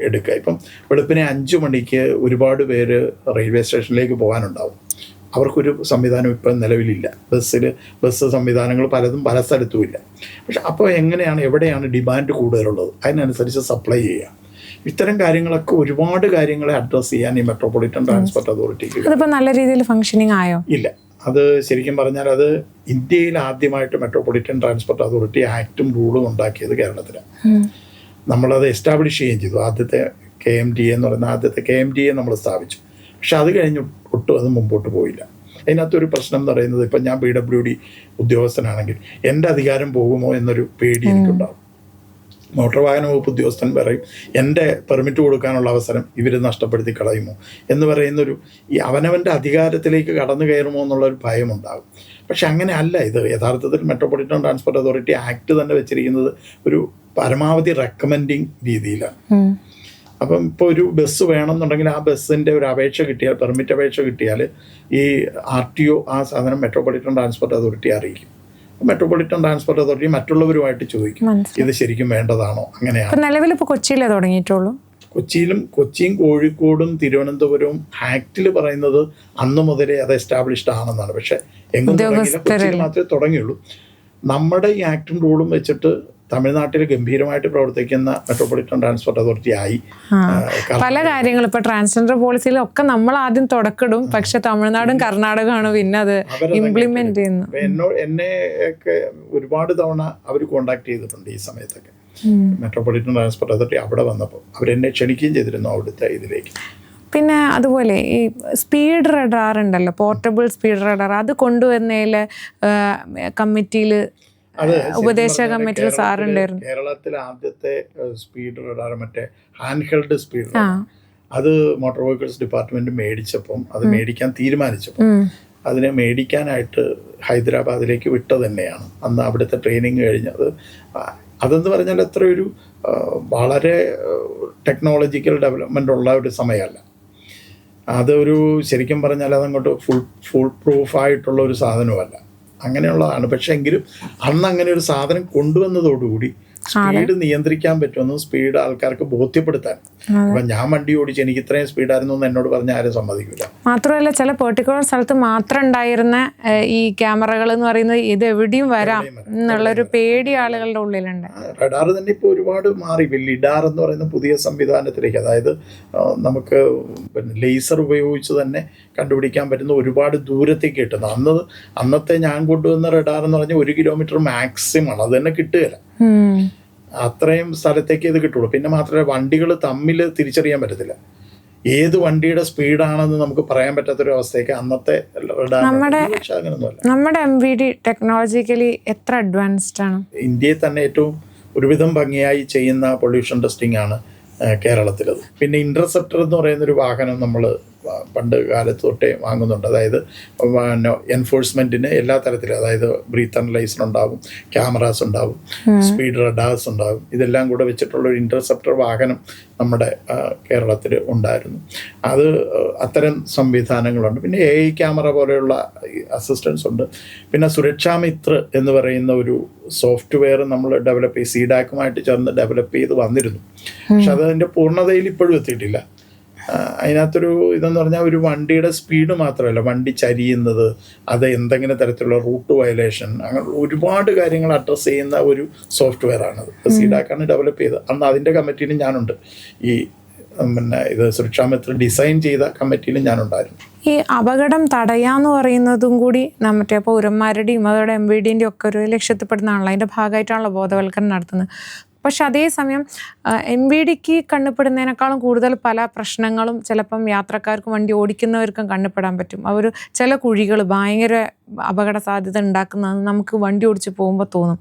എടുക്കുക. ഇപ്പം വെളുപ്പിനെ 5 മണിക്ക് ഒരുപാട് പേര് റെയിൽവേ സ്റ്റേഷനിലേക്ക് പോകാനുണ്ടാവും. അവർക്കൊരു സംവിധാനം ഇപ്പം നിലവിലില്ല. ബസ് സംവിധാനങ്ങൾ പലതും പല സ്ഥലത്തും ഇല്ല. പക്ഷെ അപ്പോൾ എങ്ങനെയാണ്, എവിടെയാണ് ഡിമാൻഡ് കൂടുതലുള്ളത്, അതിനനുസരിച്ച് സപ്ലൈ ചെയ്യുക. ഇത്തരം കാര്യങ്ങളൊക്കെ ഒരുപാട് കാര്യങ്ങളെ അഡ്രസ്സ് ചെയ്യാൻ ഈ മെട്രോപൊളിറ്റൻ ട്രാൻസ്പോർട്ട് അതോറിറ്റിക്ക് അതിപ്പോൾ നല്ല രീതിയിൽ ഫംഗ്ഷനിങ് ആയോ? ഇല്ല. അത് ശരിക്കും പറഞ്ഞാൽ അത് ഇന്ത്യയിൽ ആദ്യമായിട്ട് മെട്രോപൊളിറ്റൻ ട്രാൻസ്പോർട്ട് അതോറിറ്റി ആക്റ്റും റൂളും ഉണ്ടാക്കിയത് കേരളത്തിലാണ്. നമ്മളത് എസ്റ്റാബ്ലിഷ് ചെയ്യുകയും ചെയ്തു. ആദ്യത്തെ KMTA എന്ന് പറയുന്ന ആദ്യത്തെ KMTA നമ്മൾ സ്ഥാപിച്ചു. പക്ഷെ അത് കഴിഞ്ഞ് ഒട്ടും അത് മുമ്പോട്ട് പോയില്ല. അതിനകത്തൊരു പ്രശ്നം എന്ന് പറയുന്നത്, ഇപ്പം ഞാൻ PWD ഉദ്യോഗസ്ഥനാണെങ്കിൽ എൻ്റെ അധികാരം പോകുമോ എന്നൊരു പേടി എനിക്കുണ്ടാകും. മോട്ടോർ വാഹന വകുപ്പ് ഉദ്യോഗസ്ഥൻ പറയും എൻ്റെ പെർമിറ്റ് കൊടുക്കാനുള്ള അവസരം ഇവർ നഷ്ടപ്പെടുത്തി കളയുമോ എന്ന് പറയുന്നൊരു, ഈ അവനവൻ്റെ അധികാരത്തിലേക്ക് കടന്നു കയറുമോ എന്നുള്ളൊരു ഭയമുണ്ടാകും. പക്ഷെ അങ്ങനെ അല്ല. ഇത് യഥാർത്ഥത്തിൽ മെട്രോപൊളിറ്റൻ ട്രാൻസ്പോർട്ട് അതോറിറ്റി ആക്ട് തന്നെ വെച്ചിരിക്കുന്നത് ഒരു പരമാവധി റെക്കമെൻഡിങ് രീതിയിലാണ്. അപ്പം ഇപ്പോൾ ഒരു ബസ് വേണമെന്നുണ്ടെങ്കിൽ ആ ബസ്സിൻ്റെ ഒരു അപേക്ഷ കിട്ടിയാൽ, പെർമിറ്റ് അപേക്ഷ കിട്ടിയാൽ ഈ RTO ആ സാധനം മെട്രോപൊളിറ്റൻ ട്രാൻസ്പോർട്ട് അതോറിറ്റി അറിയിക്കും. മെട്രോപൊളിറ്റൻ ട്രാൻസ്പോർട്ട് അതോറിറ്റി മറ്റുള്ളവരുമായിട്ട് ചോദിക്കും ഇത് ശരിക്കും വേണ്ടതാണോ. അങ്ങനെയാണ് നിലവിൽ ഇപ്പോൾ കൊച്ചിയിലേ തുടങ്ങിയിട്ടുള്ളൂ. കൊച്ചിയും കോഴിക്കോടും തിരുവനന്തപുരവും ആക്റ്റിൽ പറയുന്നത് അന്ന് മുതലേ അത് എസ്റ്റാബ്ലിഷ്ഡ് ആണെന്നാണ്. പക്ഷെ എങ്ങും തുടങ്ങിയില്ല, കൊച്ചിയിൽ മാത്രമേ തുടങ്ങിയുള്ളൂ. നമ്മുടെ ഈ ആക്റ്റും റൂളും വെച്ചിട്ട് തമിഴ്നാട്ടിൽ ഗംഭീരമായിട്ട് പ്രവർത്തിക്കുന്ന മെട്രോപൊളിറ്റൻ ട്രാൻസ്പോർട്ട് അതോറിറ്റി ആയി. പല കാര്യങ്ങളും ഇപ്പോൾ ട്രാൻസ്ജെൻഡർ പോളിസിയിലും ഒക്കെ നമ്മൾ ആദ്യം തുടക്കിടും, പക്ഷെ തമിഴ്നാടും കർണാടകമാണ് പിന്നെ അത് ഇംപ്ലിമെന്റ് ചെയ്യുന്നത്. എന്നെ ഒക്കെ ഒരുപാട് തവണ അവർ കോണ്ടാക്ട് ചെയ്തിട്ടുണ്ട് ഈ സമയത്തൊക്കെ. മെട്രോപൊളിറ്റൻ ട്രാൻസ്പോർട്ട് അതോറിറ്റി അവിടെ വന്നപ്പോൾ അവരെന്നെ ക്ഷണിക്കുകയും ചെയ്തിരുന്നു അവിടുത്തെ ഇതിലേക്ക്. പിന്നെ അതുപോലെ ഈ സ്പീഡ് റഡാർ ഉണ്ടല്ലോ, പോർട്ടബിൾ സ്പീഡ് റഡാർ, അത് കൊണ്ടുവന്നതിൽ കമ്മിറ്റിയിൽ ഉപദേശ കമ്മിറ്റിയിൽ സാറുണ്ടായിരുന്നു. കേരളത്തിലെ ആദ്യത്തെ സ്പീഡ് റഡാർ മറ്റേ ഹാൻഡ് ഹെൽഡ് സ്പീഡ് റഡാർ അത് മോട്ടോർ വെഹിക്കിൾസ് ഡിപ്പാർട്ട്മെന്റ് മേടിച്ചപ്പം, അത് മേടിക്കാൻ തീരുമാനിച്ചപ്പോൾ അതിനെ മേടിക്കാനായിട്ട് ഹൈദരാബാദിലേക്ക് വിട്ടത് തന്നെയാണ്. അന്ന് അവിടുത്തെ ട്രെയിനിങ് കഴിഞ്ഞത്. അതെന്ന് പറഞ്ഞാൽ അത്ര ഒരു വളരെ ടെക്നോളജിക്കൽ ഡെവലപ്മെൻ്റ് ഉള്ള ഒരു സമയമല്ല. അതൊരു ശരിക്കും പറഞ്ഞാൽ അതങ്ങോട്ട് ഫുൾ പ്രൂഫായിട്ടുള്ള ഒരു സാധനമല്ല, അങ്ങനെയുള്ളതാണ്. പക്ഷെ എങ്കിലും അന്ന് അങ്ങനെ ഒരു സാധനം കൊണ്ടുവന്നതോടുകൂടി സ്പീഡ് നിയന്ത്രിക്കാൻ പറ്റുമെന്നും സ്പീഡ് ആൾക്കാർക്ക് ബോധ്യപ്പെടുത്താൻ. അപ്പൊ ഞാൻ വണ്ടി ഓടിച്ച് എനിക്ക് ഇത്രയും സ്പീഡായിരുന്നു എന്ന് എന്നോട് പറഞ്ഞ ആരും സമ്മതിക്കില്ല. മാത്രമല്ല ചില പെർട്ടിക്കുലർ സ്ഥലത്ത് മാത്രം ഉണ്ടായിരുന്ന ഈ ക്യാമറകൾ എന്ന് പറയുന്നത് ഇത് എവിടെയും വരാം എന്നുള്ളൊരു പേടി ആളുകളുടെ ഉള്ളിലുണ്ട്. റഡാർ തന്നെ ഇപ്പോൾ ഒരുപാട് മാറി. ലിഡാർ എന്ന് പറയുന്ന പുതിയ സംവിധാനത്തിലേക്ക്, അതായത് നമുക്ക് ലേസർ ഉപയോഗിച്ച് തന്നെ കണ്ടുപിടിക്കാൻ പറ്റുന്ന ഒരുപാട് ദൂരത്തേക്ക് കിട്ടുന്നത്. അന്നത്തെ ഞാൻ കൊണ്ടുവന്ന റഡാർ എന്ന് പറഞ്ഞാൽ 1 കിലോമീറ്റർ മാക്സിമം ആണ്, അത് തന്നെ കിട്ടുകയില്ല. അത്രയും സ്ഥലത്തേക്ക് ഇത് കിട്ടുള്ളൂ. പിന്നെ മാത്രമല്ല വണ്ടികൾ തമ്മിൽ തിരിച്ചറിയാൻ പറ്റത്തില്ല. ഏത് വണ്ടിയുടെ സ്പീഡാണെന്ന് നമുക്ക് പറയാൻ പറ്റാത്തൊരു അവസ്ഥയൊക്കെ അന്നത്തെ പക്ഷെ അങ്ങനെയൊന്നുമല്ല. നമ്മുടെ MVD ടെക്നോളജിക്കലി എത്ര അഡ്വാൻസ്ഡ് ആണ്? ഇന്ത്യയിൽ തന്നെ ഏറ്റവും ഒരുവിധം ഭംഗിയായി ചെയ്യുന്ന പൊല്യൂഷൻ ടെസ്റ്റിംഗ് ആണ് കേരളത്തിലത്. പിന്നെ ഇൻ്റർസെപ്റ്റർ എന്ന് പറയുന്നൊരു വാഹനം നമ്മൾ പണ്ട് കാലത്ത് തൊട്ടേ വാങ്ങുന്നുണ്ട്. അതായത് എൻഫോഴ്സ്മെൻറ്റിന് എല്ലാ തരത്തിലും, അതായത് ബ്രീത്ത് അനലൈസർ ഉണ്ടാവും, ക്യാമറാസ് ഉണ്ടാവും, സ്പീഡ് റഡാർസ് ഉണ്ടാവും, ഇതെല്ലാം കൂടെ വെച്ചിട്ടുള്ളൊരു ഇൻ്റർസെപ്റ്റർ വാഹനം നമ്മുടെ കേരളത്തിൽ ഉണ്ടായിരുന്നു. അത് അത്തരം സംവിധാനങ്ങളുണ്ട്. പിന്നെ AI ക്യാമറ പോലെയുള്ള അസിസ്റ്റൻസ് ഉണ്ട്. പിന്നെ സുരക്ഷാ മിത്ര എന്ന് പറയുന്ന ഒരു സോഫ്റ്റ്വെയർ നമ്മൾ ഡെവലപ്പ് ചെയ്ത് സീഡാക്കുമായിട്ട് ചേർന്ന് ഡെവലപ്പ് ചെയ്ത് വന്നിരുന്നു. പക്ഷെ അതതിൻ്റെ പൂർണ്ണതയിൽ ഇപ്പോഴും എത്തിയിട്ടില്ല. അതിനകത്തൊരു ഇതെന്ന് പറഞ്ഞാൽ ഒരു വണ്ടിയുടെ സ്പീഡ് മാത്രമല്ല, വണ്ടി ചരിയുന്നത്, അത് എന്തെങ്കിലും തരത്തിലുള്ള റൂട്ട് വയലേഷൻ, അങ്ങനെ ഒരുപാട് കാര്യങ്ങൾ അഡ്രസ്സ് ചെയ്യുന്ന ഒരു സോഫ്റ്റ്വെയർ ആണത്. സീഡാക്കാണ് ഡെവലപ്പ് ചെയ്തത്. അന്ന് അതിൻ്റെ കമ്മിറ്റിയിലും ഞാനുണ്ട്. ഈ പിന്നെ ഇത് സുരക്ഷാ മിത്ര ഡിസൈൻ ചെയ്ത കമ്മിറ്റിയിലും ഞാനുണ്ടായിരുന്നു. ഈ അപകടം തടയാന്ന് പറയുന്നതും കൂടി മറ്റേ പൗരന്മാരുടെയും അതോടെ MVDൻ്റെയും ഒക്കെ ഒരു ലക്ഷ്യത്തിൽപ്പെടുന്നതാണല്ലോ. അതിൻ്റെ ഭാഗമായിട്ടാണല്ലോ ബോധവൽക്കരണം നടത്തുന്നത്. പക്ഷെ അതേസമയം MVDക്ക് കണ്ണുപെടുന്നതിനേക്കാളും കൂടുതൽ പല പ്രശ്നങ്ങളും ചിലപ്പം യാത്രക്കാർക്കും വണ്ടി ഓടിക്കുന്നവർക്കും കണ്ണുപെടാൻ പറ്റും. അവർ ചില കുഴികൾ ഭയങ്കര അപകട സാധ്യത ഉണ്ടാക്കുന്നതെന്ന് നമുക്ക് വണ്ടി ഓടിച്ച് പോകുമ്പോൾ തോന്നും.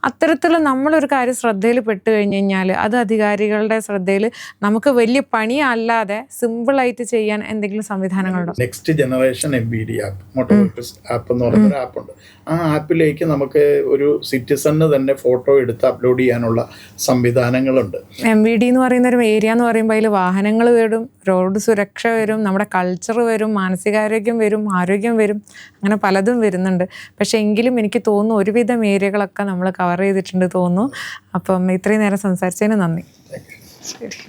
അത്തരത്തിൽ നമ്മളൊരു കാര്യം ശ്രദ്ധയിൽ പെട്ട് കഴിഞ്ഞ് കഴിഞ്ഞാൽ അത് അധികാരികളുടെ ശ്രദ്ധയിൽ നമുക്ക് വലിയ പണിയല്ലാതെ സിമ്പിളായിട്ട് ചെയ്യാൻ എന്തെങ്കിലും സംവിധാനങ്ങളുണ്ടോ? Next generation MVD app, motor vehicles app എന്ന് പറയുന്നൊരു ആപ്പുണ്ട്. ആ ആപ്പിലേക്ക് നമുക്ക് ഒരു സിറ്റിസണ് തന്നെ ഫോട്ടോ എടുത്ത് അപ്ലോഡ് ചെയ്യാനുള്ള സംവിധാനങ്ങളുണ്ട്. MVD എന്ന് പറയുന്ന ഒരു ഏരിയ എന്ന് പറയുമ്പോൾ അതിൽ വാഹനങ്ങൾ വരും, റോഡ് സുരക്ഷ വരും, നമ്മുടെ കൾച്ചർ വരും, മാനസികാരോഗ്യം വരും, ആരോഗ്യം വരും, അങ്ങനെ പലതും വരുന്നുണ്ട്. പക്ഷെ എങ്കിലും എനിക്ക് തോന്നുന്നു ഒരുവിധം ഏരിയകളൊക്കെ നമ്മൾ കവർ ചെയ്തിട്ടുണ്ട് തോന്നുന്നു. അപ്പം ഇത്രയും നേരം സംസാരിച്ചതിന് നന്ദി. ശരി.